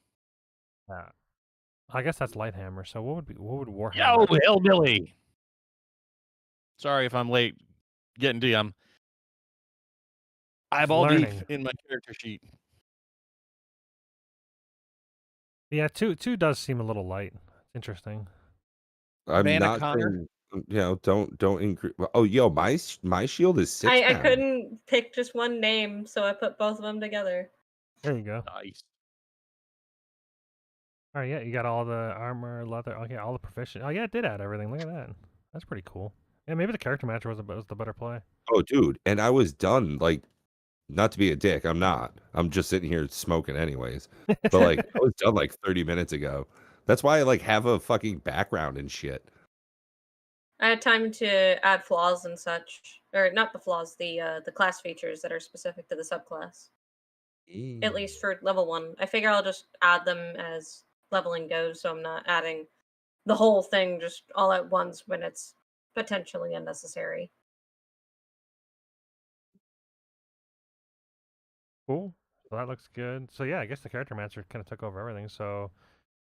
I guess that's light hammer. So what would
Yo,
Warhammer?
hillbilly! Sorry if I'm late getting to you. I'm eyeball deep
learning.
in my character sheet.
Yeah, two does seem a little light. Interesting.
I'm
Mana
not
Connor?
saying, don't increase. Oh, yo, my shield is 6
I
pounds.
couldn't pick just one name, so I put both of them together.
There you go.
Nice.
All right, yeah, you got all the armor, leather. Okay, all the proficient. Oh yeah, it did add everything. Look at that. That's pretty cool. Yeah, maybe the character matcher was the better play.
Oh, dude, and I was done. Like, not to be a dick, I'm not. I'm just sitting here smoking anyways. But like, I was done like 30 minutes ago. That's why I like have a fucking background and shit.
I had time to add flaws and such, or not the flaws, the class features that are specific to the subclass. At least for level 1. I figure I'll just add them as leveling goes, so I'm not adding the whole thing just all at once when it's potentially unnecessary.
Cool. So that looks good. So yeah, I guess the character matcher kind of took over everything. So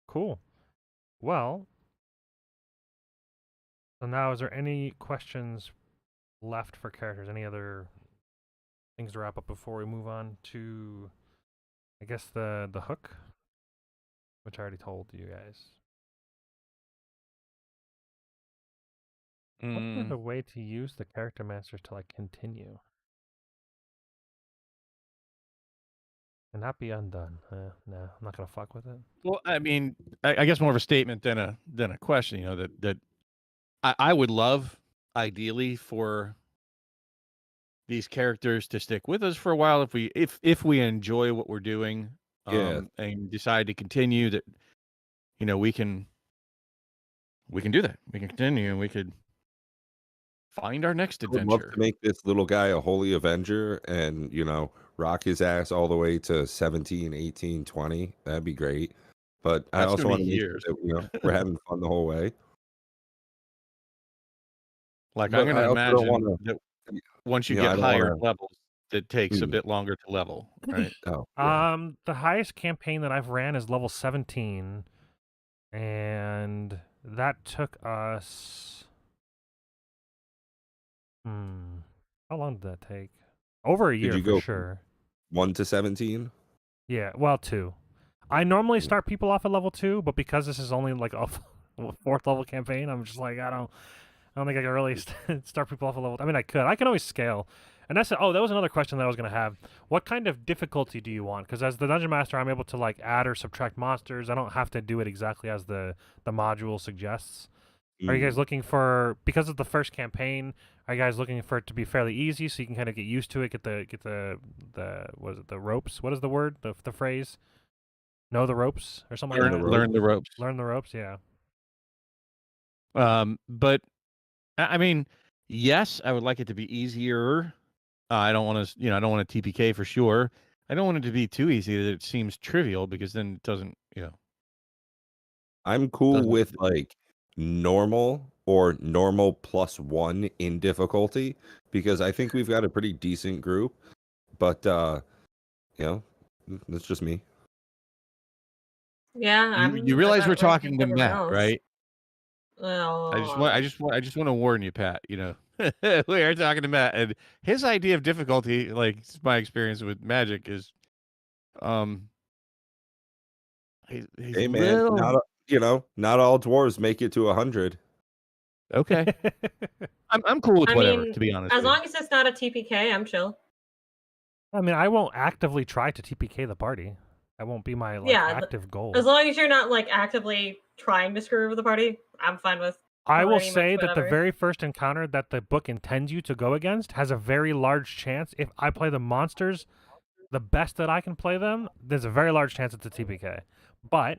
cool. Well, so now is there any questions left for characters? Any other things to wrap up before we move on to, I guess, the hook, which I already told you guys. I wonder
Mm.
the way to use the character masters to like continue and not be undone. No, I'm not gonna fuck with it.
Well, I mean, I guess more of a statement than a question. You know that I would love, ideally, for these characters to stick with us for a while if we enjoy what we're doing,
Yeah.
and decide to continue. That we can do that. We can continue, and we could find our next
I would love
adventure.
to make this little guy a holy avenger and, rock his ass all the way to 17, 18, 20. That'd be great. But I
That's
also
gonna
want
be
to make sure
years.
that, we're having fun the whole way.
Like, I'm
But I
gonna
also don't
imagine
want
that
to,
once you
I
get
don't
higher
want
levels, it takes a
to.
bit longer to level, right?
Oh, yeah.
The highest campaign that I've ran is level 17, and that took us. How long did that take? Over a
Did
year
you
for
go
sure.
1 to 17?
Yeah, well, 2. I normally start people off at level 2, but because this is only like a 4th level campaign, I'm just like I don't think I can really start people off at level. I mean, I can always scale. And that was another question that I was gonna have. What kind of difficulty do you want? Because as the dungeon master, I'm able to like add or subtract monsters. I don't have to do it exactly as the module suggests. Are you guys looking for, because of the first campaign? Are you guys looking for it to be fairly easy so you can kind of get used to it, get the what is it, the ropes? What is the word? The phrase? Know the ropes or something like that.
Learn the ropes.
Learn the ropes. Yeah.
But I mean, yes, I would like it to be easier. I don't want to, I don't want a TPK for sure. I don't want it to be too easy that it seems trivial, because then it doesn't,
I'm cool
doesn't.
with like normal or normal +1 in difficulty because I think we've got a pretty decent group. But that's just me.
Yeah,
You realize we're
like
talking to
everyone
Matt,
else.
right?
Oh.
I just want to warn you, Pat. We are talking to Matt, and his idea of difficulty, like my experience with Magic, is, he's
Hey man,
little
not all dwarves make it to 100.
okay. I'm cool with
I
whatever,
mean,
to be honest
as
with you.
long as it's not a TPK, I'm chill.
I mean, I won't actively try to TPK the party. That won't be my active goal.
As long as you're not like actively trying to screw over the party, I'm fine with.
I will
pretty much
say that the
whatever.
very first encounter that the book intends you to go against has a very large chance. If I play the monsters the best that I can play them, there's a very large chance it's a TPK. But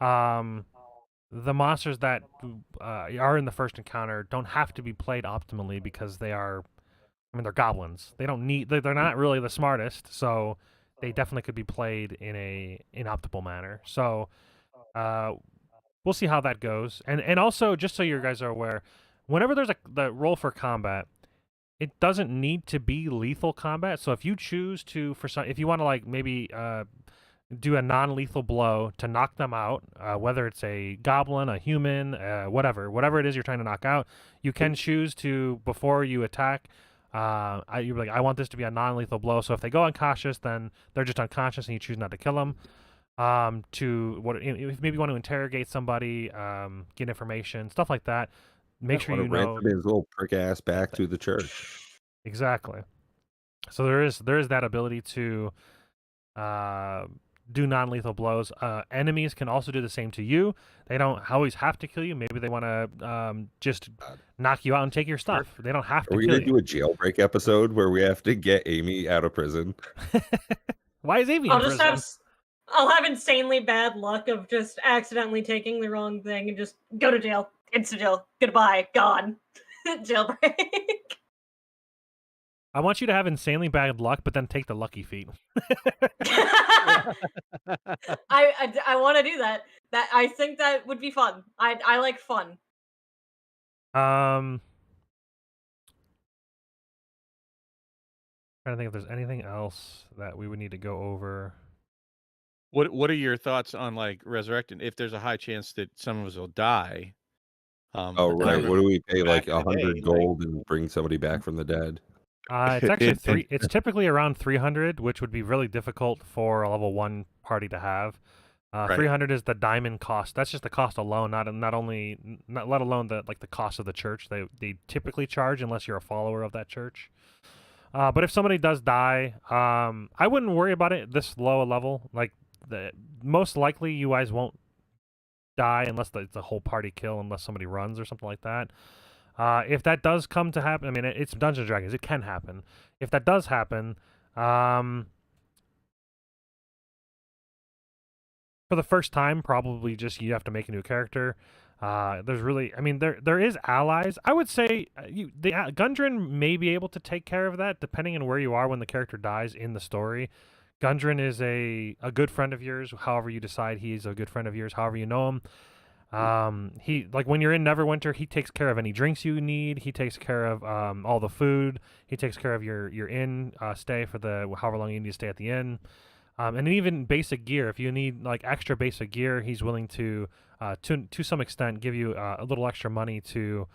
the monsters that are in the first encounter don't have to be played optimally because they're goblins. They don't need. They're not really the smartest, so they definitely could be played in an optimal manner. So we'll see how that goes. And also, just so you guys are aware, whenever there's the roll for combat, it doesn't need to be lethal combat. So if you choose to, if you want to like maybe do a non-lethal blow to knock them out, whether it's a goblin, a human, whatever it is you're trying to knock out, you can choose to, before you attack, you're like, I want this to be a non-lethal blow. So if they go unconscious, then they're just unconscious, and you choose not to kill them. If maybe you want to interrogate somebody, get information, stuff like that. Make sure you know.
Ransom his little prick ass back to the church.
Exactly. So there is that ability to do non-lethal blows. Enemies can also do the same to you. They don't always have to kill you. Maybe they want to just knock you out and take your stuff. They don't have
Are
to
we
kill
gonna
you.
do a jailbreak episode where we have to get Amy out of prison?
Why is Amy
I'll
in
just
prison?
I'll have insanely bad luck of just accidentally taking the wrong thing and just go to jail. Insta jail. Goodbye. Gone. Jailbreak.
I want you to have insanely bad luck, but then take the lucky feat.
I want to do that. That I think that would be fun. I like fun.
Trying to think if there's anything else that we would need to go over.
What are your thoughts on like resurrecting? If there's a high chance that some of us will die.
Oh right,
remember
what do we pay
back
like
in the day,
100 gold and bring somebody back from the dead?
It's actually
And-
three. It's typically around 300, which would be really difficult for a level 1 party to have.
Right.
300 is the diamond cost. That's just the cost alone, not let alone the cost of the church. They typically charge unless you're a follower of that church. But if somebody does die, I wouldn't worry about it this low a level. Like most likely you guys won't die unless it's a whole party kill, unless somebody runs or something like that. If that does come to happen, I mean, it's Dungeons and Dragons. It can happen. If that does happen, for the first time, probably just you have to make a new character. There's really, I mean, there is allies. I would say Gundren may be able to take care of that, depending on where you are when the character dies in the story. Gundren is a good friend of yours. However you decide he's a good friend of yours, however you know him. He like when you're in Neverwinter, he takes care of any drinks you need. He takes care of all the food. He takes care of your inn stay for the however long you need to stay at the inn. And even basic gear. If you need like extra basic gear, he's willing to some extent give you a little extra money to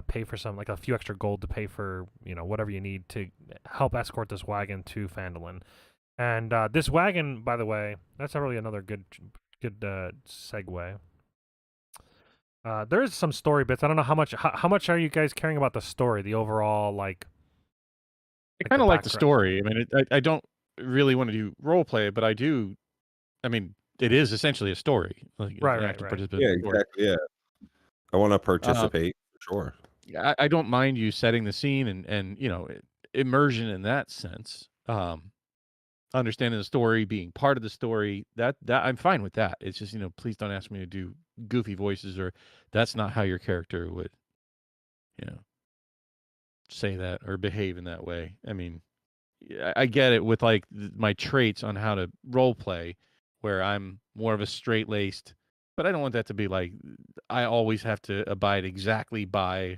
pay for some, like a few extra gold to pay for whatever you need to help escort this wagon to Phandelver. And this wagon, by the way, that's really another good segue. There's some story bits. I don't know how much are you guys caring about the story, the overall like.
I kind of like the story. I mean, I don't really want to do role play, but I do. I mean, it is essentially a story. Like,
Right.
Yeah, exactly. Yeah, I want to participate for
sure. I don't mind you setting the scene and immersion in that sense. Understanding the story, being part of the story, that I'm fine with that. It's just please don't ask me to do goofy voices, or that's not how your character would say that or behave in that way. I mean, I get it with like my traits on how to role play, where I'm more of a straight-laced, but I don't want that to be like I always have to abide exactly by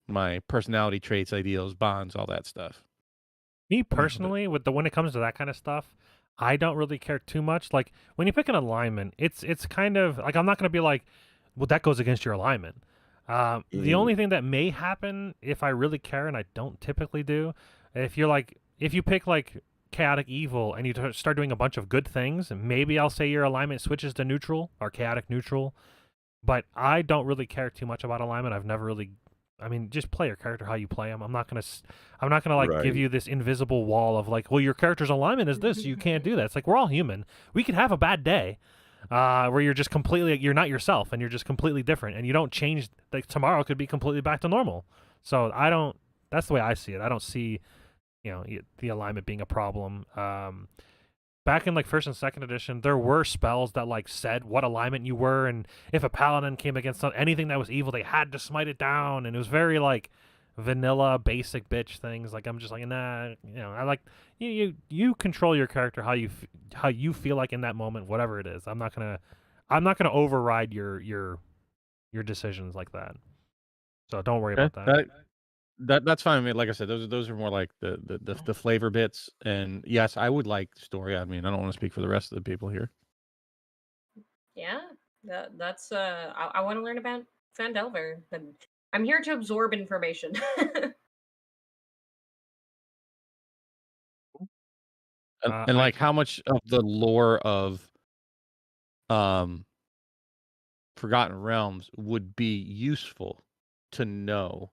my personality traits, ideals, bonds, all that stuff.
Me personally, when it comes to that kind of stuff, I don't really care too much. Like when you pick an alignment, it's kind of like I'm not going to be like, well, that goes against your alignment. The only thing that may happen if I really care, and I don't typically do, if you pick like chaotic evil and you start doing a bunch of good things, maybe I'll say your alignment switches to neutral or chaotic neutral. But I don't really care too much about alignment. I've never really. I mean, just play your character how you play them. I'm not gonna like give you this invisible wall of like, well, your character's alignment is this, so you can't do that. It's like we're all human. We could have a bad day, where you're just you're not yourself and you're just completely different, and you don't change. Like tomorrow could be completely back to normal. So I don't. That's the way I see it. I don't see, the alignment being a problem. Back in like first and second edition, there were spells that like said what alignment you were, and if a paladin came against anything that was evil, they had to smite it down, and it was very like vanilla, basic bitch things. Like I'm just like, nah, I like you control your character how you feel like in that moment, whatever it is. I'm not gonna override your decisions like that. So don't worry about that.
That's fine. I mean, like I said, those are more like the flavor bits. And yes, I would like story. I mean, I don't want to speak for the rest of the people here.
Yeah, that's I want to learn about Phandelver. I'm here to absorb information.
And like how much of the lore of Forgotten Realms would be useful to know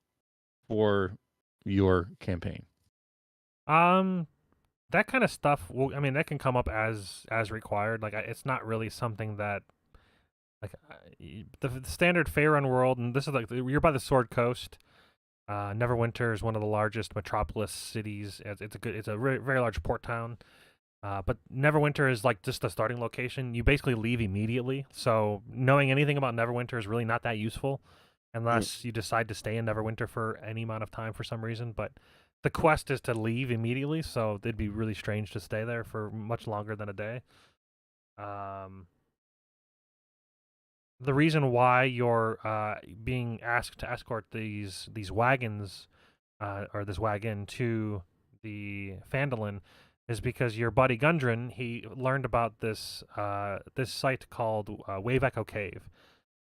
for your campaign?
that kind of stuff. Will, I mean, that can come up as required. Like, it's not really something that like the standard Faerun world, and this is like you're by the Sword Coast. Neverwinter is one of the largest metropolis cities. It's a very large port town. But Neverwinter is like just the starting location. You basically leave immediately. So knowing anything about Neverwinter is really not that useful unless you decide to stay in Neverwinter for any amount of time for some reason. But the quest is to leave immediately, so it'd be really strange to stay there for much longer than a day. The reason why you're being asked to escort these wagons or this wagon to the Phandelver is because your buddy Gundren, he learned about this this site called Wave Echo Cave.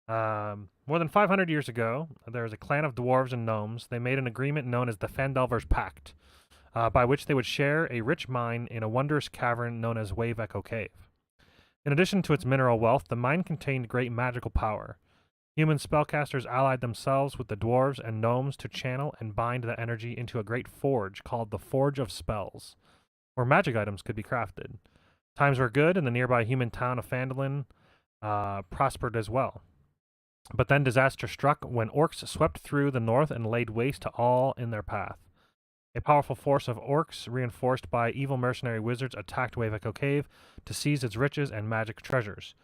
More than 500 years ago, there was a clan of dwarves and gnomes. They made an agreement known as the Phandelver's Pact, by which they would share a rich mine in a wondrous cavern known as Wave Echo Cave. In addition to its mineral wealth, the mine contained great magical power. Human spellcasters allied themselves with the dwarves and gnomes to channel and bind that energy into a great forge called the Forge of Spells, where magic items could be crafted. Times were good, and the nearby human town of Phandelver prospered as well. But then disaster struck when orcs swept through the north and laid waste to all in their path. A powerful force of orcs, reinforced by evil mercenary wizards, attacked Wave Echo Cave to seize its riches and magic treasures.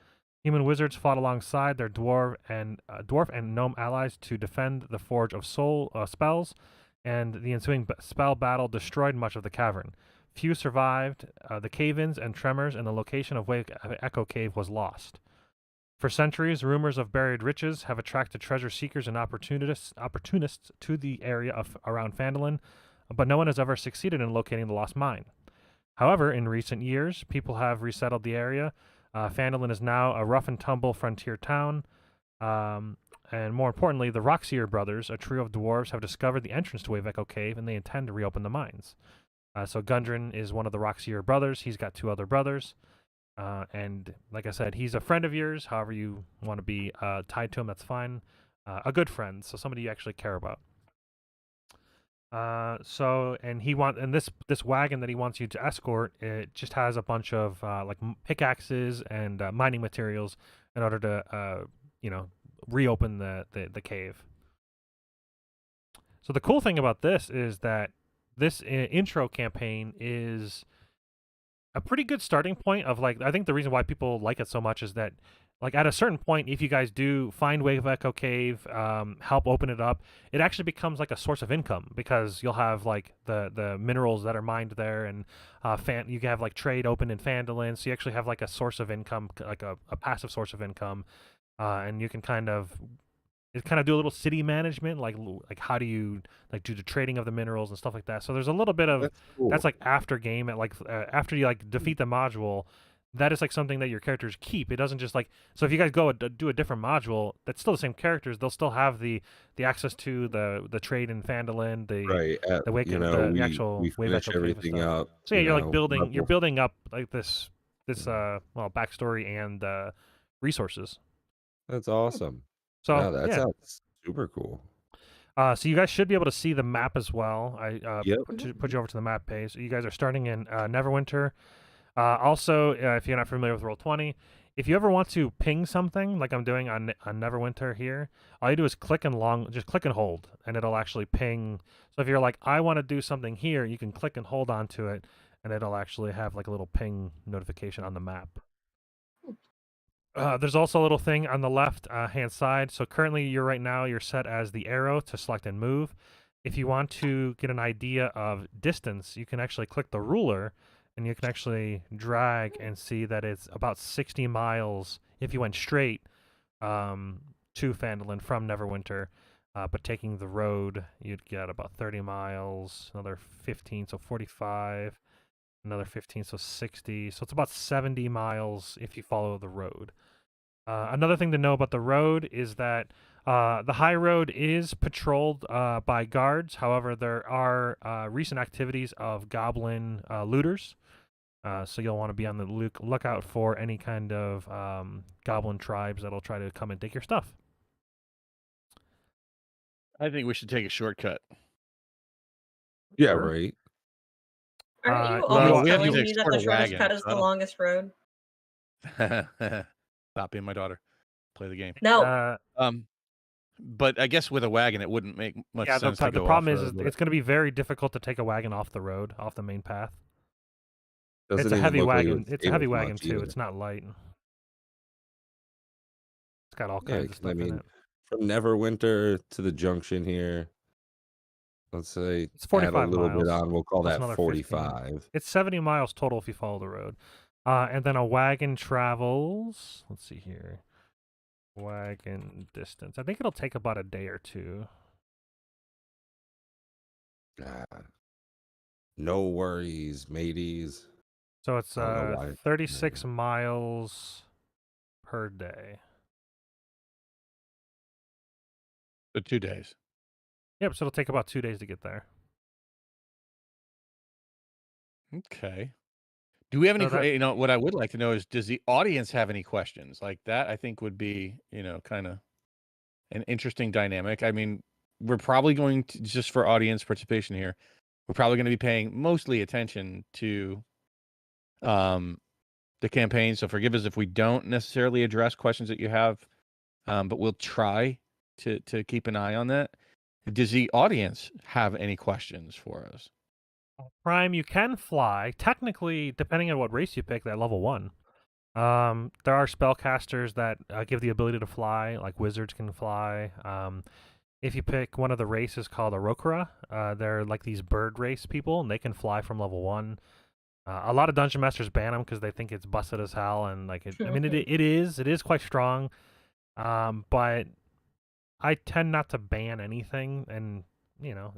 Human wizards fought alongside their dwarf and gnome allies to defend the Forge of Spells, and the ensuing spell battle destroyed much of the cavern. Few survived the cave-ins and tremors, and the location of Wave Echo Cave was lost. For centuries, rumors of buried riches have attracted treasure seekers and opportunists to the area around Phandelver, but no one has ever succeeded in locating the lost mine. However, in recent years, people have resettled the area. Phandelver is now a rough-and-tumble frontier town, and more importantly, the Rockseer brothers, a trio of dwarves, have discovered the entrance to Wave Echo Cave, and they intend to reopen the mines. So Gundren is one of the Rockseer brothers. He's got two other brothers, and like I said, he's a friend of yours. However you want to be tied to him, that's fine. A good friend, so somebody you actually care about. And this wagon that he wants you to escort, it just has a bunch of like pickaxes and mining materials in order to reopen the cave. So the cool thing about this is that this intro campaign is a pretty good starting point of like, I think the reason why people like it so much is that like at a certain point, if you guys do find Wave Echo Cave, help open it up, it actually becomes like a source of income because you'll have like the minerals that are mined there, and you can have like trade open in Phandelver, so you actually have like a source of income, like a passive source of income, and you can kind of do a little city management, like how do you like do the trading of the minerals and stuff like that. So there's a little bit of that's like after game, at like after you like defeat the module. That is like something that your characters keep. It doesn't just like, so if you guys go do a different module, that's still the same characters. They'll still have the access to the trade in Phandelver, the actual Wave Echo Cave
everything up.
So yeah, you're like building up like this backstory and resources.
That's awesome.
So
wow, that sounds super cool.
So you guys should be able to see the map as well. I put you over to the map page. So you guys are starting in Neverwinter. Also, if you're not familiar with Roll20, if you ever want to ping something like I'm doing on Neverwinter here, all you do is click and hold, and it'll actually ping. So if you're like, I want to do something here, you can click and hold onto it, and it'll actually have like a little ping notification on the map. There's also a little thing on the left hand side. So currently you're set as the arrow to select and move. If you want to get an idea of distance, you can actually click the ruler, and you can actually drag and see that it's about 60 miles if you went straight to Phandelver from Neverwinter. But taking the road, you'd get about 30 miles, another 15, so 45, another 15, so 60. So it's about 70 miles if you follow the road. Another thing to know about the road is that the high road is patrolled by guards. However, there are recent activities of goblin looters. So you'll want to be on the lookout for any kind of goblin tribes that'll try to come and take your stuff.
I think we should take a shortcut.
Yeah,
Sure.
right.
Aren't you
Well,
always
we have to
telling me that
export
the
a
shortest
wagon,
cut is
so I
the
don't.
longest road?
Stop being my daughter. Play the game.
No.
But I guess with a wagon, it wouldn't make much
yeah,
sense to
the
go
problem
off
is
road.
it's going to be very difficult to take a wagon off the road, off the main path.
Doesn't
It's a
even
heavy
look like it
wagon.
would
It's a
save
heavy
as
wagon
much
too.
either.
It's not light. It's got all
Yeah,
kinds of
'cause
stuff
I
in
mean,
it.
from Neverwinter to the junction here, let's say
It's
add a
45
little bit
miles
on. We'll call
plus
that
another 15.
45.
It's 70 miles total if you follow the road. And then a wagon travels. Let's see here. Wagon distance. I think it'll take about a day or two.
Ah, no worries, mateys.
So it's
I don't know why.
36 miles per day.
So 2 days.
Yep, so it'll take about 2 days to get there.
Okay. Do we have any?
So that-
You know, what I would like to know is, does the audience have any questions like that? I think would be, kind of an interesting dynamic. I mean, we're probably going to, just for audience participation here, we're probably going to be paying mostly attention to the campaign. So forgive us if we don't necessarily address questions that you have, but we'll try to keep an eye on that. Does the audience have any questions for us?
Prime, you can fly. Technically, depending on what race you pick, they're level 1. There are spellcasters that give the ability to fly, like wizards can fly. If you pick one of the races called Arokara, they're like these bird race people, and they can fly from level 1. A lot of dungeon masters ban them because they think it's busted as hell, and like I mean, it is quite strong. But I tend not to ban anything, and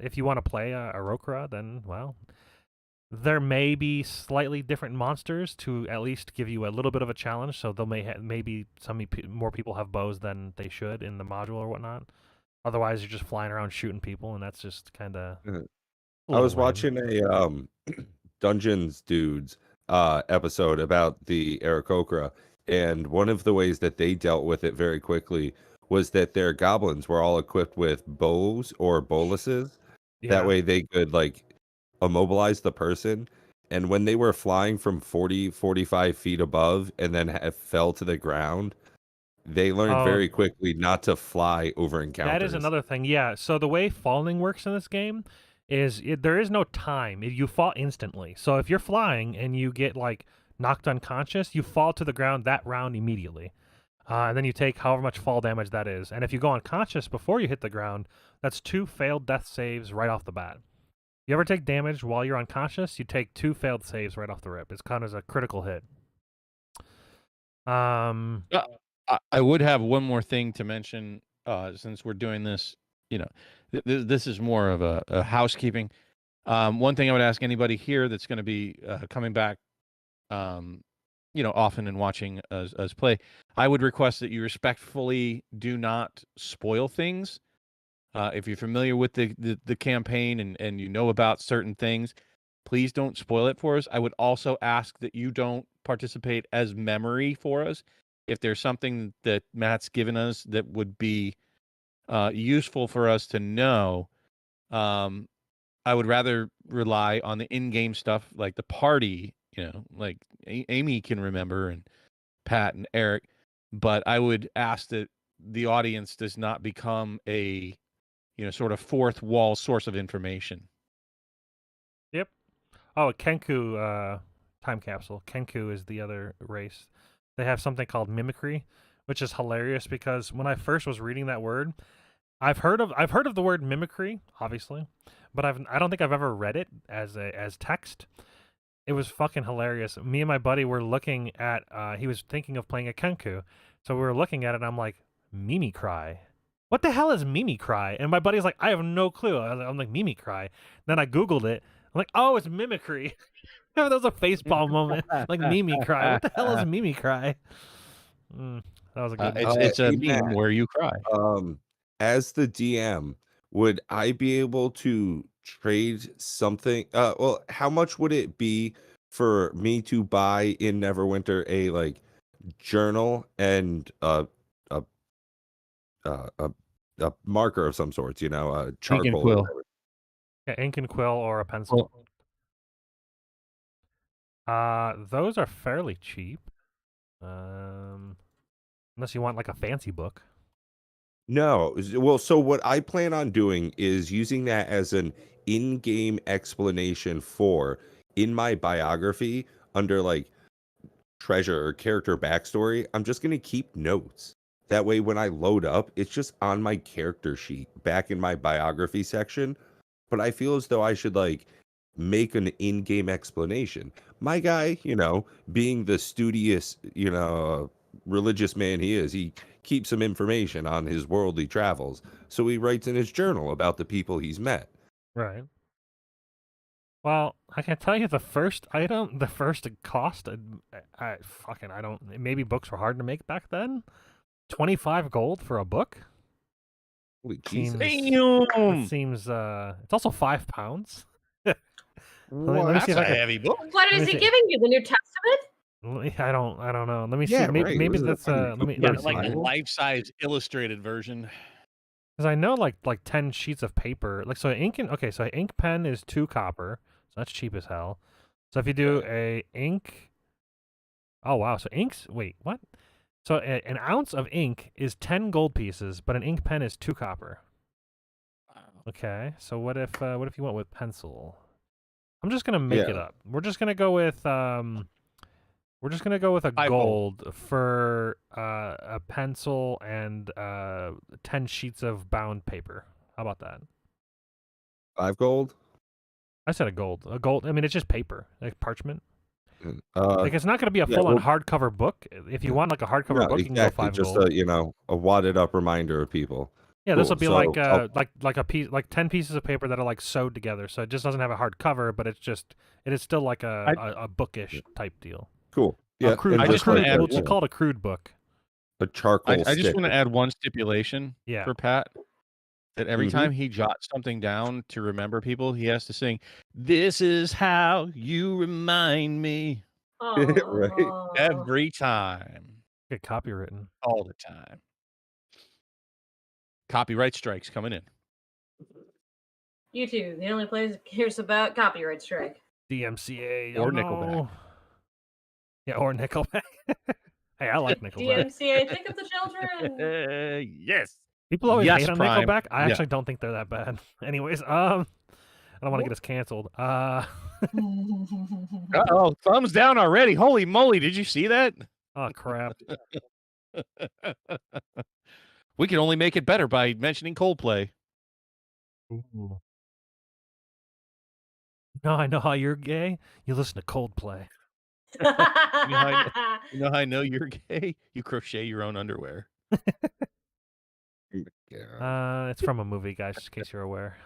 if you want to play Arokara, then well, there may be slightly different monsters to at least give you a little bit of a challenge. So they'll maybe more people have bows than they should in the module or whatnot. Otherwise, you're just flying around shooting people, and that's just kind of.
I was watching a Dungeons Dudes episode about the Aarakocra, and one of the ways that they dealt with it very quickly was that their goblins were all equipped with bows or boluses. That way they could like immobilize the person. And when they were flying from 40-45 feet above and then fell to the ground, they learned very quickly not to fly over encounters.
That is another thing. Yeah. So the way falling works in this game is there is no time. You fall instantly. So if you're flying and you get like knocked unconscious, you fall to the ground that round immediately. And then you take however much fall damage that is. And if you go unconscious before you hit the ground, that's 2 failed death saves right off the bat. You ever take damage while you're unconscious, you take 2 failed saves right off the rip. It's kind of a critical hit.
I would have one more thing to mention, since we're doing this. This is more of a housekeeping. One thing I would ask anybody here that's going to be coming back, often and watching us play, I would request that you respectfully do not spoil things. If you're familiar with the campaign and you know about certain things, please don't spoil it for us. I would also ask that you don't participate as memory for us. If there's something that Matt's given us that would be useful for us to know, I would rather rely on the in-game stuff, like the party, like Amy can remember, and Pat and Eric. But I would ask that the audience does not become a sort of fourth wall source of information.
Yep. Oh, Kenku time capsule. Kenku is the other race. They have something called mimicry, which is hilarious because when I first was reading that word, I've heard of the word mimicry, obviously, but I don't think I've ever read it as text. It was fucking hilarious. Me and my buddy were looking at he was thinking of playing a Kenku. So we were looking at it and I'm like, Mimicry. What the hell is Mimicry? And my buddy's like, I have no clue. I'm like, Mimicry. Then I Googled it. I'm like, oh, it's mimicry. That was a facepalm moment. Like Mimicry. What the hell is Mimicry? That was a good one.
It's a
Hey,
meme
Matt,
where you cry.
as the DM, would I be able to trade something? Well, how much would it be for me to buy in Neverwinter a like journal and a a marker of some sorts, a charcoal or
quill.
whatever?
Yeah, ink and quill or a pencil. Those are fairly cheap. Unless you want like a fancy book.
No, well, so what I plan on doing is using that as an in-game explanation for in my biography under like treasure or character backstory. I'm just gonna keep notes. That way, when I load up, it's just on my character sheet back in my biography section. But I feel as though I should like make an in-game explanation. My guy, being the studious, religious man he is, he keeps some information on his worldly travels. So he writes in his journal about the people he's met.
Right. Well, I can tell you the first cost, I don't, maybe books were hard to make back then. 25 gold for a book?
Holy Jesus.
It seems, it's also £5.
That's a heavy book.
What is he giving you? The New Testament?
I don't know. Let me see.
Yeah,
Maybe
right.
that's let me
Yeah,
see.
like a life-size illustrated version.
Because I know like 10 sheets of paper. Like so so ink pen is 2 copper. So that's cheap as hell. So if you do a ink, oh wow, so wait, what? So an ounce of ink is 10 gold pieces, but an ink pen is 2 copper. Okay, so what if you went with pencil? I'm just gonna make it up. We're just gonna go with a gold for a pencil and 10 sheets of bound paper. How about that?
5 gold?
I said a gold. A gold. I mean, it's just paper, like parchment.
Uh,
Like it's not going to be a full-on hardcover book. If you want like a hardcover book, you can go 5
just
gold.
a wadded up reminder of people.
Yeah, this will be
So,
like a piece, like 10 pieces of paper that are like sewed together. So it just doesn't have a hard cover, but it is still like a bookish type deal.
Cool. Yeah,
Crude,
I just want to add.
It's called a crude book.
a charcoal.
I just
stick.
want to add one stipulation for Pat. That every time he jots something down to remember people, he has to sing, "This is how you remind me."
Right.
Every time.
Get copywritten.
All the time. Copyright strikes coming in.
YouTube, the only place that cares about copyright strike.
DMCA.
Or Nickelback.
Yeah, or Nickelback. Hey, I like Nickelback.
DMCA, think of the children.
Yes.
People always hate on
Prime.
Nickelback. I actually don't think they're that bad. Anyways, I don't want to get us canceled.
Uh-oh, thumbs down already. Holy moly, did you see that?
Oh, crap.
We can only make it better by mentioning Coldplay.
Ooh. No, I know how you're gay. You listen to Coldplay.
You know how I know you're gay? You crochet your own underwear.
It's from a movie, guys, just in case you're aware.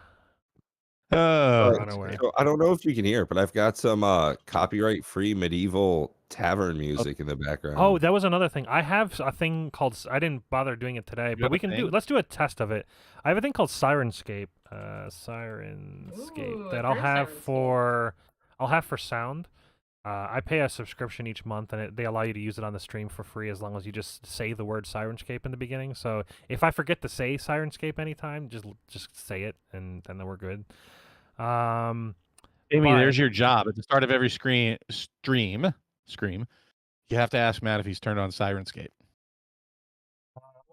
Oh,
so I don't know if you can hear it, but I've got some copyright-free medieval tavern music in the background.
Oh, that was another thing. I have a thing called. I didn't bother doing it today, but we can do. Let's do a test of it. I have a thing called Sirenscape. Sirenscape that I'll have for sound. I pay a subscription each month, and they allow you to use it on the stream for free as long as you just say the word Sirenscape in the beginning. So if I forget to say Sirenscape anytime, just say it, and then we're good.
Amy, there's your job. At the start of every stream, you have to ask Matt if he's turned on Sirenscape.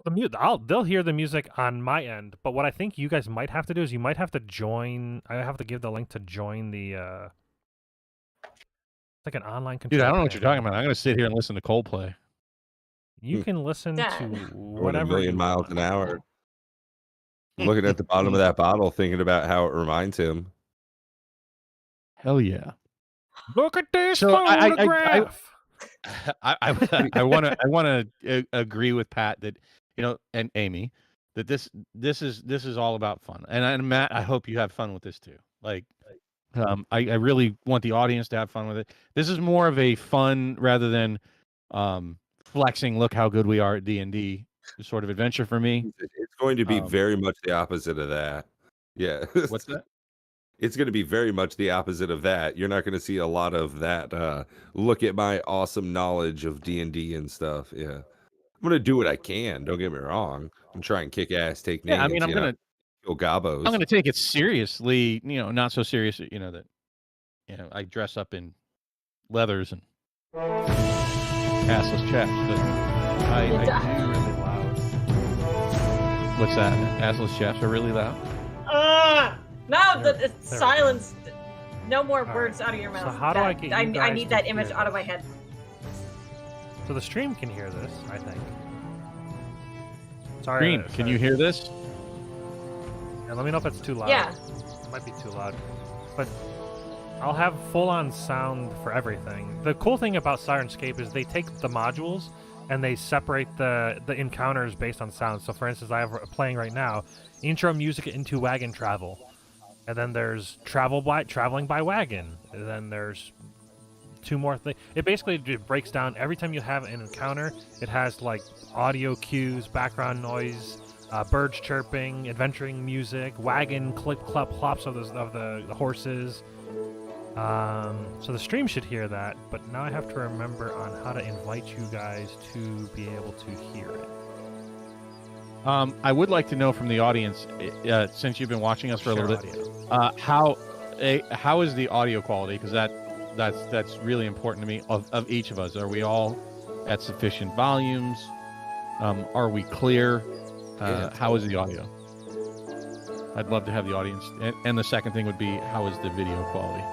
They'll hear the music on my end, but what I think you guys might have to do is you might have to join. I have to give the link to join the. It's like an online control.
Dude, I don't know what you're talking about. I'm going to sit here and listen to Coldplay.
You can listen to whatever.
1 million miles an hour. Looking at the bottom of that bottle, thinking about how it reminds him.
Hell yeah!
Look at this
photograph. I want to agree with Pat that and Amy that this is all about fun, and Matt, I hope you have fun with this too. I really want the audience to have fun with it. This is more of a fun rather than flexing. Look how good we are at D&D. Sort of adventure for me.
It's going to be very much the opposite of that. Yeah.
What's that?
It's going to be very much the opposite of that. You're not going to see a lot of that. Look at my awesome knowledge of D&D and stuff. Yeah, I'm going to do what I can. Don't get me wrong. I'm trying to kick ass, take names.
Yeah, I mean, I'm going to
kill gobos.
I'm going to take it seriously. Not so serious. That I dress up in leathers and assless chaps. But I
It
do.
does.
Really loud.
What's that? Assless chaps are really loud.
No,
There-
it's
there we go.
silence. No more
All
words
right.
out of your
So
mouth.
how do I get you
I
guys
need
to
that
hear
image out of my
this?
head.
So the stream can hear this, I think. Sorry.
Green, can you hear this?
Yeah, let me know if it's too loud.
Yeah.
It might be too loud. But I'll have full-on sound for everything. The cool thing about Sirenscape is they take the modules and they separate the encounters based on sound. So for instance, I have playing right now, intro music into wagon travel. And then there's traveling by wagon. And then there's two more things. It basically breaks down every time you have an encounter. It has like audio cues, background noise, birds chirping, adventuring music, wagon clip clop clops of the horses. So the stream should hear that, but now I have to remember on how to invite you guys to be able to hear it.
I would like to know from the audience, since you've been watching us for a
Share
little bit,
audio.
how is the audio quality? Because that's really important to me. Of each of us, are we all at sufficient volumes? Are we clear?
Yeah.
How is the audio? I'd love to have the audience. And the second thing would be, how is the video quality?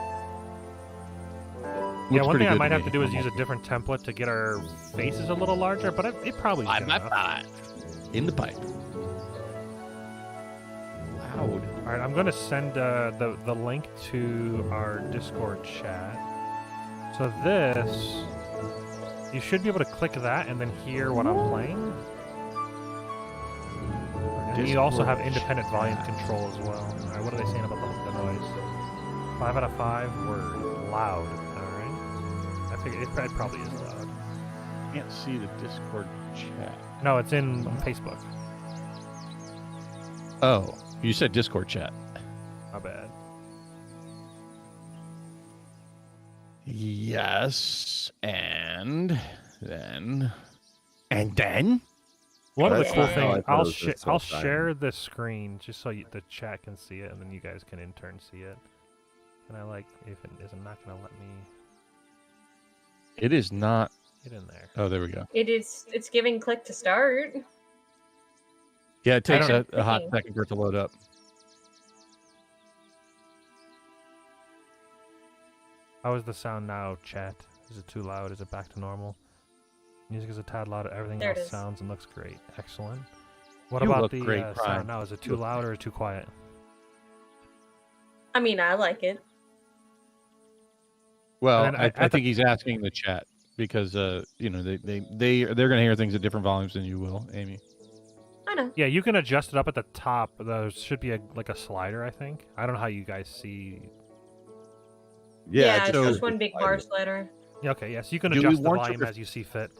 Yeah,
Looks
one
pretty
thing I
good
might
to
have
me.
to do is use a different template to get our faces a little larger, but it probably is good enough.
In the pipe. Loud.
All right, I'm going to send the link to our Discord chat. So this, you should be able to click that and then hear what I'm playing. And you also have independent volume control as well. All right, what are they saying about the noise? 5 out of 5 were loud. All right, I figured it probably is loud.
Can't see the Discord chat.
No, it's in Facebook.
Oh, you said Discord chat.
My bad.
Yes, and then.
One of the
Yeah.
cool
Oh, I
things,
thought it was this
I'll
whole time.
share the screen just so the chat can see it, and then you guys can in turn see it. And I like if it is not gonna let me
It is not.
get in there.
Oh, there we go.
It's giving click to start.
Yeah, it takes
don't-
a hot second for it to load up.
How is the sound now, chat? Is it too loud? Is it back to normal? Music is a tad louder. Everything
There it
else
is.
sounds and looks great. Excellent. What
You
about
look
the
great, Prime.
sound now? Is it
You
too
look
loud or too quiet?
I mean, I like it.
Well,
And then
I
at the-
think he's asking the chat because they're gonna hear things at different volumes than you will, Amy.
I know.
Yeah, you can adjust it up at the top. There should be like a slider, I think. I don't know how you guys see.
Yeah,
just
it's
so-
just one big bar slider.
Yeah, okay, yes, you can
Do we
adjust the
want to
volume
ref-
as you see fit.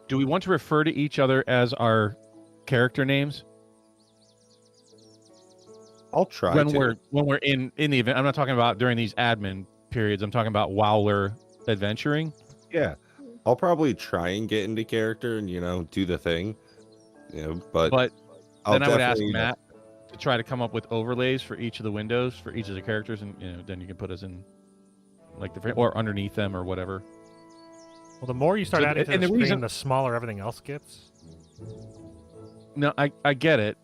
Do we want to refer to each other as our character names
I'll try
when
to.
we're in the event? I'm not talking about during these admin periods. I'm talking about while we're adventuring.
Yeah, I'll probably try and get into character and do the thing. But
But
I'll
then I would ask
definitely,
Matt to try to come up with overlays for each of the windows for each of the characters, and then you can put us in like the or underneath them or whatever.
Well, the more you start
So-
adding to
and
the
the
screen,
reason-
the smaller everything else gets.
No, I get it.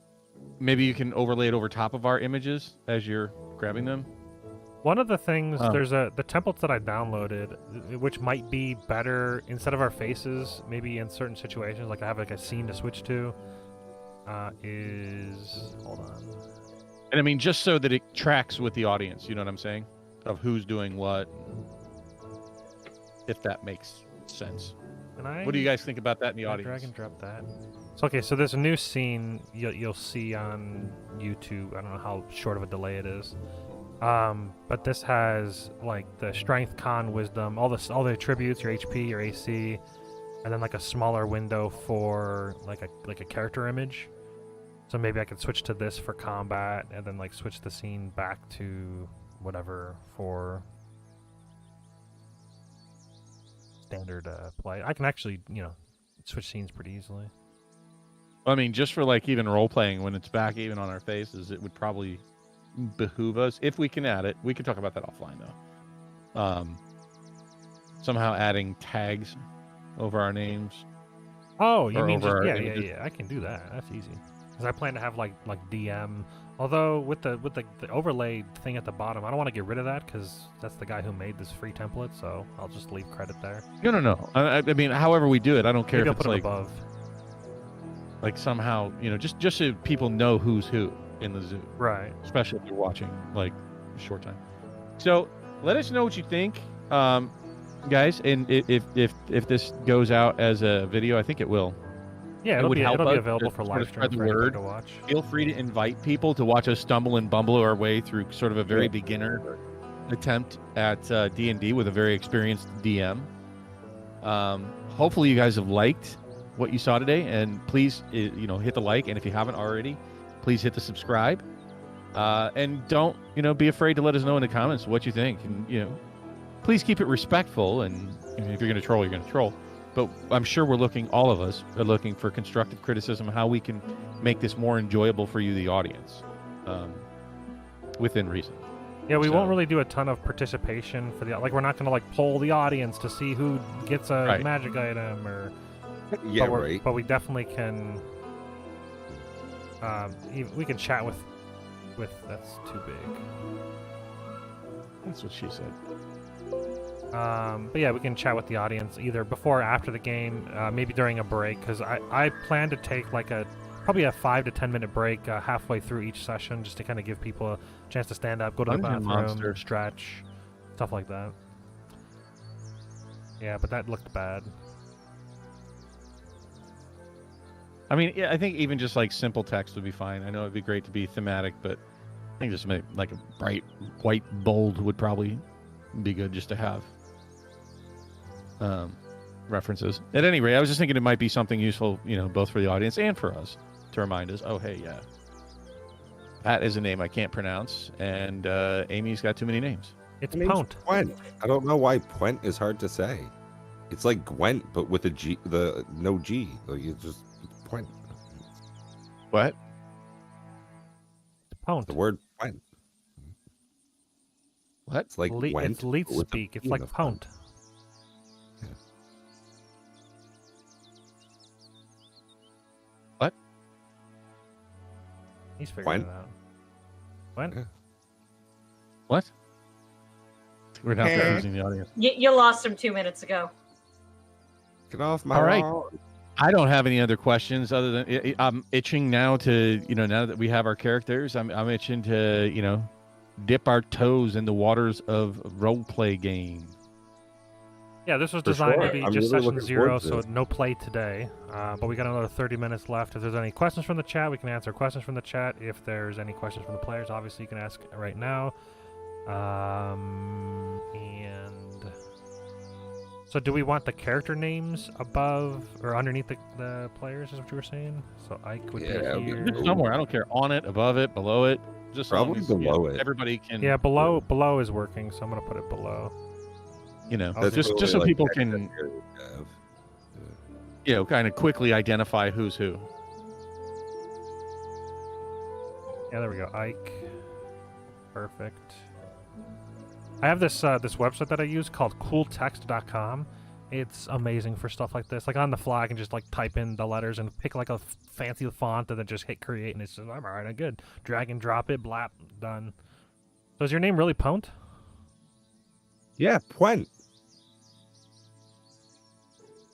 Maybe you can overlay it over top of our images as you're grabbing them.
One of the things,
Oh.
there's the templates that I downloaded, which might be better instead of our faces, maybe in certain situations, like I have like a scene to switch to, is, hold on.
And I mean, just so that it tracks with the audience, you know what I'm saying? Of who's doing what, if that makes sense.
Can I
What do you guys think about that in the
can I
audience?
drag and drop that? So, okay, so there's a new scene you'll see on YouTube. I don't know how short of a delay it is. But this has like the strength, con, wisdom, all the attributes, your HP, your AC, and then like a smaller window for like a character image. So maybe I could switch to this for combat, and then like switch the scene back to whatever for standard play. I can actually switch scenes pretty easily.
I mean, just for like even role playing, when it's back even on our faces, it would probably behoove us if we can add it. We can talk about that offline though. somehow adding tags over our names.
Oh, you
Or
mean
over
just
our
yeah,
images.
I can do that. That's easy. Because I plan to have like DM. Although with the overlay thing at the bottom, I don't want to get rid of that because that's the guy who made this free template. So I'll just leave credit there.
No. I mean, however we do it, I don't care
Maybe I'll
if it's
put it
like
above.
like somehow, just so people know who's who in the zoo,
Right.
especially if you're watching like a short time. So let us know what you think, guys. And if this goes out as a video, I think it will.
Yeah,
It
it'll
would
be
help
it'll be
us
available
to
for
sort of
live stream
spread the
for anybody
word.
to watch.
Feel free to invite people to watch us stumble and bumble our way through sort of a very beginner attempt at D&D with a very experienced DM. Hopefully you guys have liked what you saw today, and please hit the like, and if you haven't already, please hit the subscribe, and don't be afraid to let us know in the comments what you think, and please keep it respectful, and if you're going to troll, you're going to troll, but I'm sure all of us are looking for constructive criticism, how we can make this more enjoyable for you, the audience, within reason.
Yeah, we won't
So-
really do a ton of participation for the we're not gonna poll the audience to see who gets a
Right.
magic item or
Yeah,
but we're-
right.
But we definitely can. We can chat with. That's too big.
That's what she said.
But yeah, we can chat with the audience either before or after the game, maybe during a break, because I plan to take probably a 5 to 10 minute break halfway through each session, just to kind of give people a chance to stand up, go to the
Dungeon
bathroom,
Monster.
stretch, stuff like that. Yeah, but that looked bad.
I mean, yeah, I think even just like simple text would be fine. I know it'd be great to be thematic, but I think just like a bright white bold would probably be good just to have references. At any rate, I was just thinking it might be something useful, both for the audience and for us to remind us, oh, hey, yeah, that is a name I can't pronounce, and Amy's got too many names.
It's
Her name's
Pount.
Gwent. I don't know why Gwent is hard to say. It's like Gwent, but with a G, no G. Like it's just Gwent.
What?
Pount.
The word Gwent.
What?
It's like Gwent.
It's leet
but with a
speak. It's
P in
like
the front.
Pount.
Yeah.
What?
He's figuring
When?
it out. When?
Yeah.
What? We're now
Eh.
confusing the audience.
You lost him 2 minutes ago.
Get off my
All right.
lawn.
I don't have any other questions other than I'm itching now to, now that we have our characters, I'm itching to, dip our toes in the waters of role-play game.
Yeah, this was
For
designed
sure.
to be
I'm
just
really
session
looking
0,
forward to
so
this.
no play today. But we got another 30 minutes left. If there's any questions from the chat, we can answer questions from the chat. If there's any questions from the players, obviously you can ask right now. And so do we want the character names above or underneath the players, is what you were saying? So Ike would
Yeah,
be
we-
here.
Just somewhere, I don't care, on it, above it, below it, just as long
Probably
as,
below it.
everybody can,
Yeah, below is working, so I'm going to put it below.
That's
just
totally
so
like
people
that
can,
character we have.
kind of quickly identify who's who.
Yeah, there we go. Ike. Perfect. I have this this website that I use called cooltext.com. It's amazing for stuff like this. Like on the fly, I can just type in the letters and pick a fancy font and then just hit create, and it's just, I'm alright, I'm good. Drag and drop it, blap, done. So is your name really Pount?
Yeah, Gwent.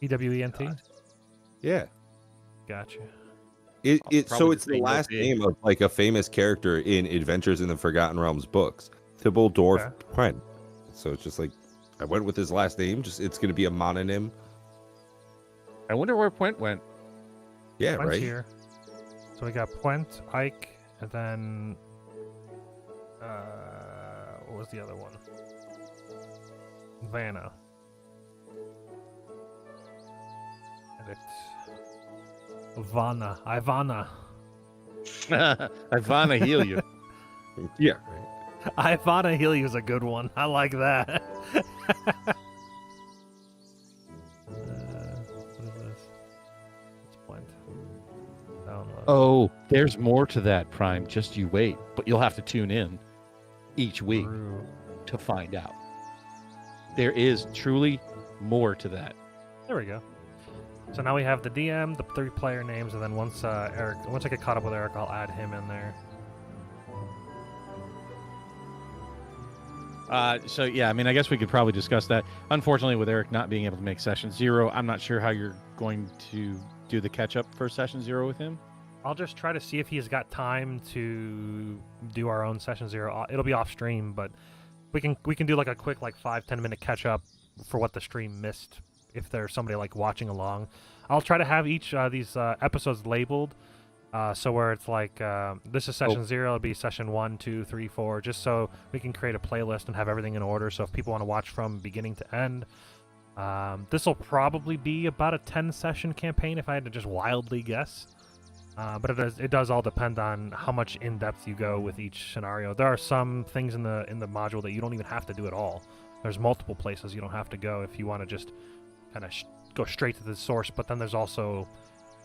E-W-E-N-T?
Yeah.
Gotcha.
So
probably
it's
just
the
being
last
big.
name of like a famous character in Adventures in the Forgotten Realms books, Thibault Dwarf
Okay.
Gwent. So it's just like I went with his last name. Just it's gonna be a mononym.
I wonder where Point went.
Yeah,
Puent's
right.
here. So we got Puent, Ike, and then what was the other one? Vanna. Edit. Ivana.
I wanna heal you.
Yeah, right.
Ivana Healy is a good one. I like that. What is this? It's Puent. Download.
Oh, there's more to that, Prime. Just you wait. But you'll have to tune in each week
Brew.
to find out. There is truly more to that.
There we go. So now we have the DM, the 3 player names, and then once once I get caught up with Eric, I'll add him in there.
So yeah, I mean, I guess we could probably discuss that. Unfortunately, with Eric not being able to make session 0, I'm not sure how you're going to do the catch up for session 0 with him.
I'll just try to see if he's got time to do our own session 0. It'll be off stream, but we can do like a quick 5-10 minute catch up for what the stream missed if there's somebody watching along. I'll try to have each these episodes labeled. So where it's this is session 0, it'll be session 1, 2, 3, 4, just so we can create a playlist and have everything in order. So if people want to watch from beginning to end, this will probably be about a 10 session campaign if I had to just wildly guess. But it does all depend on how much in depth you go with each scenario. There are some things in the module that you don't even have to do at all. There's multiple places you don't have to go if you want to just kind of go straight to the source. But then there's also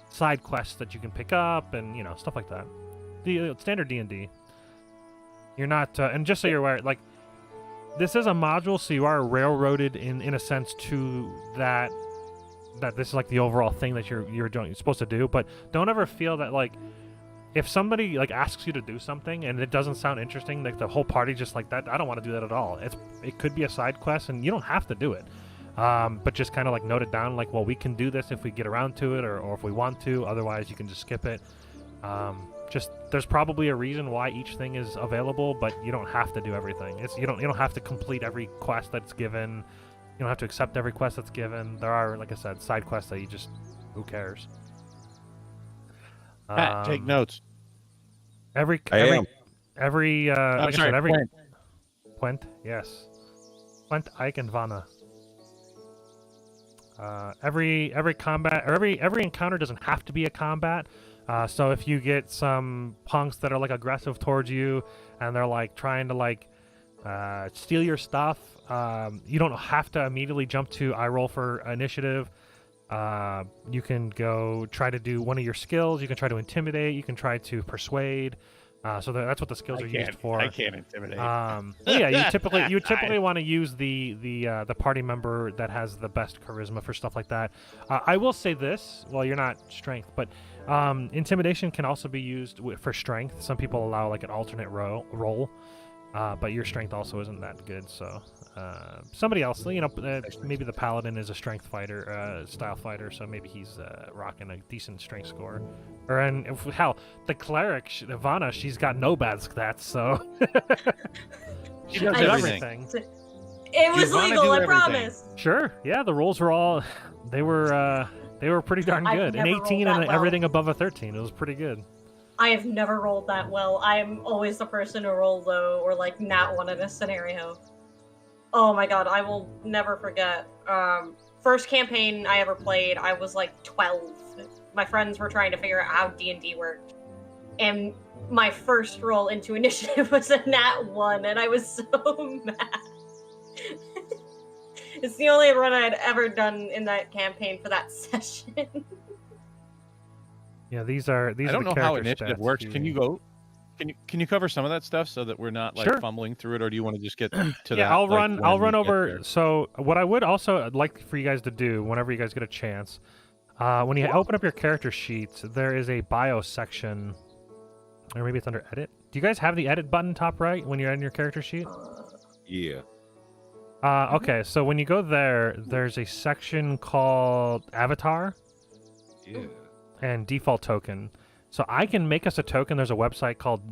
side quests that you can pick up and stuff like that. The standard D&D. You're not and just so you're aware, this is a module, so you are railroaded in a sense to that this is the overall thing that you're supposed to do. But don't ever feel that if somebody asks you to do something and it doesn't sound interesting, the whole party just that, I don't want to do that at all. It could be a side quest and you don't have to do it. But just kind of note it down, well, we can do this if we get around to it, or if we want to. Otherwise, you can just skip it. There's probably a reason why each thing is available, but you don't have to do everything. You don't have to complete every quest that's given. You don't have to accept every quest that's given. There are, like I said, side quests that you just, who cares?
Pat, take notes.
Every
Quint,
yes, Quint, Ike, and Vanna. Every combat or every encounter doesn't have to be a combat. So if you get some punks that are aggressive towards you and they're trying to steal your stuff, you don't have to immediately jump to I roll for initiative. You can go try to do one of your skills. You can try to intimidate. You can try to persuade. So that's what the skills are used for.
I can't intimidate.
Yeah, you typically want to use the party member that has the best charisma for stuff like that. I will say this: well, you're not strength, but intimidation can also be used for strength. Some people allow an alternate roll, but your strength also isn't that good. So somebody else, maybe the paladin is a strength fighter, style fighter, so maybe he's rocking a decent strength score. Hell, the cleric, Ivana, she's got no bad stats, so she does everything.
It was legal, I promise.
Sure, yeah, the rolls were they were pretty darn good. An 18 and everything above a 13. It was pretty good.
I have never rolled that well. I'm always the person who roll low or not one in a scenario. Oh my god, I will never forget. First campaign I ever played, I was 12. My friends were trying to figure out how D&D worked. And my first roll into initiative was a nat 1, and I was so mad. It's the only run I had ever done in that campaign for that session.
Yeah, these are
I don't know how initiative works.
Can
Can you cover some of that stuff so that we're not
Sure.
fumbling through it, or do you want to just get to that?
Yeah, I'll run
when we
over.
get there?
So what I would also like for you guys to do whenever you guys get a chance, when you open up your character sheets, there is a bio section, or maybe it's under edit. Do you guys have the edit button top right when you're in your character sheet?
Yeah.
Okay, so when you go there, there's a section called avatar
Yeah.
and default token. So I can make us a token. There's a website called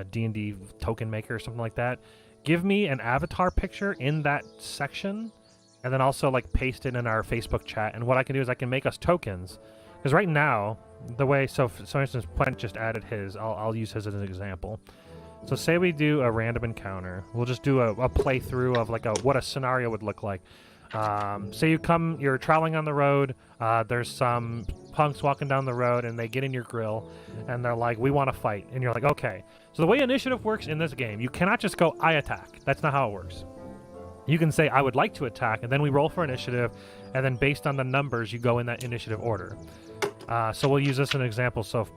D&D Token Maker or something like that. Give me an avatar picture in that section, and then also paste it in our Facebook chat. And what I can do is I can make us tokens. Because right now, the way so for instance, Plant just added his. I'll use his as an example. So say we do a random encounter. We'll just do a playthrough of what a scenario would look like. Say you're traveling on the road, there's some punks walking down the road and they get in your grill and they're like, we want to fight. And you're like, okay. So the way initiative works in this game, you cannot just go, I attack. That's not how it works. You can say, I would like to attack, and then we roll for initiative, and then based on the numbers, you go in that initiative order. So we'll use this as an example. So if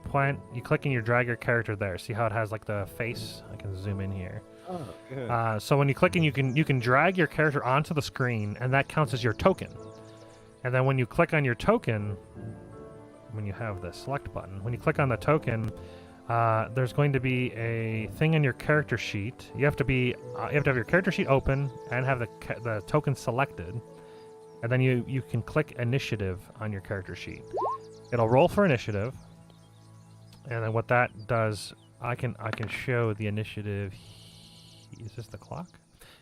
you click and you drag your character there. See how it has the face? I can zoom in here.
Oh, good.
So when you click and you can drag your character onto the screen, and that counts as your token. And then when you click on your token, when you have the select button, when you click on the token, there's going to be a thing in your character sheet. You have to have your character sheet open and have the token selected, and then you can click initiative on your character sheet. It'll roll for initiative, and then what that does, I can show the initiative. Is this the clock?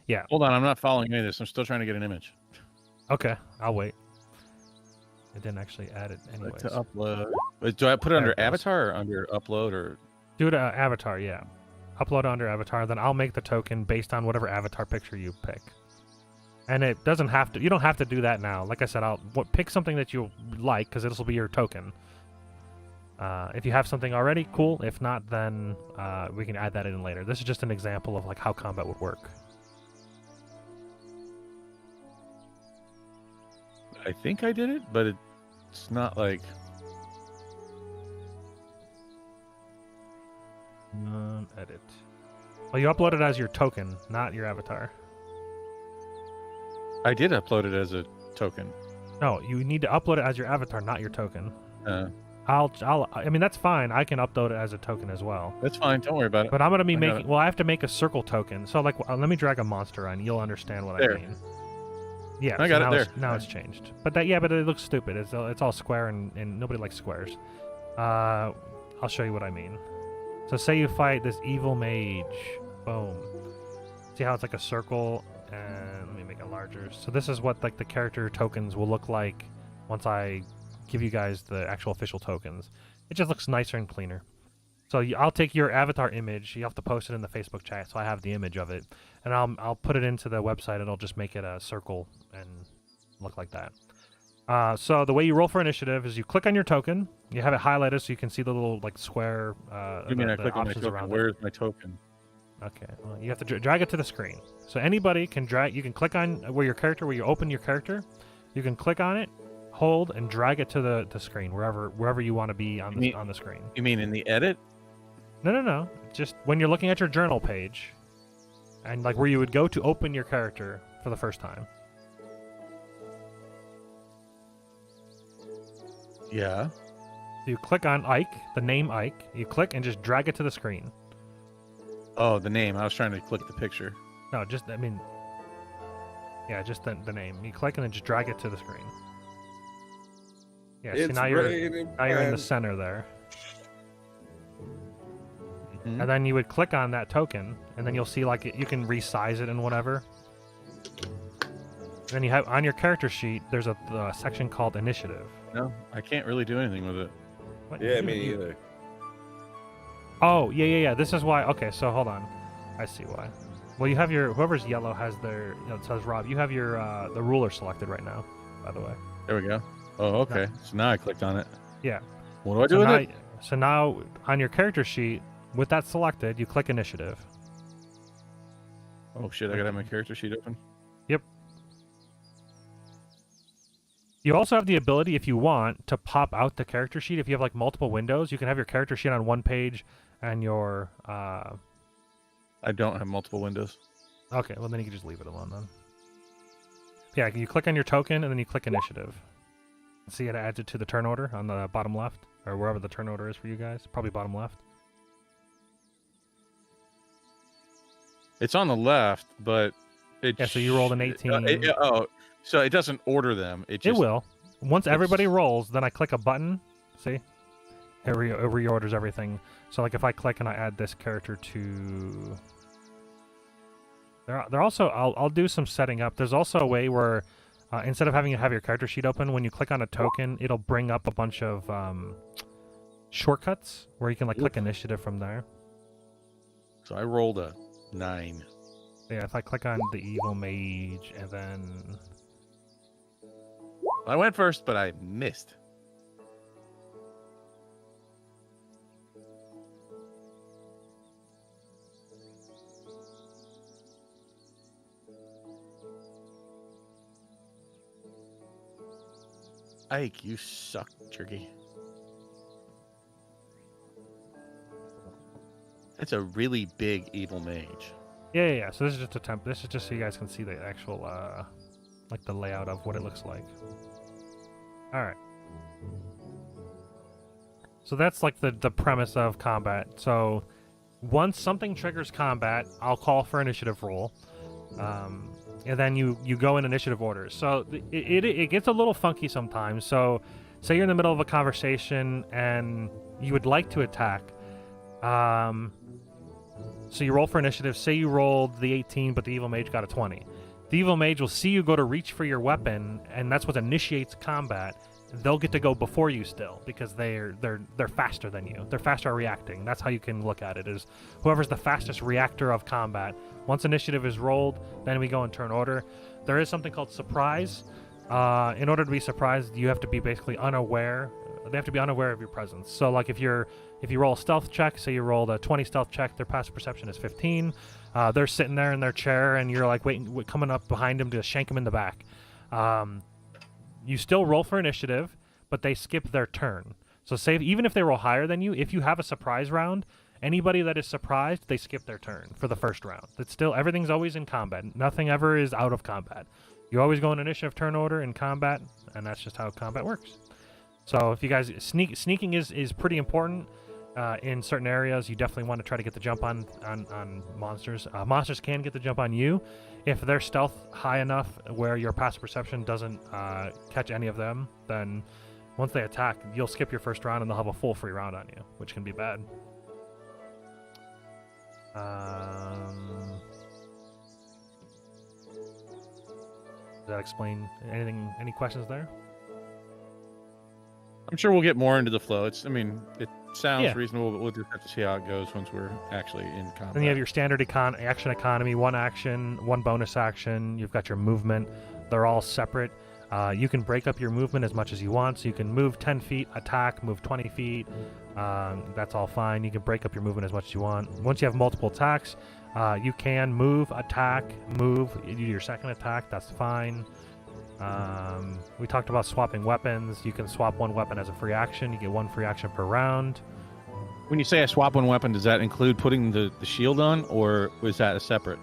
Yeah.
Hold on, I'm not following any of this. I'm still trying to get an image.
Okay, I'll wait. It didn't actually add it
Like
anyways.
to upload. Do I put it under avatar or under upload or?
Do it avatar, yeah. Upload under avatar, then I'll make the token based on whatever avatar picture you pick. And it doesn't have to. You don't have to do that now. Like I said, pick something that you like because this will be your token. If you have something already, cool. If not, then we can add that in later. This is just an example of like how combat would work.
I think I did it, but it's not like.
Edit. Well, you upload it as your token, not your avatar.
I did upload it as a token.
No, you need to upload it as your avatar, not your token.
Uh,
I mean, that's fine. I can upload it as a token as well.
That's fine. Don't worry about it.
But I'm going to be
I got
making...
it.
Well, I have to make a circle token. So, like, let me drag a monster on. You'll understand what
There.
I mean. Yeah,
I
so
got it
now
there.
Now it's changed. But but it looks stupid. It's all square, and nobody likes squares. I'll show you what I mean. So say you fight this evil mage. Boom. See how it's like a circle? And let me make it larger. So this is what like the character tokens will look like once I give you guys the actual official tokens. It just looks nicer and cleaner. So I'll take your avatar image. You have to post it in the Facebook chat, so I have the image of it, and I'll put it into the website. It'll just make it a circle and look like that. So the way you roll for initiative is you click on your token. You have it highlighted so you can see the little like square.
You mean I
the
click on my
options
token?
around it.
Where's my token?
Okay, well, you have to drag it to the screen. So anybody can drag. You can click on where you open your character. You can click on it, hold, and drag it to the screen wherever you want to be on the screen.
You mean in the edit?
No. Just when you're looking at your journal page, and like where you would go to open your character for the first time.
Yeah.
So you click on Ike, the name Ike. You click and just drag it to the screen.
Oh, the name. I was trying to click the picture.
No, just the name. You click and then just drag it to the screen. Yeah, so now you're in the center there.
Mhm.
And then you would click on that token, and then you'll see like you can resize it and whatever. Then you have on your character sheet, there's a section called initiative.
No, I can't really do anything with it.
What?
Yeah, me either.
Oh, yeah. This is why. Okay, so hold on. I see why. Well, you have whoever's yellow has their. It says Rob. You have your the ruler selected right now. By the way.
There we go. Oh, okay. So now I clicked on it.
Yeah.
What do I do with it?
So now on your character sheet, with that selected, you click initiative.
Oh shit! I gotta have my character sheet open.
Yep. You also have the ability, if you want, to pop out the character sheet. If you have like multiple windows, you can have your character sheet on one page and your.
I don't have multiple windows.
Okay, well then you can just leave it alone then. Yeah, you click on your token and then you click initiative. See, it adds it to the turn order on the bottom left, or wherever the turn order is for you guys. Probably bottom left.
It's on the left, but it.
Yeah, so you rolled an 18.
So it doesn't order them. It just.
It will. Once everybody rolls, then I click a button. See? It reorders everything. So like if I click and I add this character to... There also... I'll do some setting up. There's also a way where instead of having to have your character sheet open, when you click on a token, it'll bring up a bunch of shortcuts where you can like click initiative from there.
So I rolled a 9.
Yeah, if I click on the evil mage and then...
I went first, but I missed. Ike, you suck, Jerky. It's a really big evil mage.
Yeah. So this is just a temp. This is just so you guys can see the actual, like the layout of what it looks like. All right. So that's like the premise of combat. So once something triggers combat, I'll call for initiative roll. And then you go in initiative order. So it gets a little funky sometimes. So say you're in the middle of a conversation and you would like to attack. So you roll for initiative. Say you rolled the 18, but the evil mage got a 20. The evil mage will see you go to reach for your weapon, and that's what initiates combat. They'll get to go before you still because they're faster than you. They're faster at reacting. That's how you can look at it, is whoever's the fastest reactor of combat. Once initiative is rolled, then we go in turn order. There is something called surprise. In order to be surprised, you have to be basically unaware. They have to be unaware of your presence. So like if you roll a stealth check, say you rolled a 20 stealth check, their passive perception is 15. They're sitting there in their chair and you're like coming up behind them to shank them in the back. You still roll for initiative, but they skip their turn. So say even if they roll higher than you, if you have a surprise round, anybody that is surprised, they skip their turn for the first round. It's still, everything's always in combat. Nothing ever is out of combat. You always go in initiative turn order in combat, and that's just how combat works. So if you guys sneaking is pretty important in certain areas. You definitely want to try to get the jump on monsters. Monsters can get the jump on you if they're stealth high enough where your passive perception doesn't catch any of them. Then once they attack, you'll skip your first round and they'll have a full free round on you, which can be bad. Does that explain anything? Any questions there?
I'm sure we'll get more into the flow. It sounds
Yeah.
reasonable, but we'll just have to see how it goes once we're actually in combat.
Then you have your standard action economy, one action, one bonus action. You've got your movement. They're all separate. You can break up your movement as much as you want. So you can move 10 feet, attack, move 20 feet. That's all fine. You can break up your movement as much as you want. Once you have multiple attacks, you can move, attack, move. You do your second attack. That's fine. We talked about swapping weapons. You can swap one weapon as a free action. You get one free action per round.
When you say I swap one weapon, does that include putting the shield on, or was that a separate?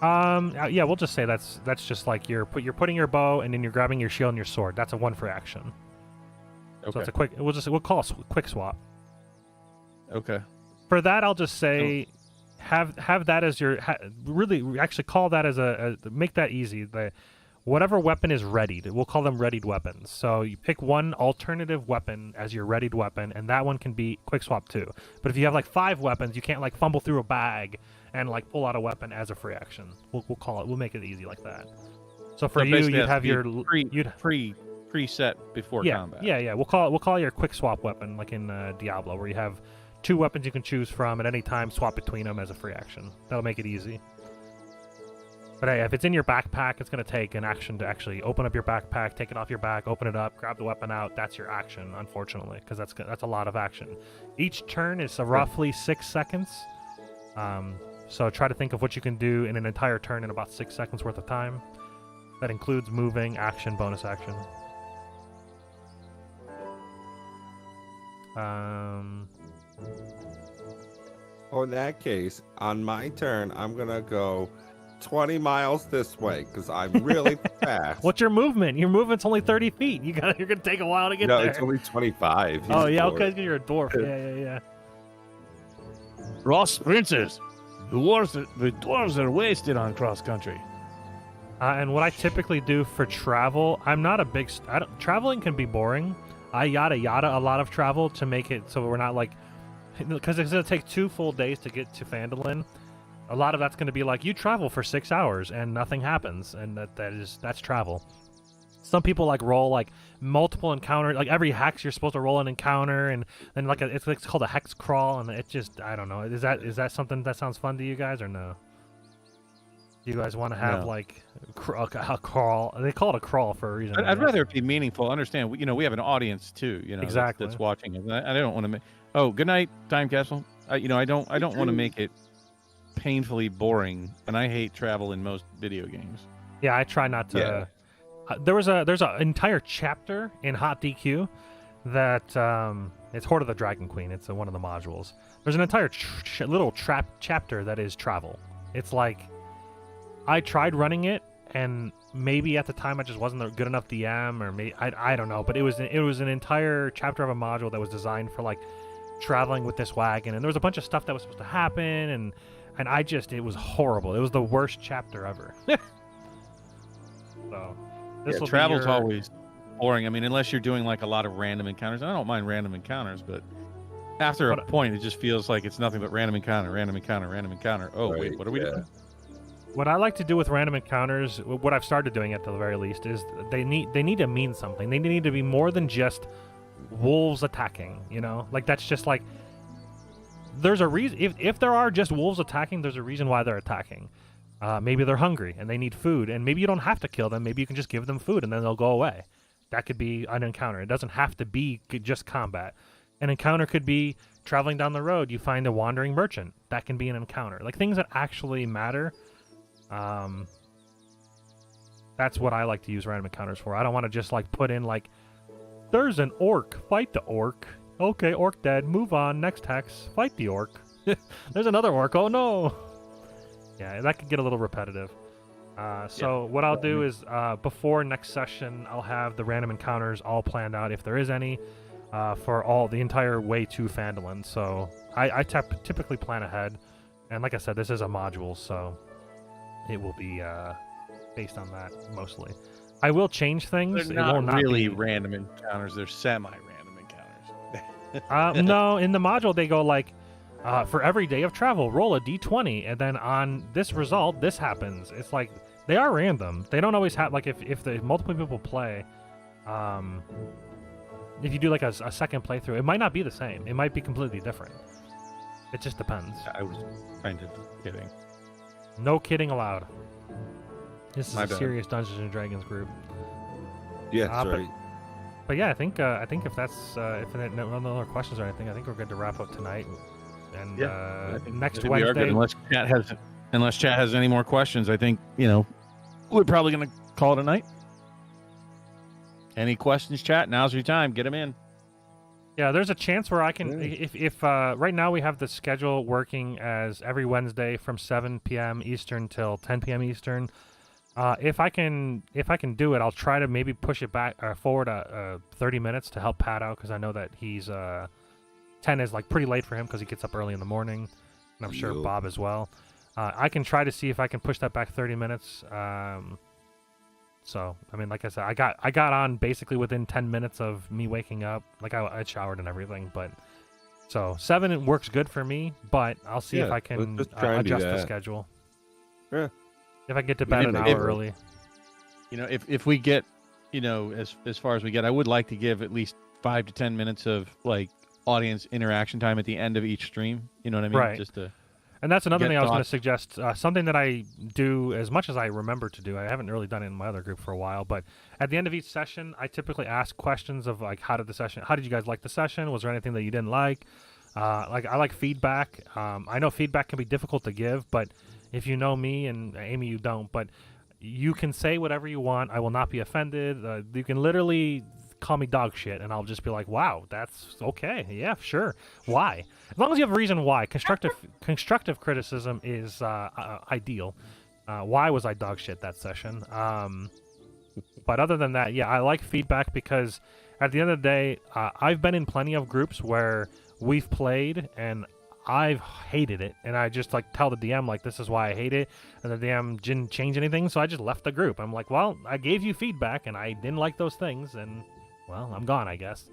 Yeah, we'll just say that's just like you're putting your bow and then you're grabbing your shield and your sword. That's a one free action.
Okay.
So it's a quick. We'll call it a quick swap.
Okay.
For that, I'll just say, have that as your really actually call that as make that easy. Whatever weapon is readied, we'll call them readied weapons. So you pick one alternative weapon as your readied weapon, and that one can be quick swap too. But if you have like 5 weapons, you can't like fumble through a bag and like pull out a weapon as a free action. We'll call it. We'll make it easy like that. So for you,
basically
you'd
it has
have
to
your
be preset before combat.
Yeah. We'll call your quick swap weapon like in Diablo, where you have 2 weapons you can choose from at any time. Swap between them as a free action. That'll make it easy. But hey, if it's in your backpack, it's going to take an action to actually open up your backpack, take it off your back, open it up, grab the weapon out. That's your action, unfortunately, because that's a lot of action. Each turn is roughly 6 seconds. So try to think of what you can do in an entire turn in about 6 seconds worth of time. That includes moving, action, bonus action.
Oh, in that case, on my turn, I'm gonna go 20 miles this way because I'm really fast.
What's your movement? Your movement's only 30 feet. You're gonna take a while to get
no,
there.
it's only 25. He's
Oh yeah,
a dwarf.
okay, you're a dwarf. Yeah.
Ross Princess. The dwarves are wasted on cross country.
And what I typically do for travel, I'm not a big. Traveling can be boring. I yada a lot of travel to make it so we're not like, because it's gonna take 2 full days to get to Phandelver. A lot of that's gonna be like you travel for 6 hours and nothing happens, and that's travel. Some people like roll like multiple encounter, like every hex you're supposed to roll an encounter, and then like it's called a hex crawl, and it just, I don't know. Is that something that sounds fun to you guys or no? Do you guys want to have like a crawl? They call it a crawl for a reason.
I'd rather it be meaningful. Understand? We have an audience too.
Exactly.
That's watching it. I don't want to make. Oh, good night, Time Castle. I don't want to make it painfully boring, and I hate travel in most video games.
Yeah, I try not to.
Yeah.
There's an entire chapter in Hot DQ that it's Horde of the Dragon Queen. It's one of the modules. There's an entire little chapter that is travel. It's like I tried running it, and maybe at the time I just wasn't a good enough DM, or maybe I don't know. But it was an entire chapter of a module that was designed for like traveling with this wagon, and there was a bunch of stuff that was supposed to happen, and it was horrible. It was the worst chapter ever. So this will
travel's
be
always boring. I mean, unless you're doing like a lot of random encounters. I don't mind random encounters, but after a point, it just feels like it's nothing but random encounter, random encounter, random encounter. Oh,
Right,
wait, what are we doing?
What I like to do with random encounters, what I've started doing at the very least, is they need to mean something. They need to be more than just wolves attacking. You know, like that's just like there's a reason. If there are just wolves attacking, there's a reason why they're attacking. Maybe they're hungry and they need food, and maybe you don't have to kill them. Maybe you can just give them food and then they'll go away. That could be an encounter. It doesn't have to be just combat. An encounter could be traveling down the road. You find a wandering merchant. That can be an encounter. Like things that actually matter. That's what I like to use random encounters for. I don't want to just like put in like, there's an orc. Fight the orc. Okay, orc dead. Move on. Next hex. Fight the orc. There's another orc. Oh no. Yeah, that could get a little repetitive. So what I'll do is before next session, I'll have the random encounters all planned out if there is any for the entire way to Phandelver. So I typically plan ahead, and like I said, this is a module, so it will be based on that mostly. I will change things.
They're
It will
not
not
really
be...
random encounters. They're semi-random encounters.
No, in the module they go like, for every day of travel, roll a d20, and then on this result, this happens. It's like they are random. They don't always have like if the multiple people play, if you do like a second playthrough, it might not be the same. It might be completely different. It just depends.
I was kind of kidding.
No kidding allowed. This is
My
a
bad.
serious Dungeons and Dragons group.
Yeah, that's
but-
right.
But yeah, I think if that's if there are no other questions or anything, I think we're good to wrap up tonight. And
I think
next
we are good,
Wednesday,
unless chat has any more questions, I think we're probably gonna call it a night. Any questions, chat? Now's your time. Get them in.
yeah, there's a chance where I can
Yeah.
if right now we have the schedule working as every Wednesday from 7 p.m. Eastern till 10 p.m. Eastern. If I can do it, I'll try to maybe push it back forward 30 minutes to help Pat out, because I know that he's 10 is like pretty late for him because he gets up early in the morning, and I'm sure
Yup.
Bob as well. I can try to see if I can push that back 30 minutes. So I mean, like I said, I got on basically within 10 minutes of me waking up. Like I showered and everything, but so 7 works good for me. But I'll see if
Yeah,
I can
let's just try and do
adjust the
that.
schedule.
Yeah.
If I get to
We
bed
need
an
to
hour
make it.
early.
If we get, as far as we get, I would like to give at least 5 to 10 minutes of like audience interaction time at the end of each stream. You know what I mean?
Right.
Just to
And that's another
Get
thing I was going to
thoughts.
suggest. Something that I do as much as I remember to do. I haven't really done it in my other group for a while, but at the end of each session, I typically ask questions of like, how did you guys like the session? Was there anything that you didn't like? I like feedback. I know feedback can be difficult to give, but if you know me, and Amy, you don't, but you can say whatever you want. I will not be offended. You can literally call me dog shit, and I'll just be like, wow, that's okay. Yeah, sure. Why? As long as you have a reason why. Constructive criticism is ideal. Why was I dog shit that session? But other than that, yeah, I like feedback, because at the end of the day, I've been in plenty of groups where we've played and I've hated it, and I just like tell the DM like, this is why I hate it, and the DM didn't change anything, so I just left the group. I'm like, well, I gave you feedback and I didn't like those things, and well, I'm gone, I guess.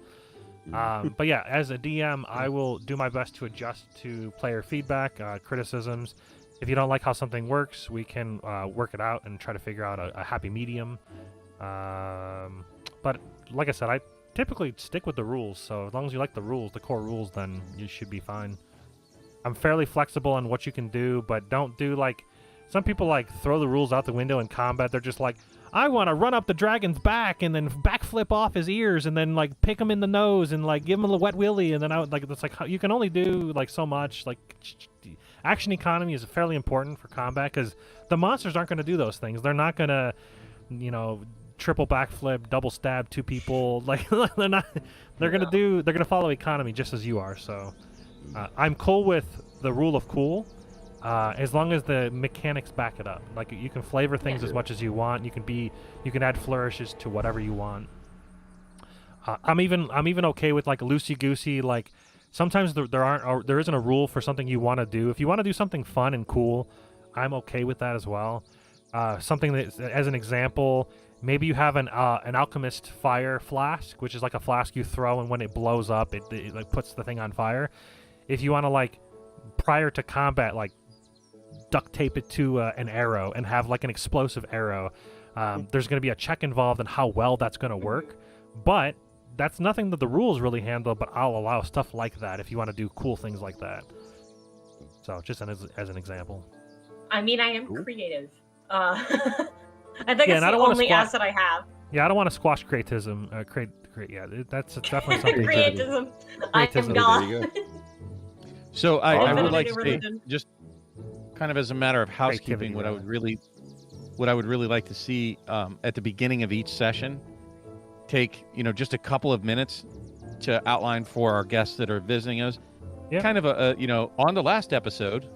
But yeah, as a DM, I will do my best to adjust to player feedback, criticisms. If you don't like how something works, we can work it out and try to figure out a happy medium. But like I said, I typically stick with the rules, so as long as you like the rules, the core rules, then you should be fine. I'm fairly flexible on what you can do, but don't do like... Some people like throw the rules out the window in combat. They're just like, I want to run up the dragon's back and then backflip off his ears and then like pick him in the nose and like give him a wet willy, and then it's like you can only do like so much. Like action economy is fairly important for combat, because the monsters aren't going to do those things. They're not going to, triple backflip, double stab 2 people. Like they're not. They're gonna follow economy just as you are. So I'm cool with the rule of cool. as long as the mechanics back it up. Like you can flavor things as much as you want. You can add flourishes to whatever you want. I'm even okay with like loosey goosey. Like sometimes there isn't a rule for something you want to do. If you want to do something fun and cool, I'm okay with that as well. Something that, as an example, maybe you have an alchemist fire flask, which is like a flask you throw, and when it blows up, it like puts the thing on fire. If you want to like prior to combat, like duct tape it to an arrow and have like an explosive arrow, there's going to be a check involved in how well that's going to work, but that's nothing that the rules really handle, but I'll allow stuff like that if you want to do cool things like that. So just as an example.
I mean, I am creative. I think it's the only asset I have.
Yeah, I don't want to squash creatism. That's definitely something.
Creatism. I am God.
There you go.
So I would like to say,
religion.
just kind of as a matter of housekeeping, what I would really like to see at the beginning of each session, take just a couple of minutes to outline for our guests that are visiting us, kind of on the last episode.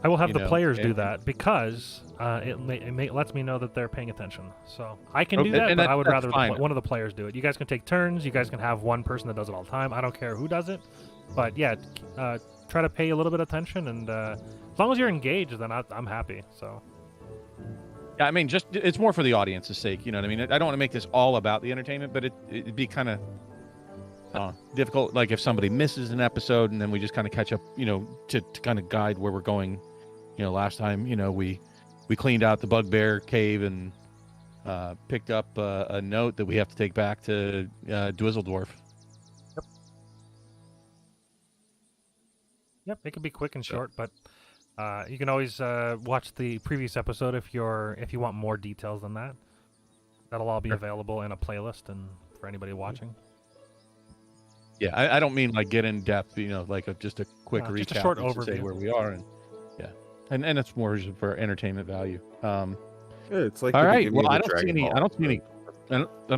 I will have the players do that because it lets me know that they're paying attention. So I can do that, but I would rather one of the players do it. You guys can take turns. You guys can have one person that does it all the time. I don't care who does it, but yeah, try to pay a little bit of attention, and as long as you're engaged, then I'm happy. So.
Yeah, I mean, just it's more for the audience's sake. You know what I mean? I don't want to make this all about the entertainment, but it'd be kind of difficult. Like if somebody misses an episode, and then we just kind of catch up, to kind of guide where we're going. Last time, we cleaned out the Bugbear Cave and picked up a note that we have to take back to Dwizzledorf.
Yep, it can be quick and short, but you can always watch the previous episode if you want more details than that. That'll all be available in a playlist and for anybody watching.
Yeah, I don't mean like get in depth, like just a quick recap,
just a short
just to
overview,
say where we are, and it's more just for entertainment value.
It's like
all right. Well, I don't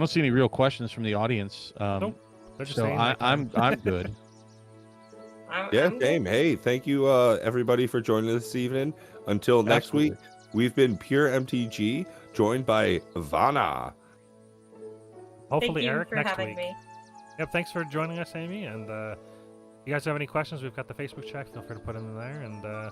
see any real questions from the audience.
Nope. They're just
so I'm good.
Same. Hey, thank you everybody for joining us this evening. Until next week, we've been Pure MTG, joined by Vanna.
Hopefully,
Thank you
Eric
for
next
having
week.
me.
Yep, thanks for joining us, Amy. And you guys have any questions? We've got the Facebook chat. Feel free to put them in there. And